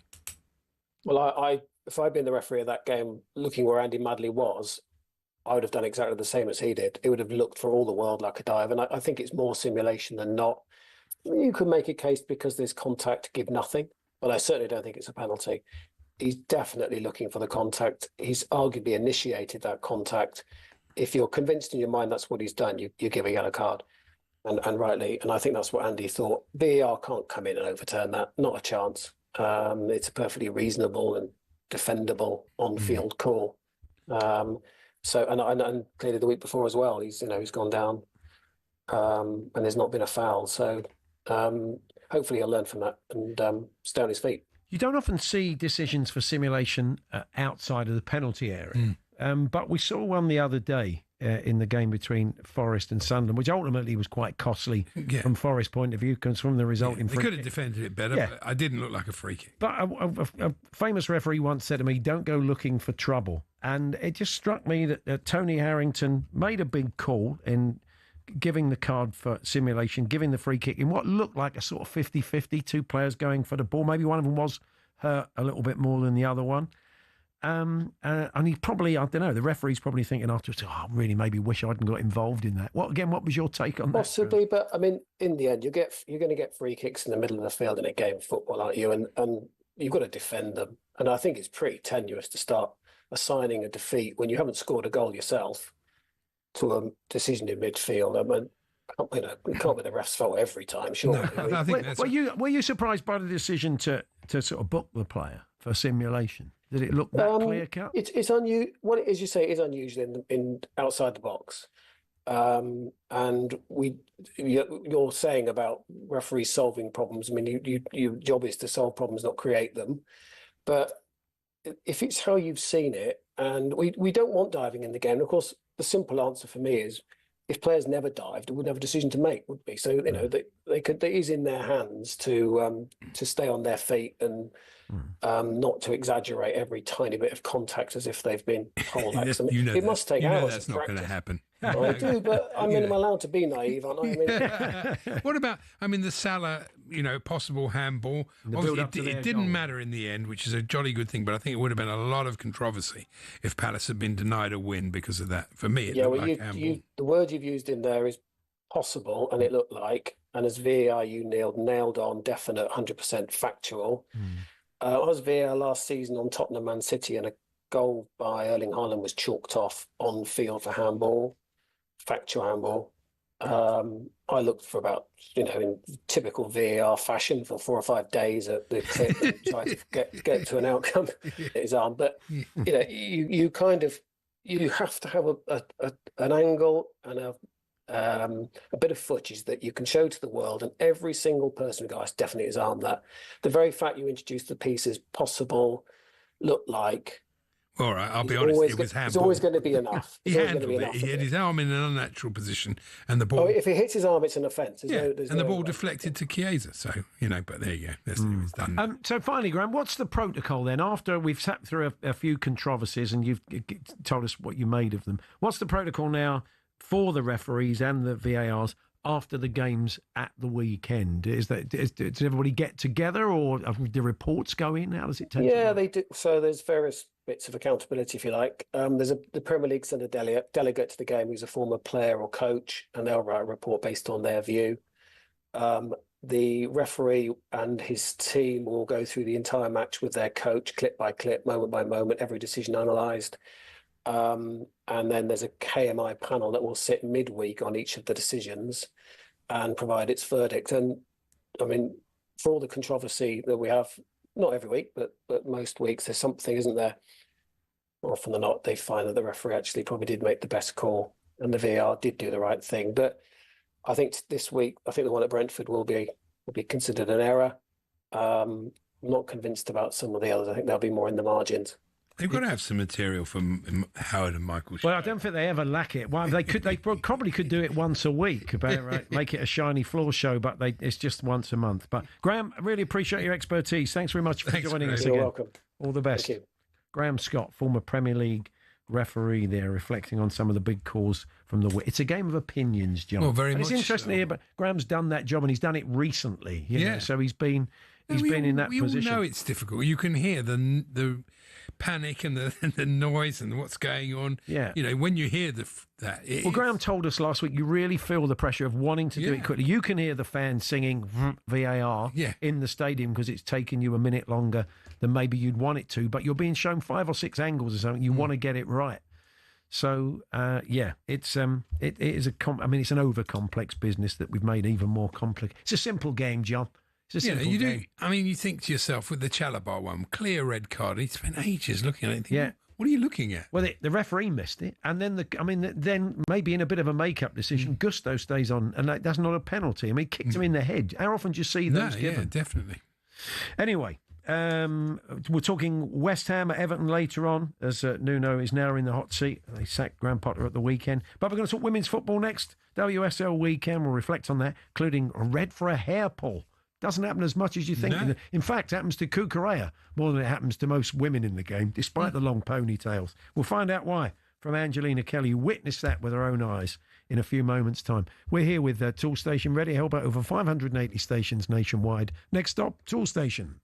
Well, if I'd been the referee of that game, looking where Andy Madley was, I would have done exactly the same as he did. It would have looked for all the world like a dive, and I think it's more simulation than not. You could make a case because there's contact to give nothing, but I certainly don't think it's a penalty. He's definitely looking for the contact. He's arguably initiated that contact. If you're convinced in your mind that's what he's done, you give a yellow card, and rightly. And I think that's what Andy thought. VAR can't come in and overturn that. Not a chance. It's a perfectly reasonable and defendable on-field call. So and clearly the week before as well, he's gone down, and there's not been a foul. So hopefully he'll learn from that and stay on his feet. You don't often see decisions for simulation outside of the penalty area, but we saw one the other day in the game between Forest and Sunderland, which ultimately was quite costly from Forest's point of view, because from the resulting free kick. They could have defended it better, but I didn't look like a free kick. But a famous referee once said to me, don't go looking for trouble. And it just struck me that Tony Harrington made a big call in giving the card for simulation, giving the free kick in what looked like a sort of 50-50, two players going for the ball. Maybe one of them was hurt a little bit more than the other one. And he probably, I don't know, the referee's probably thinking afterwards, I really maybe wish I hadn't got involved in that. What was your take on that? Possibly, but I mean, in the end, you're going to get free kicks in the middle of the field in a game of football, aren't you? And you've got to defend them. And I think it's pretty tenuous to start assigning a defeat when you haven't scored a goal yourself to a decision in midfield. I mean, it can't be the ref's fault every time, surely. No, I think were you surprised by the decision to sort of book the player for simulation? Did it look that clear cut? It's unusual. What as you say, it is unusual in outside the box. And you're saying about referees solving problems. I mean, your job is to solve problems, not create them. But if it's how you've seen it, and we don't want diving in the game. Of course, the simple answer for me is, if players never dived, we wouldn't have a decision to make, would be. So it is in their hands to stay on their feet and not to exaggerate every tiny bit of contact as if they've been told. It must take hours. That's not going to happen. I do, but I'm allowed to be naive, aren't I? What about, the Salah, possible handball? Obviously, it didn't matter in the end, which is a jolly good thing, but I think it would have been a lot of controversy if Palace had been denied a win because of that. For me, it looked like handball. The word you've used in there is possible, and it looked like, and as VAR you nailed on, definite, 100% factual. I was VAR last season on Tottenham Man City, and a goal by Erling Haaland was chalked off on field for handball. Factual handball. I looked for about, in typical VAR fashion for 4 or 5 days at the clip and tried to get to an outcome at his arm. But, you have to have an angle and a bit of footage that you can show to the world, and every single person who goes, definitely his arm that. The very fact you introduced the pieces possible, look like. All right, I'll be honest, it was handball. It's always going to be enough. He handled it. He had his arm in an unnatural position, and the ball... Oh, if he hits his arm, it's an offence. The ball deflected to Chiesa, so, but there you go. It was done. So finally, Graham, what's the protocol then? After we've sat through a few controversies and you've told us what you made of them, what's the protocol now for the referees and the VARs after the games at the weekend? Does everybody get together, or do reports go in? How does it take? Yeah, they do. So there's various bits of accountability, if you like. There's the Premier League send a delegate to the game who's a former player or coach, and they'll write a report based on their view. The referee and his team will go through the entire match with their coach, clip by clip, moment by moment, every decision analysed. And then there's a KMI panel that will sit midweek on each of the decisions and provide its verdict. And I mean, for all the controversy that we have, not every week, but most weeks, there's something, isn't there? More often than not, they find that the referee actually probably did make the best call and the VAR did do the right thing. But I think this week, the one at Brentford will be considered an error. I'm not convinced about some of the others. I think there'll be more in the margins. They've got to have some material from Howard and Michael. Well, I don't think they ever lack it. Well, they probably could do it once a week, right? Make it a shiny floor show, but it's just once a month. But Graham, I really appreciate your expertise. Thanks very much for joining us again. You're welcome. All the best. Thank you. Graham Scott, former Premier League referee there, reflecting on some of the big calls from the week. It's a game of opinions, John. Well, very much. It's interesting to hear, but Graham's done that job and he's done it recently. You know, so he's been in that position. We all know it's difficult. You can hear the panic and the noise and what's going on. Yeah. When you hear that. Graham told us last week, you really feel the pressure of wanting to do it quickly. You can hear the fans singing VAR in the stadium because it's taken you a minute longer than maybe you'd want it to, but you're being shown 5 or 6 angles or something. You want to get it right. So, it's it's an over-complex business that we've made even more complex. It's a simple game, John. It's a simple game. You think to yourself, with the Chalobah one, clear red card, he spent ages looking at it. What are you looking at? Well, the referee missed it, and then then maybe in a bit of a make-up decision, Gusto stays on, and that's not a penalty. He kicked him in the head. How often do you see those given? Yeah, definitely. Anyway, we're talking West Ham at Everton later on, as Nuno is now in the hot seat. They sacked Graham Potter at the weekend. But we're going to talk women's football next. WSL weekend, we'll reflect on that, including a red for a hair pull. Doesn't happen as much as you think. No. In fact, it happens to Kukurea more than it happens to most women in the game, despite the long ponytails. We'll find out why from Angelina Kelly, who witnessed that with her own eyes in a few moments' time. We're here with Tool Station, ready to help out over 580 stations nationwide. Next stop, Tool Station.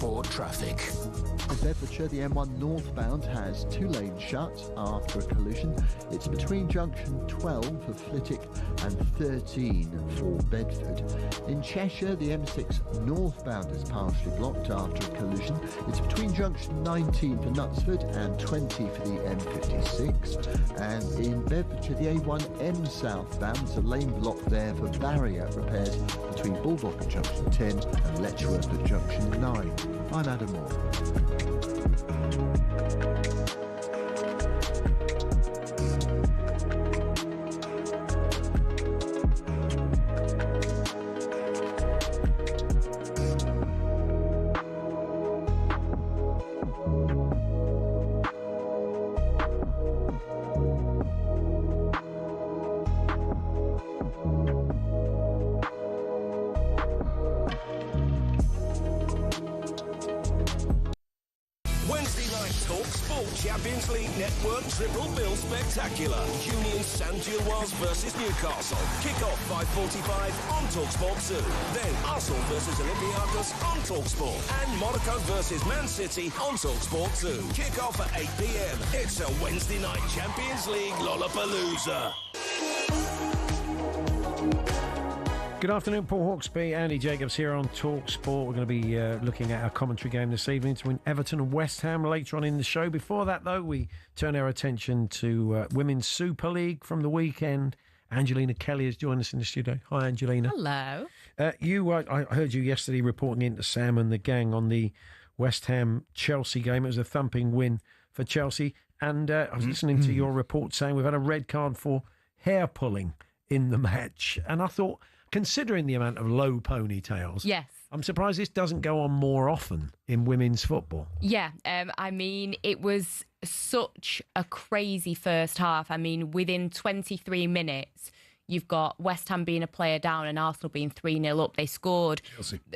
Sport traffic. In Bedfordshire, the M1 northbound has 2 lanes shut after a collision. It's between junction 12 for Flitwick and 13 for Bedford. In Cheshire, the M6 northbound is partially blocked after a collision. It's between junction 19 for Knutsford and 20 for the M56. And in Bedfordshire, the A1M southbound, there's a lane block there for barrier repairs between Bulldog at junction 10 and Letchworth at junction 9. I'm Adam Moore. Champions League Network Triple Bill Spectacular. Union Saint-Gilloise versus Newcastle. Kick-off 5:45 on talkSPORT 2. Then Arsenal versus Olympiacos on talkSPORT. And Monaco versus Man City on talkSPORT 2. Kick-off at 8 p.m. It's a Wednesday night Champions League Lollapalooza. Good afternoon, Paul Hawksbee, Andy Jacobs here on talkSPORT. We're going to be looking at our commentary game this evening between Everton and West Ham later on in the show. Before that, though, we turn our attention to Women's Super League from the weekend. Angelina Kelly has joined us in the studio. Hi, Angelina. Hello. I heard you yesterday reporting into Sam and the gang on the West Ham-Chelsea game. It was a thumping win for Chelsea. And I was listening to your report saying we've had a red card for hair pulling in the match. And I thought, considering the amount of low ponytails, yes, I'm surprised this doesn't go on more often in women's football. Yeah, I mean, it was such a crazy first half. I mean, within 23 minutes, you've got West Ham being a player down and Arsenal being 3-0 up. They scored...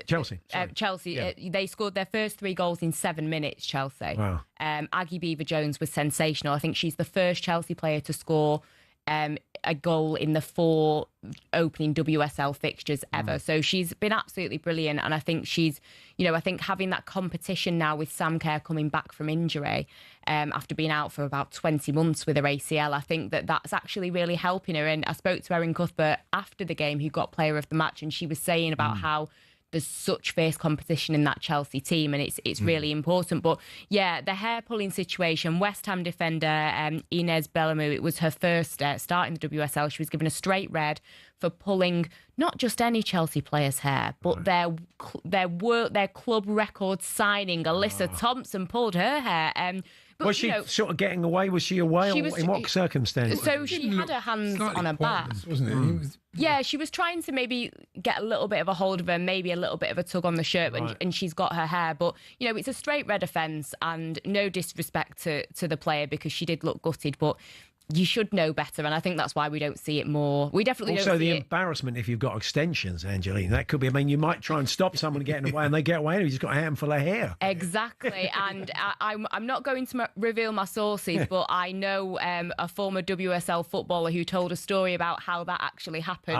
Chelsea. Yeah. They scored their first 3 goals in 7 minutes, Chelsea. Wow. Aggie Beever-Jones was sensational. I think she's the first Chelsea player to score a goal in the 4 opening WSL fixtures ever. So she's been absolutely brilliant. And I think she's, I think having that competition now with Sam Kerr coming back from injury after being out for about 20 months with her ACL, I think that's actually really helping her. And I spoke to Erin Cuthbert after the game, who got player of the match, and she was saying about how there's such fierce competition in that Chelsea team, and it's really important. But yeah, the hair pulling situation, West Ham defender Inez Bellamou, it was her first start in the WSL. She was given a straight red for pulling not just any Chelsea player's hair, but their club record signing. Alyssa Thompson pulled her hair. But, was she sort of getting away? Was she away? In what circumstance? So she had her hands on her back. Wasn't it? Yeah, she was trying to maybe get a little bit of a hold of her, maybe a little bit of a tug on the shirt, and she's got her hair. But, it's a straight red offence, and no disrespect to the player because she did look gutted, but you should know better, and I think that's why we don't see it more. We definitely don't see it. Also, the embarrassment if you've got extensions, Angelina. That could be, you might try and stop someone getting away, and they get away, and he's just got a handful of hair. Exactly, and I'm not going to reveal my sources, but I know a former WSL footballer who told a story about how that actually happened,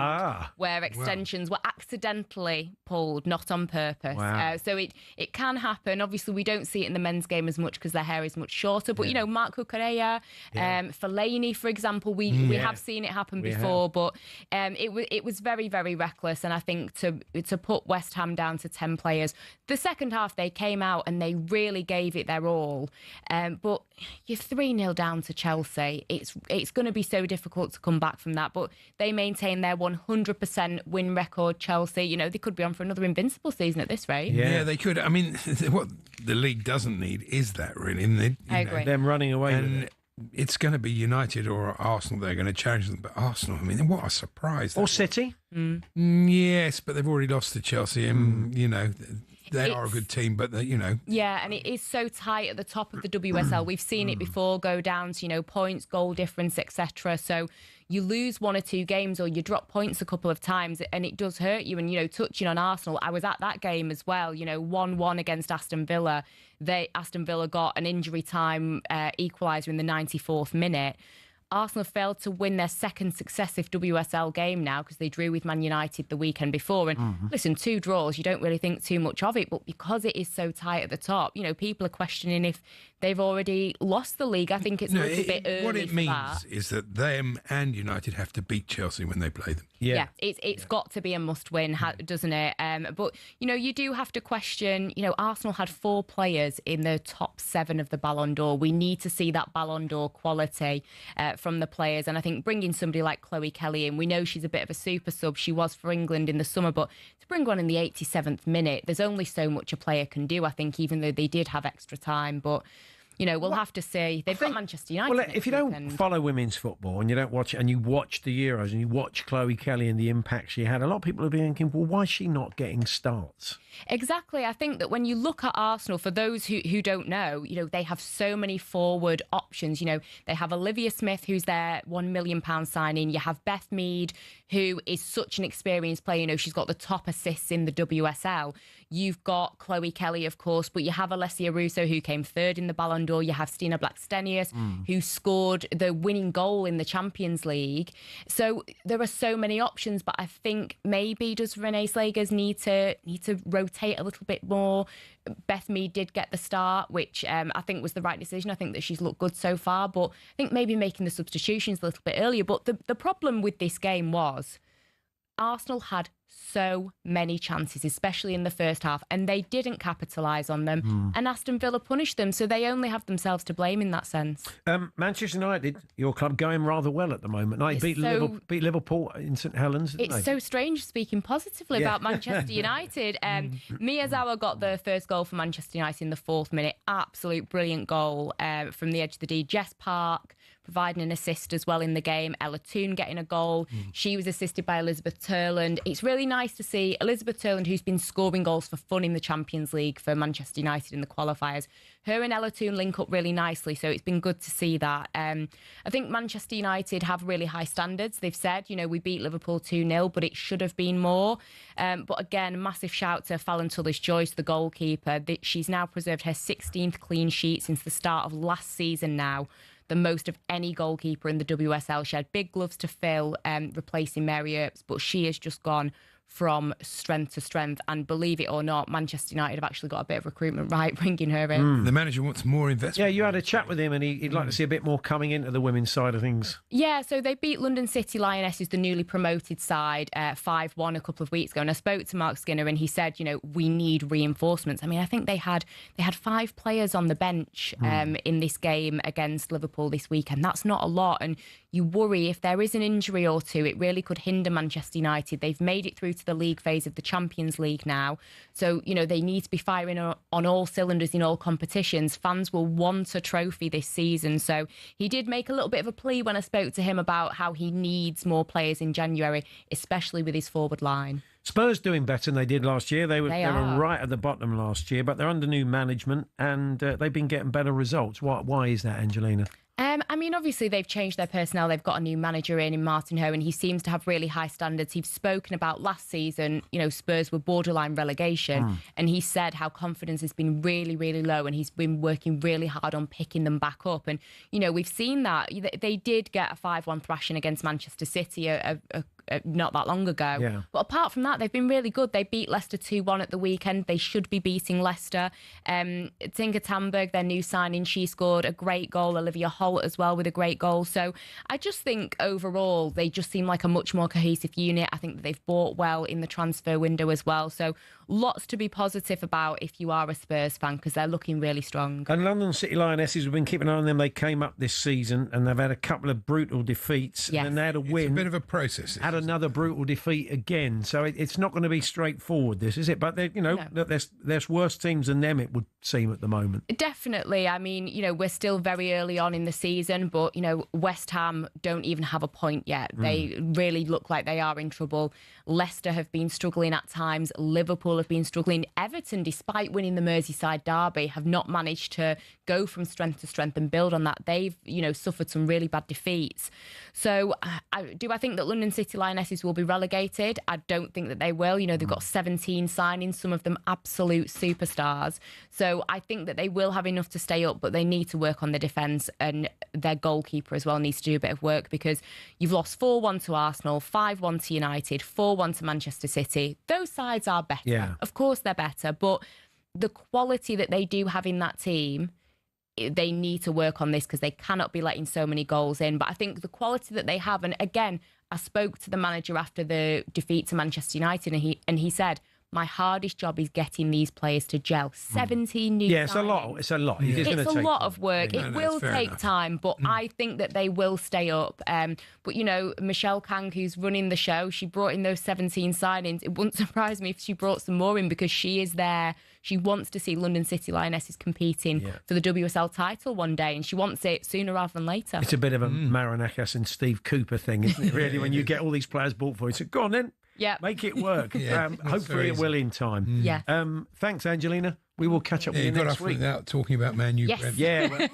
where extensions were accidentally pulled, not on purpose. Wow. So it can happen. Obviously, we don't see it in the men's game as much because their hair is much shorter, but, Mark Cucurella, Fellaini, for example, we have seen it happen before, but it was very, very reckless. And I think to put West Ham down to 10 players, the second half they came out and they really gave it their all. But you're 3-0 down to Chelsea. It's going to be so difficult to come back from that. But they maintain their 100% win record, Chelsea. They could be on for another invincible season at this rate. Yeah, they could. I mean, what the league doesn't need is that, really. I agree. Them running away with it. It's going to be United or Arsenal. They're going to challenge them. But Arsenal, what a surprise. Or City. Yes, but they've already lost to Chelsea. And, they are a good team, but, Yeah, and it is so tight at the top of the WSL. We've seen it before go down to, points, goal difference, etc. So you lose 1 or 2 games or you drop points a couple of times and it does hurt you. And, touching on Arsenal, I was at that game as well, 1-1 against Aston Villa. Aston Villa got an injury time equaliser in the 94th minute. Arsenal failed to win their second successive WSL game now because they drew with Man United the weekend before. And listen, 2 draws, you don't really think too much of it, but because it is so tight at the top, people are questioning if they've already lost the league. I think it's a little bit early. What it means that. is that them and United have to beat Chelsea when they play them. Yeah, it's got to be a must-win, doesn't it? But, you do have to question, Arsenal had 4 players in the top 7 of the Ballon d'Or. We need to see that Ballon d'Or quality from the players. And I think bringing somebody like Chloe Kelly in, we know she's a bit of a super sub. She was for England in the summer, but to bring one in the 87th minute, there's only so much a player can do, I think, even though they did have extra time. But... we'll have to see. They've got Manchester United. Well, if you don't follow women's football and you don't watch it, and you watch the Euros and you watch Chloe Kelly and the impact she had, a lot of people are thinking, well, why is she not getting starts? Exactly. I think that when you look at Arsenal, for those who don't know, they have so many forward options. They have Olivia Smith, who's their £1 million signing. You have Beth Mead, who is such an experienced player. She's got the top assists in the WSL. You've got Chloe Kelly, of course, but you have Alessia Russo, who came 3rd in the Ballon d'Or. You have Stina Blackstenius, who scored the winning goal in the Champions League. So there are so many options, but I think maybe does Renee Slagers need to rotate a little bit more. Beth Mead did get the start, which I think was the right decision. I think that she's looked good so far, but I think maybe making the substitutions a little bit earlier. But the problem with this game was Arsenal had so many chances, especially in the first half, and they didn't capitalise on them. And Aston Villa punished them, so they only have themselves to blame in that sense. Manchester United, your club, going rather well at the moment. They beat Liverpool in St Helens. It's so strange speaking positively about Manchester United. Miyazawa got the first goal for Manchester United in the 4th minute. Absolute brilliant goal from the edge of the D. Jess Park providing an assist as well in the game. Ella Toone getting a goal. She was assisted by Elizabeth Turland. It's really nice to see Elizabeth Turland, who's been scoring goals for fun in the Champions League for Manchester United in the qualifiers. Her and Ella Toone link up really nicely, so it's been good to see that. I think Manchester United have really high standards. They've said, we beat Liverpool 2-0, but it should have been more. But again, massive shout to Fallon Tullis-Joyce, the goalkeeper. She's now preserved her 16th clean sheet since the start of last season now. The most of any goalkeeper in the WSL. She had big gloves to fill, replacing Mary Earps, but she has just gone from strength to strength. And believe it or not, Manchester United have actually got a bit of recruitment right, bringing her in. The manager wants more investment. Yeah, you had a chat with him and he'd like to see a bit more coming into the women's side of things. Yeah, so they beat London City Lionesses, the newly promoted side, 5-1 a couple of weeks ago. And I spoke to Mark Skinner and he said, we need reinforcements. I mean, I think they had 5 players on the bench in this game against Liverpool this weekend. That's not a lot. And you worry if there is an injury or two, it really could hinder Manchester United. They've made it through to the league phase of the Champions League now. So, they need to be firing on all cylinders in all competitions. Fans will want a trophy this season. So he did make a little bit of a plea when I spoke to him about how he needs more players in January, especially with his forward line. Spurs doing better than they did last year. They were right at the bottom last year, but they're under new management and they've been getting better results. Why is that, Angelina? I mean, obviously they've changed their personnel. They've got a new manager in Martin Ho, and he seems to have really high standards. He's spoken about last season, Spurs were borderline relegation, and he said how confidence has been really, really low, and he's been working really hard on picking them back up. And, we've seen that. They did get a 5-1 thrashing against Manchester City not that long ago. Yeah. But apart from that, they've been really good. They beat Leicester 2-1 at the weekend. They should be beating Leicester. Tinka Tamberg, their new signing, she scored a great goal. Olivia Holt as well with a great goal. So I just think overall they just seem like a much more cohesive unit. I think that they've bought well in the transfer window as well. So lots to be positive about if you are a Spurs fan, because they're looking really strong. And London City Lionesses, we've been keeping an eye on them. They came up this season and they've had a couple of brutal defeats. Yes. And then they had a win. It's a bit of a process. Had another brutal defeat again. So it's not going to be straightforward, this, is it? But, there's worse teams than them, it would seem, at the moment. Definitely. I mean, we're still very early on in the season, but, West Ham don't even have a point yet. They really look like they are in trouble. Leicester have been struggling at times. Liverpool Liverpool have been struggling. Everton, despite winning the Merseyside derby, have not managed to go from strength to strength and build on that. They've, suffered some really bad defeats. So do I think that London City Lionesses will be relegated? I don't think that they will. They've got 17 signings, some of them absolute superstars. So I think that they will have enough to stay up, but they need to work on the defence, and their goalkeeper as well needs to do a bit of work, because you've lost 4-1 to Arsenal, 5-1 to United, 4-1 to Manchester City. Those sides are better. Yeah. Of course they're better, but the quality that they do have in that team, they need to work on this, because they cannot be letting so many goals in. But I think the quality that they have, and again, I spoke to the manager after the defeat to Manchester United, and he said, my hardest job is getting these players to gel. 17 new it's a lot. It's a lot. It's a lot of work. Yeah, it will take time, but I think that they will stay up. But, Michelle Kang, who's running the show, she brought in those 17 signings. It wouldn't surprise me if she brought some more in, because she is there. She wants to see London City Lionesses competing for the WSL title one day, and she wants it sooner rather than later. It's a bit of a Marinakis and Steve Cooper thing, isn't it, really, when you get all these players bought for you? So go on then. Yeah. Make it work. Yeah, Hopefully it will in time. Yeah. Thanks, Angelina. We will catch up with you got next off week. without talking about Man U. Yes. Brentford.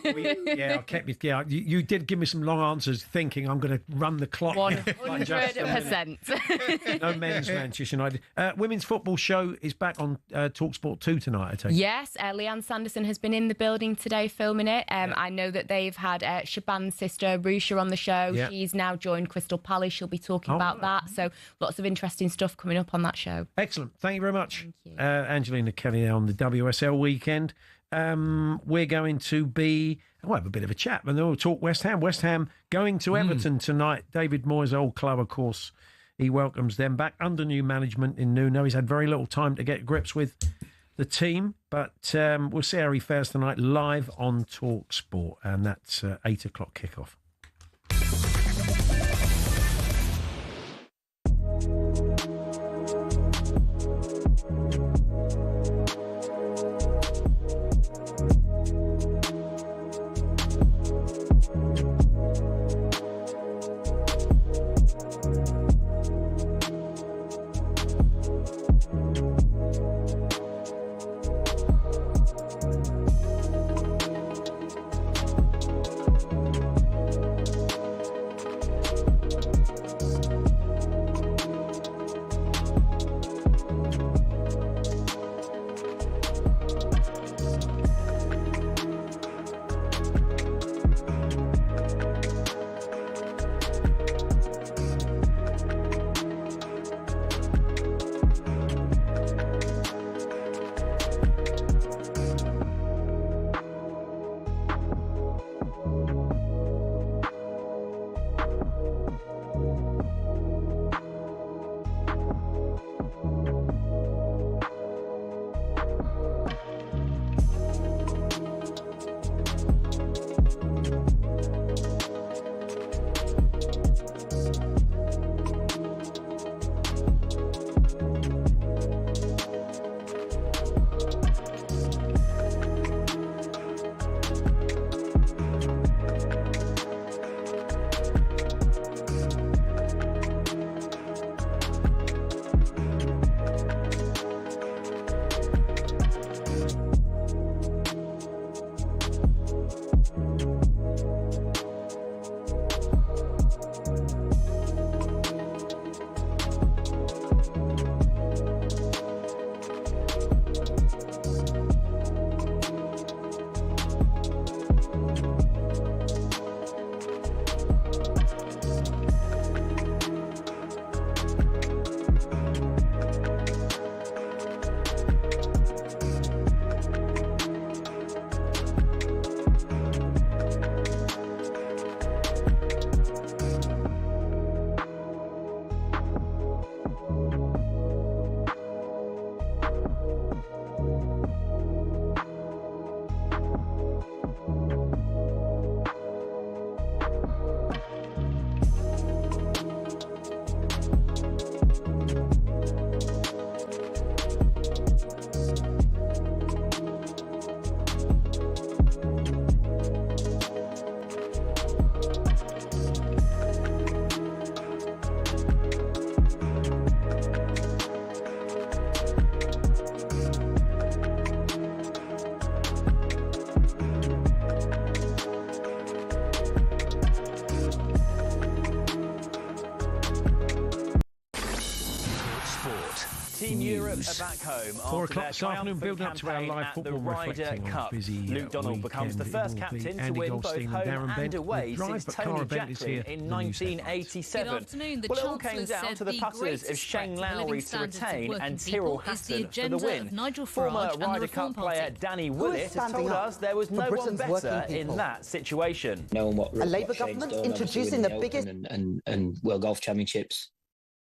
I kept it. Yeah, you did give me some long answers, thinking I'm going to run the clock. 100%. No men's Manchester United. Women's football show is back on talkSPORT 2 tonight, I take it. Yes, Leanne Sanderson has been in the building today filming it. I know that they've had Shaban's sister, Rusha, on the show. Yeah. She's now joined Crystal Palace. She'll be talking about that. So lots of interesting stuff coming up on that show. Excellent. Thank you very much. Angelina Kelly on the WSL weekend. We're going to we'll have a bit of a chat, and then we'll talk West Ham. West Ham going to Everton tonight. David Moyes' old club, of course. He welcomes them back under new management in Nuno. He's had very little time to get grips with the team, but we'll see how he fares tonight live on talkSPORT, and that's 8 o'clock kickoff. is Back home 4 o'clock this afternoon, building up to our live football reflecting on a busy Luke Donald becomes the first captain to win both home and away since Tony Jacklin in 1987. Good afternoon. The well, it all Chancellor came down said to the the putters greatest of Shane threat to the Lowry living to standards of retain working and people Tyrrell is the Hatton for agenda the win. of Nigel Former Farage and the Ryder Reform Cup player Party. Danny Who is Willett has standing told up us there was for no one Britain's working better people? in that situation. Knowing what A Labour Shane's government done, obviously introducing winning the biggest- Open and World Golf Championships.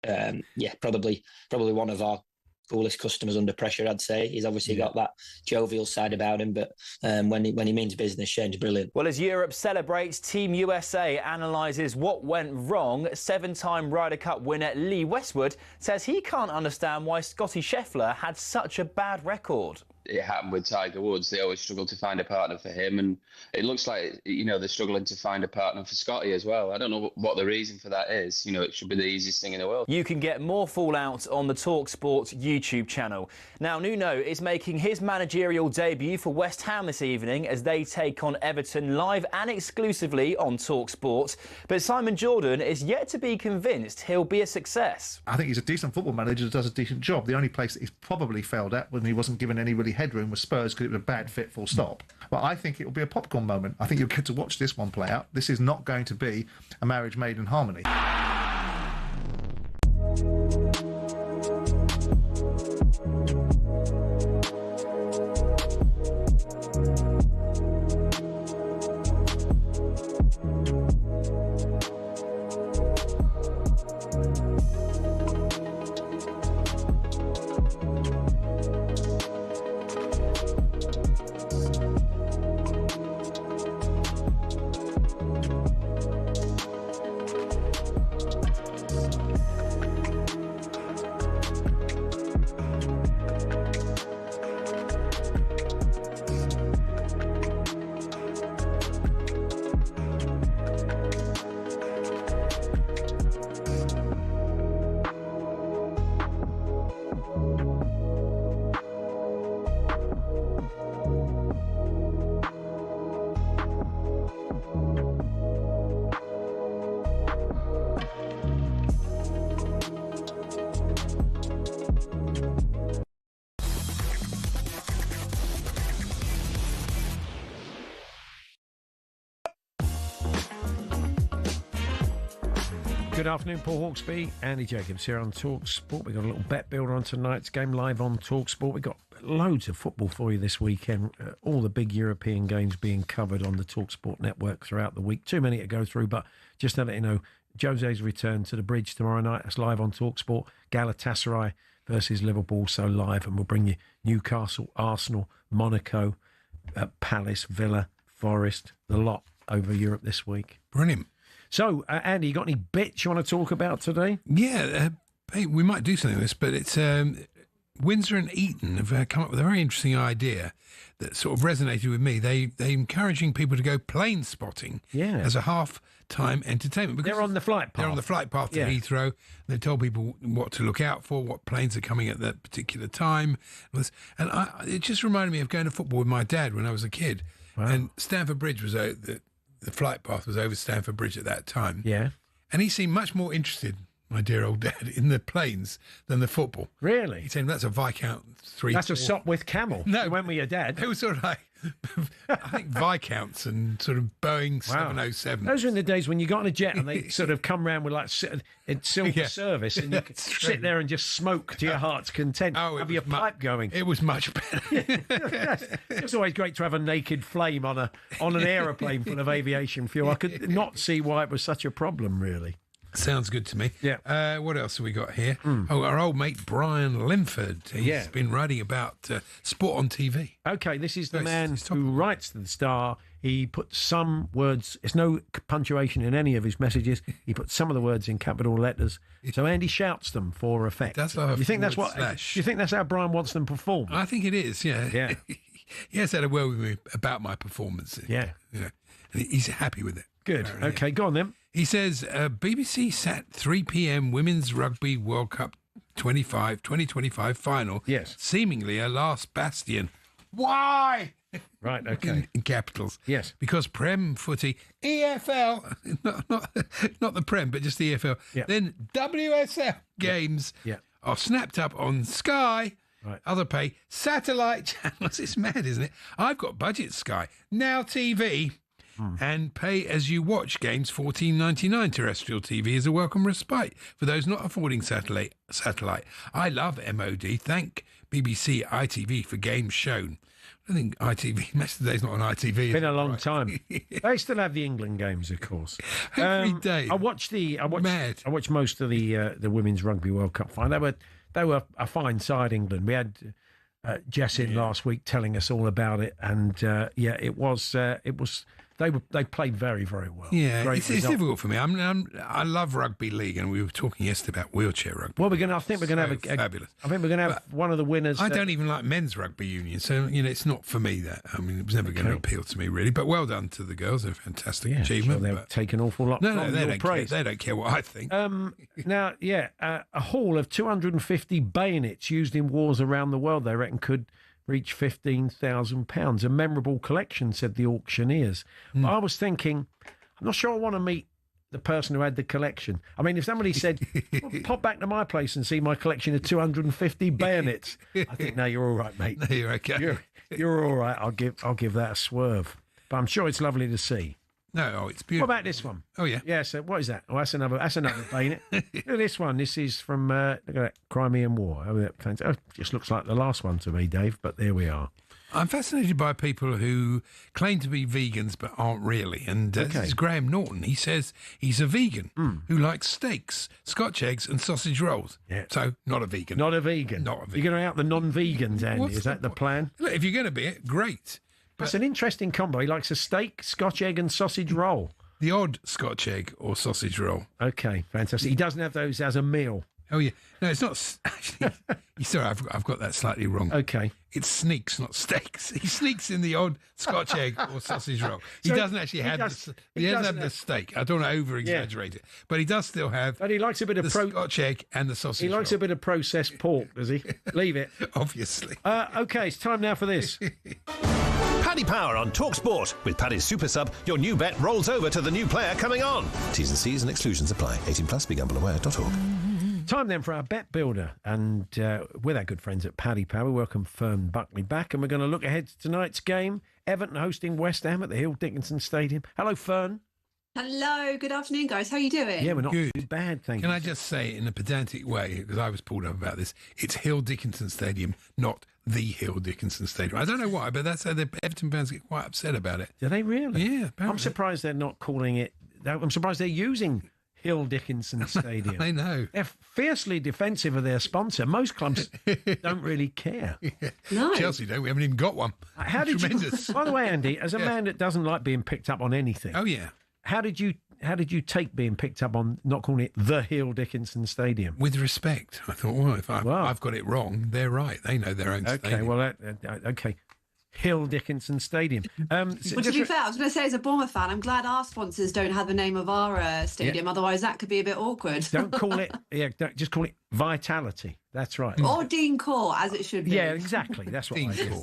Probably one of our coolest customers under pressure, I'd say. He's obviously got that jovial side about him, but when he means business, Shane's brilliant. Well, as Europe celebrates, Team USA analyses what went wrong. 7-time Ryder Cup winner Lee Westwood says he can't understand why Scotty Scheffler had such a bad record. It happened with Tiger Woods. They always struggle to find a partner for him, and it looks like, they're struggling to find a partner for Scotty as well. I don't know what the reason for that is. It should be the easiest thing in the world. You can get more fallout on the talkSPORT YouTube channel. Now, Nuno is making his managerial debut for West Ham this evening as they take on Everton live and exclusively on talkSPORT. But Simon Jordan is yet to be convinced he'll be a success. I think he's a decent football manager that does a decent job. The only place that he's probably failed at when he wasn't given any really headroom was Spurs, because it was a bad fit, full stop. But I think it will be a popcorn moment. I think you'll get to watch this one play out. This is not going to be a marriage made in harmony. Good afternoon, Paul Hawksbee, Andy Jacobs here on talkSPORT. We've got a little bet builder on tonight's game live on talkSPORT. We've got loads of football for you this weekend. All the big European games being covered on the talkSPORT network throughout the week. Too many to go through, but just to let you know, Jose's return to the bridge tomorrow night. That's live on talkSPORT. Galatasaray versus Liverpool, so live, and we'll bring you Newcastle, Arsenal, Monaco, Palace, Villa, Forest, the lot over Europe this week. Brilliant. So, Andy, you got any bits you want to talk about today? Yeah, hey, we might do something with this, but it's Windsor and Eton have come up with a very interesting idea that sort of resonated with me. They're encouraging people to go plane spotting as a half-time entertainment. Because they're on the flight path. They're on the flight path to Heathrow. They told people what to look out for, what planes are coming at that particular time. And it just reminded me of going to football with my dad when I was a kid. Wow. And Stamford Bridge was the flight path was over Stamford Bridge at that time. Yeah. And he seemed much more interested, my dear old dad, in the planes than the football. Really? He said, that's a Viscount 3. That's a Sopwith Camel. No. You went with your dad. It was sort of like, I think, Viscounts and sort of Boeing 707. Those were in the days when you got on a jet and they sort of come round with like silver service and you could sit there and just smoke to your heart's content. Have your pipe going. It was much better. It's always great to have a naked flame on an aeroplane full of aviation fuel. I could not see why it was such a problem, really. Sounds good to me. Yeah. What else have we got here? Oh, our old mate Brian Linford. He's been writing about sport on TV. Okay, this is the man who writes to the Star. He puts some words. There's no punctuation in any of his messages. He puts some of the words in capital letters. So Andy shouts them for effect. That's like you think that's what? Slash. Do you think that's how Brian wants them performed? I think it is. Yeah. Yeah. He has had a word with me about my performance. Yeah. And he's happy with it. Good. Apparently. Okay, go on then. He says, BBC sat 3 p.m. Women's Rugby World Cup 2025 final. Yes. Seemingly a last bastion. Why? Right, okay. In capitals. Yes. Because Prem footy, EFL, not the Prem, but just the EFL. Yeah. Then WSL games are snapped up on Sky Right. Other pay satellite channels. It's mad, isn't it? I've got budget Sky, Now TV, and pay as you watch games. $14.99 terrestrial TV is a welcome respite for those not affording satellite. I love MOD. Thank BBC ITV for games shown. I think ITV, yesterday's not on ITV. It's been a long time. They still have the England games, of course. Every day. I watched most of the Women's Rugby World Cup final. They were a fine side, England. We had Jess in last week telling us all about it, and it was. They played very, very well. Yeah, it's difficult for me. I love rugby league, and we were talking yesterday about wheelchair rugby. Well, I think we're going to have fabulous. I think we're going to have one of the winners. I don't even like men's rugby union, so it's not for me. That it was never going to appeal to me really. But well done to the girls; they're a fantastic achievement. Sure, they'll take an awful lot. No, they don't praise. care. They don't care what I think. Now, a haul of 250 bayonets used in wars around the world, they reckon, could reach £15,000. A memorable collection, said the auctioneers. But I was thinking, I'm not sure I want to meet the person who had the collection. I mean, if somebody said, pop back to my place and see my collection of 250 bayonets, I think, no, you're all right, mate. No, you're okay. You're all right. I'll give that a swerve. But I'm sure it's lovely to see. No, it's beautiful. What about this one? Oh, yeah. Yeah, so what is that? Oh, that's another bayonet. Look at this one. This is from look at that, Crimean War. Just looks like the last one to me, Dave, but there we are. I'm fascinated by people who claim to be vegans but aren't really. And this is Graham Norton. He says he's a vegan who likes steaks, Scotch eggs and sausage rolls. Yeah. So, not a vegan. Not a vegan. You're going to out the non-vegans, Andy. Is that the plan? Look, if you're going to be it, great. That's an interesting combo. He likes a steak, Scotch egg and sausage roll. The odd Scotch egg or sausage roll. Okay, fantastic. He doesn't have those as a meal. Oh, yeah. No, it's not. Actually, sorry, I've got that slightly wrong. Okay. It's sneaks, not steaks. He sneaks in the odd Scotch egg or sausage roll. He doesn't actually have the steak. I don't want to over-exaggerate it. But he does still have he likes a bit of Scotch egg and the sausage roll. He likes a bit of processed pork, does he? Leave it. Obviously. Okay, it's time now for this. Paddy Power on talkSPORT. With Paddy's Super Sub, your new bet rolls over to the new player coming on. T's and C's and exclusions apply. 18 plus, begambleaware.org. Time then for our bet builder, and with our good friends at Paddy Power, we welcome Fern Buckley back, and we're going to look ahead to tonight's game. Everton hosting West Ham at the Hill Dickinson Stadium. Hello, Fern. Hello, good afternoon, guys. How are you doing? Yeah, we're not too bad, thank you. Can I just say in a pedantic way, because I was pulled up about this, it's Hill Dickinson Stadium, not the Hill Dickinson Stadium. I don't know why, but that's how the Everton fans get quite upset about it. Do they really? Yeah, apparently. I'm surprised they're not calling it. I'm surprised they're using Hill Dickinson Stadium. I know. They're fiercely defensive of their sponsor. Most clubs don't really care. No. Chelsea don't. We haven't even got one. How did Tremendous. you? By the way, Andy, as a man that doesn't like being picked up on anything. Oh yeah. How did you take being picked up on not calling it the Hill Dickinson Stadium? With respect. I thought, well, if I've got it wrong, they're right. They know their own stadium. Okay, well, okay. Hill Dickinson Stadium. Well, to be fair, I was going to say, as a Bournemouth fan, I'm glad our sponsors don't have the name of our stadium. Otherwise, that could be a bit awkward. Don't call it. Just call it Vitality. That's right. Or Dean Court, as it should be. Yeah, exactly. That's what I do.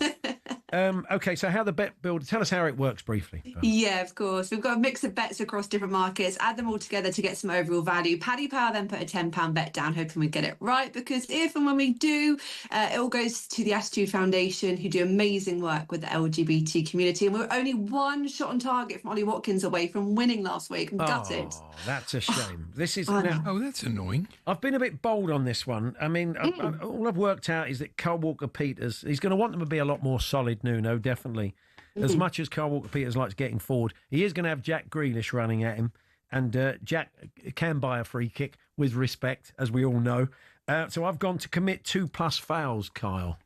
Okay, so how the bet builder? Tell us how it works briefly. Yeah, of course. We've got a mix of bets across different markets. Add them all together to get some overall value. Paddy Power then put a £10 bet down, hoping we get it right. Because if and when we do, it all goes to the Attitude Foundation, who do amazing work with the LGBT community. And we were only one shot on target from Ollie Watkins away from winning last week. I'm gutted. Oh, that's a shame. This is that's annoying. I've been a bit bold on this one. I mean, all I've worked out is that Kyle Walker-Peters, he's going to want them to be a lot more solid. Nuno, definitely. As much as Kyle Walker-Peters likes getting forward, he is going to have Jack Grealish running at him, and Jack can buy a free kick with respect, as we all know. So I've gone to commit 2+ fouls, Kyle.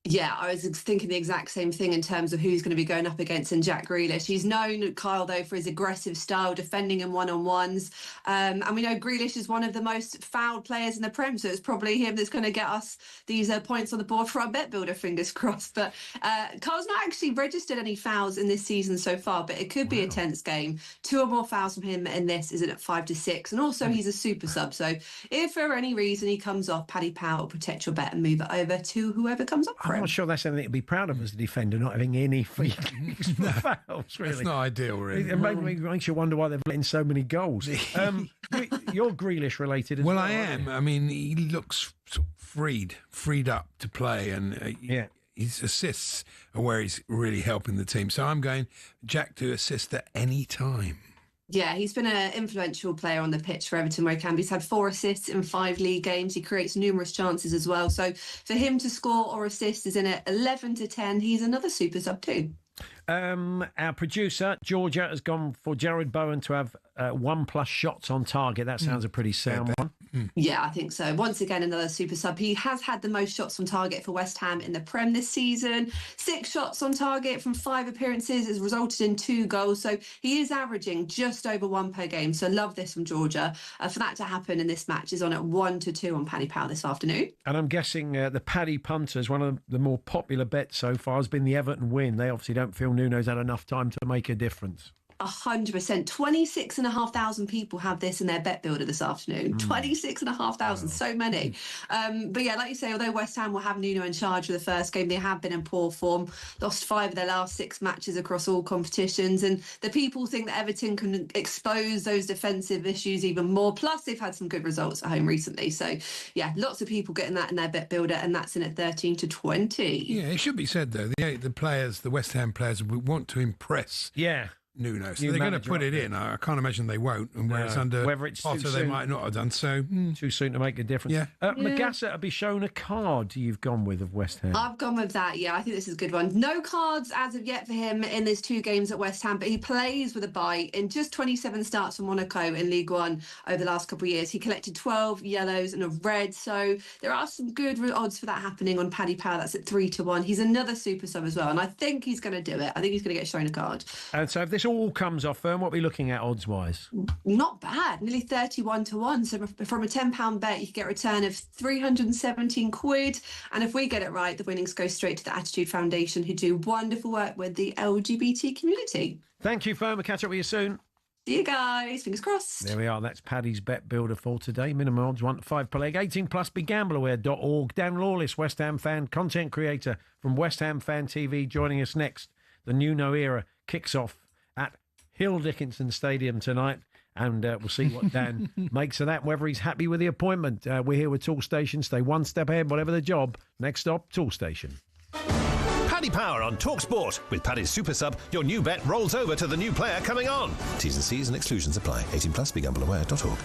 Yeah, I was thinking the exact same thing in terms of who's going to be going up against in Jack Grealish. He's known, Kyle, though, for his aggressive style, defending in one-on-ones. And we know Grealish is one of the most fouled players in the Prem, so it's probably him that's going to get us these points on the board for our bet builder, fingers crossed. But Kyle's not actually registered any fouls in this season so far, but it could be a tense game. 2 or more fouls from him in this is at 5-6. And also he's a super sub, so if for any reason he comes off, Paddy Power will protect your bet and move it over to whoever comes up for Prem. not sure that's anything to be proud of as a defender, not having any free kicks for fouls, really. It's not ideal, really. It makes you wonder why they've let in so many goals. You're Grealish related as well. Well, I am. I mean, he looks sort of freed up to play, and his assists are where he's really helping the team. So I'm going Jack to assist at any time. Yeah, he's been an influential player on the pitch for Everton where he can be. He's had 4 assists in 5 league games. He creates numerous chances as well. So for him to score or assist is in at 11 to 10. He's another super sub too. Our producer, Georgia, has gone for Jared Bowen to have 1+ shots on target. That sounds a pretty sound one. Yeah, I think so. Once again, another super sub. He has had the most shots on target for West Ham in the Prem this season. 6 shots on target from 5 appearances has resulted in 2 goals. So he is averaging just over 1 per game. So love this from Georgia. For that to happen in this match is on at 1 to 2 on Paddy Power this afternoon. And I'm guessing the Paddy punters, one of the more popular bets so far has been the Everton win. They obviously don't feel Nuno's had enough time to make a difference. 100%. 26,500 people have this in their bet builder this afternoon. 26,500, so many. But yeah, like you say, although West Ham will have Nuno in charge for the first game, they have been in poor form, lost 5 of their last 6 matches across all competitions. And the people think that Everton can expose those defensive issues even more. Plus, they've had some good results at home recently. So yeah, lots of people getting that in their bet builder, and that's in at 13 to 20. Yeah, it should be said, though, the players, the West Ham players, want to impress. Yeah. Nuno, so they're going to put it in. I can't imagine they won't. And whereas under whether it's Potter, they might not have done so. Too soon to make a difference. Yeah. Magassa will be shown a card you've gone with of West Ham. I've gone with that, yeah. I think this is a good one. No cards as of yet for him in these 2 games at West Ham, but he plays with a bite. In just 27 starts for Monaco in League One over the last couple of years, he collected 12 yellows and a red. So there are some good odds for that happening on Paddy Power. That's at 3 to 1. He's another super sub as well, and I think he's going to do it. I think he's going to get shown a card. And so if this all comes off, what are we looking at odds-wise? Not bad, nearly 31 to 1. So from a £10 bet, you can get a return of 317 quid. And if we get it right, the winnings go straight to the Attitude Foundation, who do wonderful work with the LGBT community. Thank you, Firma. Catch up with you soon. See you guys. Fingers crossed. There we are. That's Paddy's bet builder for today. Minimum odds 1 to 5 per leg. 18 plus. BeGambleAware.org. Dan Lawless, West Ham fan, content creator from West Ham Fan TV, joining us next. The Nuno era kicks off at Hill Dickinson Stadium tonight, and we'll see what Dan makes of that, whether he's happy with the appointment. We're here with Tool Station. Stay one step ahead, whatever the job. Next stop, Tool Station. Paddy Power on talkSPORT. With Paddy's Super Sub, your new bet rolls over to the new player coming on. T's and C's and exclusions apply. 18 plus. BeGambleAware.org.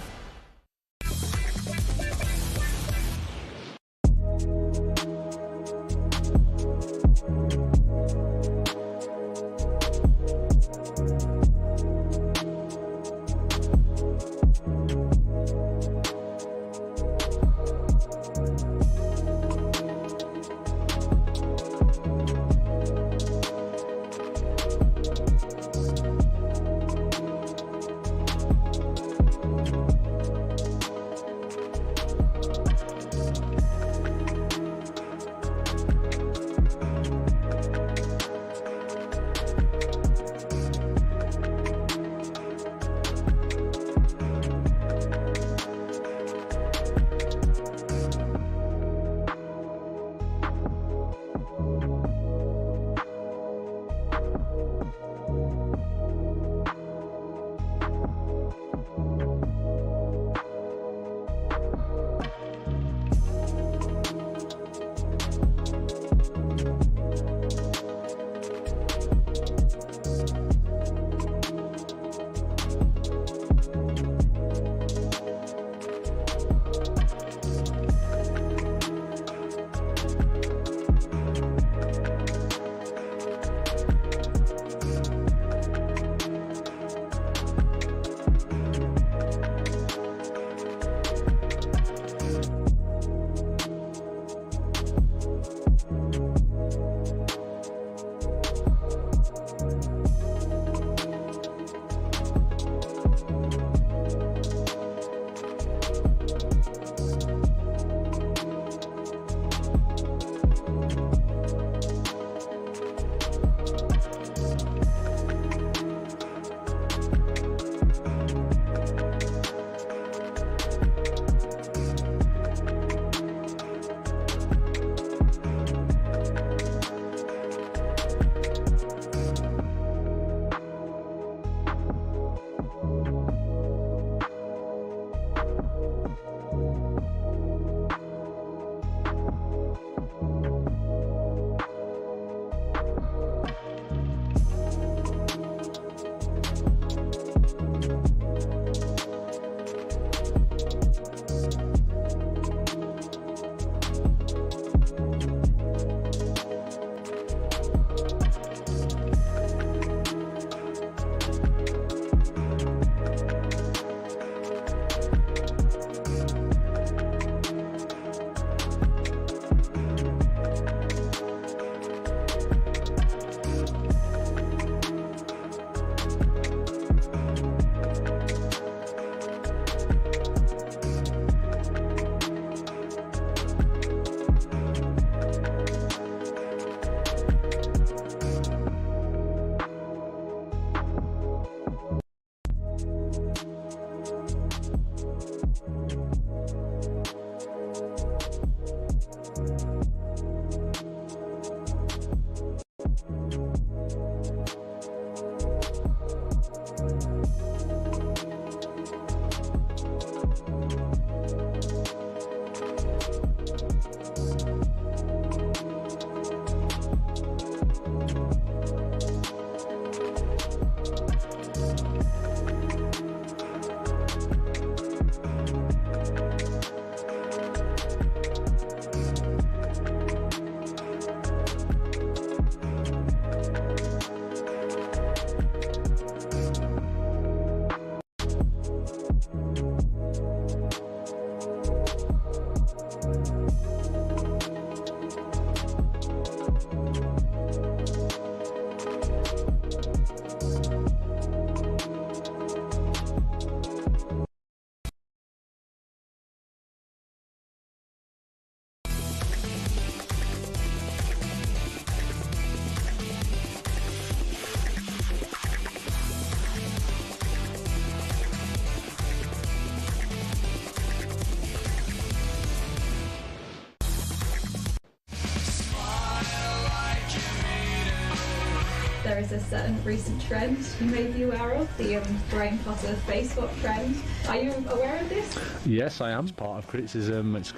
there is a certain recent trend you may be aware of, the Graham Potter face swap trend. Are you aware of this? Yes, I am. It's part of criticism. It's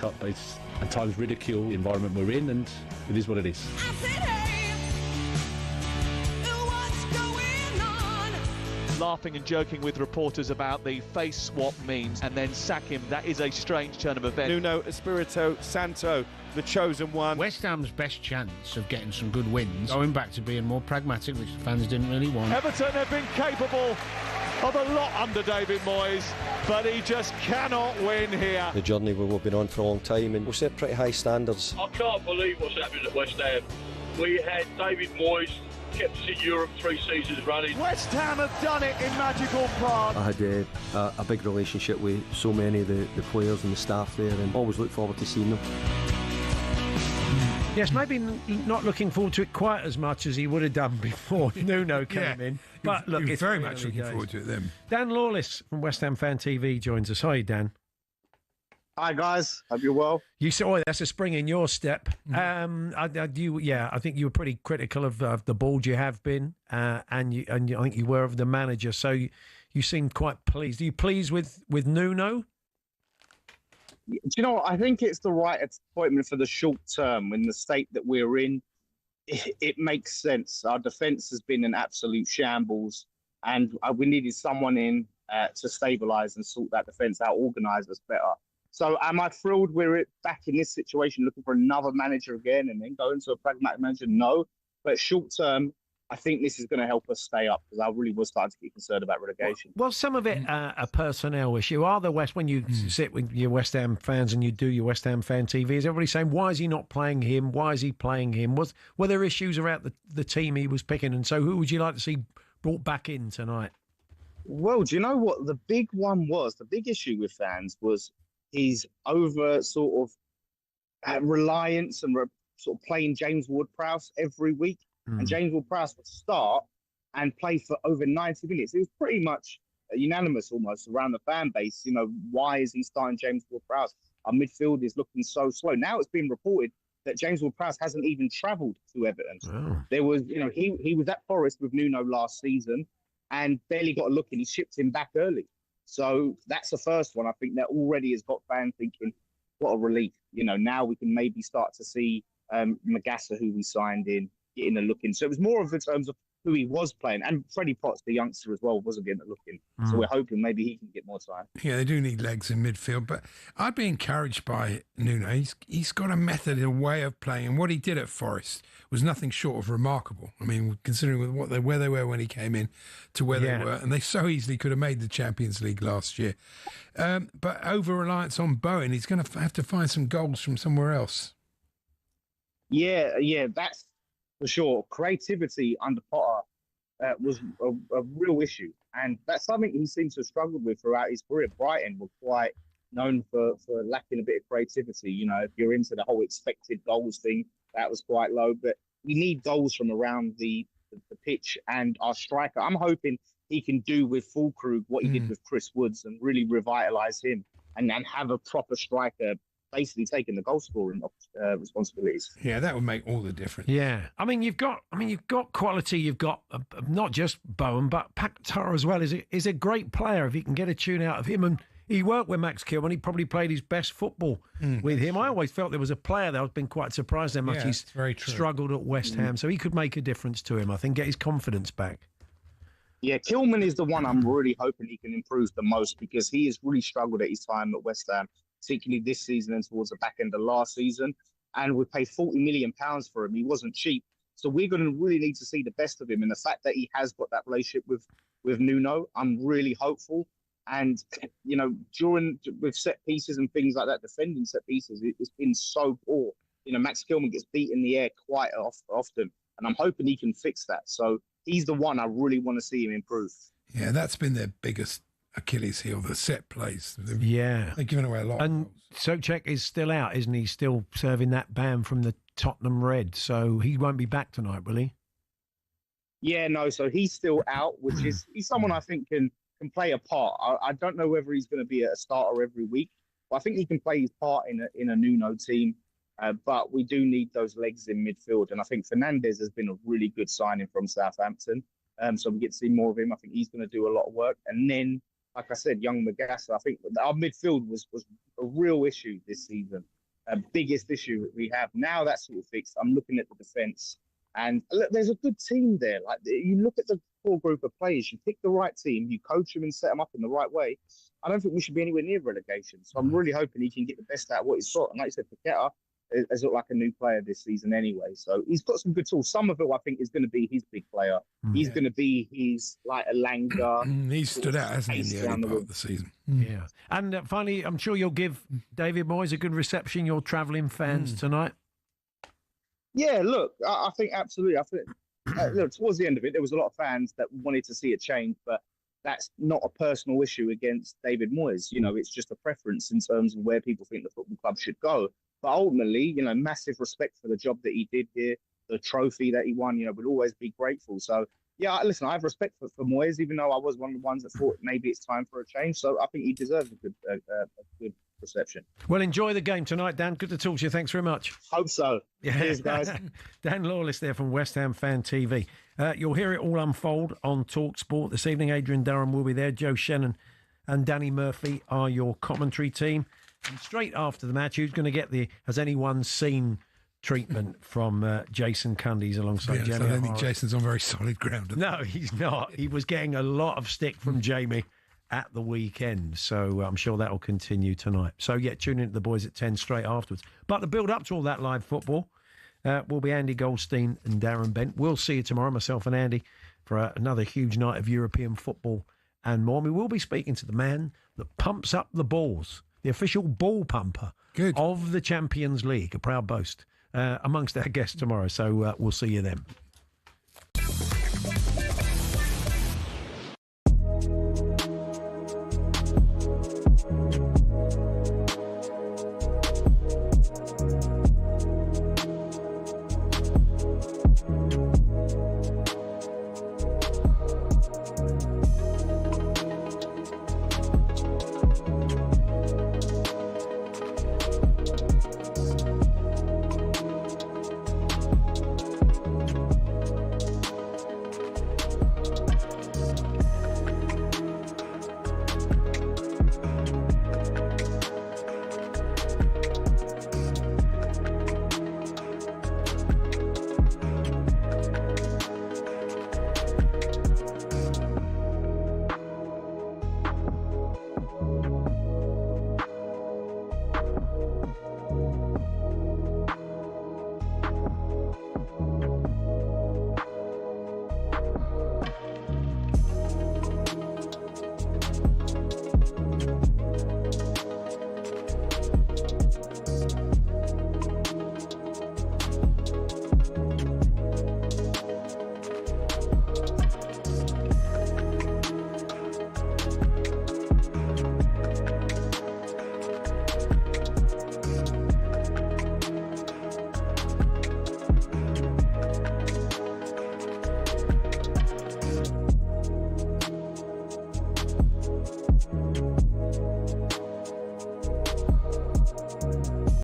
at times ridicule the environment we're in, and it is what it is. Laughing and joking with reporters about the face swap means and then sack him. That is a strange turn of events. Nuno Espirito Santo, the chosen one. West Ham's best chance of getting some good wins, going back to being more pragmatic, which the fans didn't really want. Everton have been capable of a lot under David Moyes, but he just cannot win here. The journey we've been on for a long time, and we set pretty high standards. I can't believe what's happening at West Ham. We had David Moyes, kept us in Europe 3 seasons running. West Ham have done it in magical Prague. I had a big relationship with so many of the players and the staff there, and always look forward to seeing them. Yes, maybe not looking forward to it quite as much as he would have done before Nuno came in. But look, it's it's very really much early looking days. forward to it then. Dan Lawless from West Ham Fan TV joins us. Hi, Dan. Hi guys, hope you're well. You said, "Oh, that's a spring in your step." I think you were pretty critical of the board you have been, and I think you were of the manager. So you seemed quite pleased. Are you pleased with Nuno? Do you know what? I think it's the right appointment for the short term in the state that we're in. It makes sense. Our defence has been an absolute shambles, and we needed someone in to stabilise and sort that defence out, organise us better. So am I thrilled we're back in this situation, looking for another manager again and then go into a pragmatic manager? No. But short term, I think this is going to help us stay up, because I really was starting to get concerned about relegation. Well, some of it a personnel issue. Are the when you sit with your West Ham fans and you do your West Ham Fan TV, is everybody saying, why is he not playing him? Why is he playing him? Were there issues about the team he was picking? And so who would you like to see brought back in tonight? Well, do you know what the big one was? The big issue with fans was his over sort of reliance and sort of playing James Ward-Prowse every week. And James Ward-Prowse would start and play for over 90 minutes. It was pretty much unanimous almost around the fan base. You know, why is he starting James Ward-Prowse? Our midfield is looking so slow. Now it's been reported that James Ward-Prowse hasn't even travelled to Everton. Oh. There was, he was at Forest with Nuno last season and barely got a look in. He shipped him back early. So that's the first one. I think that already has got fans thinking, what a relief. Now we can maybe start to see Magassa, who we signed in, getting a look in. So it was more of in terms of who he was playing. And Freddie Potts, the youngster as well, wasn't getting a look in. So we're hoping maybe he can get more time. Yeah, they do need legs in midfield. But I'd be encouraged by Nuno. He's got a method, a way of playing. And what he did at Forest was nothing short of remarkable. I mean, considering where they were when he came in to where they were. And they so easily could have made the Champions League last year. But over-reliance on Bowen, he's going to have to find some goals from somewhere else. Yeah, that's for sure. Creativity under Potter was a real issue. And that's something he seems to have struggled with throughout his career. Brighton were quite known for lacking a bit of creativity. If you're into the whole expected goals thing, that was quite low. But we need goals from around the pitch, and our striker, I'm hoping he can do with Fulkrug what he did with Chris Woods and really revitalise him and have a proper striker basically taking the goal scoring responsibilities. Yeah, that would make all the difference. Yeah, you've got quality. You've got not just Bowen, but Paquetá as well. Is a great player. If you can get a tune out of him, and he worked with Max Kilman, he probably played his best football with him. I always felt there was a player that I've been quite surprised how much he's struggled at West Ham. So he could make a difference to him. I think, get his confidence back. Yeah, Kilman is the one I'm really hoping he can improve the most, because he has really struggled at his time at West Ham, particularly this season and towards the back end of last season. And we paid £40 million for him. He wasn't cheap. So we're going to really need to see the best of him. And the fact that he has got that relationship with Nuno, I'm really hopeful. And, with set pieces and things like that, defending set pieces, it's been so poor. Max Kilman gets beat in the air quite often. And I'm hoping he can fix that. So he's the one I really want to see him improve. Yeah, that's been their biggest Achilles heel, the set plays. Yeah. They're giving away a lot. And Souček is still out, isn't he? Still serving that ban from the Tottenham Red. So he won't be back tonight, will he? Yeah, no. So he's still out, which is he's someone I think can play a part. I don't know whether he's going to be a starter every week, but I think he can play his part in a Nuno team. But we do need those legs in midfield. And I think Fernandes has been a really good signing from Southampton. So we get to see more of him. I think he's going to do a lot of work. And then, like I said, young Magassa, I think our midfield was a real issue this season. Biggest issue that we have. Now that's sort of fixed. I'm looking at the defence. And look, there's a good team there. Like, you look at the core group of players, you pick the right team, you coach them and set them up in the right way. I don't think we should be anywhere near relegation. So I'm really hoping he can get the best out of what he's got. And like you said, Paqueta has looked like a new player this season anyway. So he's got some good tools. Some of it, I think, is going to be his big player. He's going to be his, like, Elanga. He's stood out, hasn't he, in the early part of the season? Yeah. And finally, I'm sure you'll give David Moyes a good reception, your travelling fans tonight. Yeah, look, I think absolutely. I think look, towards the end of it, there was a lot of fans that wanted to see a change, but that's not a personal issue against David Moyes. You know, it's just a preference in terms of where people think the football club should go. But ultimately, you know, massive respect for the job that he did here, the trophy that he won, you know, we'll always be grateful. So, yeah, listen, I have respect for Moyes, even though I was one of the ones that thought maybe it's time for a change. So I think he deserves a good reception. Well, enjoy the game tonight, Dan. Good to talk to you. Thanks very much. Hope so. Yeah. Cheers, guys. Dan Lawless there from West Ham Fan TV. You'll hear it all unfold on talkSPORT this evening. Adrian Durham will be there. Joe Shannon and Danny Murphy are your commentary team. And straight after the match, who's going to get the Has Anyone Seen treatment from Jason Cundies alongside Jamie? I don't think Jason's on very solid ground. No, he's not. He was getting a lot of stick from Jamie at the weekend, so I'm sure that will continue tonight. So, yeah, tune in to the boys at 10 straight afterwards. But the build-up to all that live football will be Andy Goldstein and Darren Bent. We'll see you tomorrow, myself and Andy, for another huge night of European football and more. We will be speaking to the man that pumps up the balls, the official ball pumper of the Champions League, a proud boast, amongst our guests tomorrow. So we'll see you then.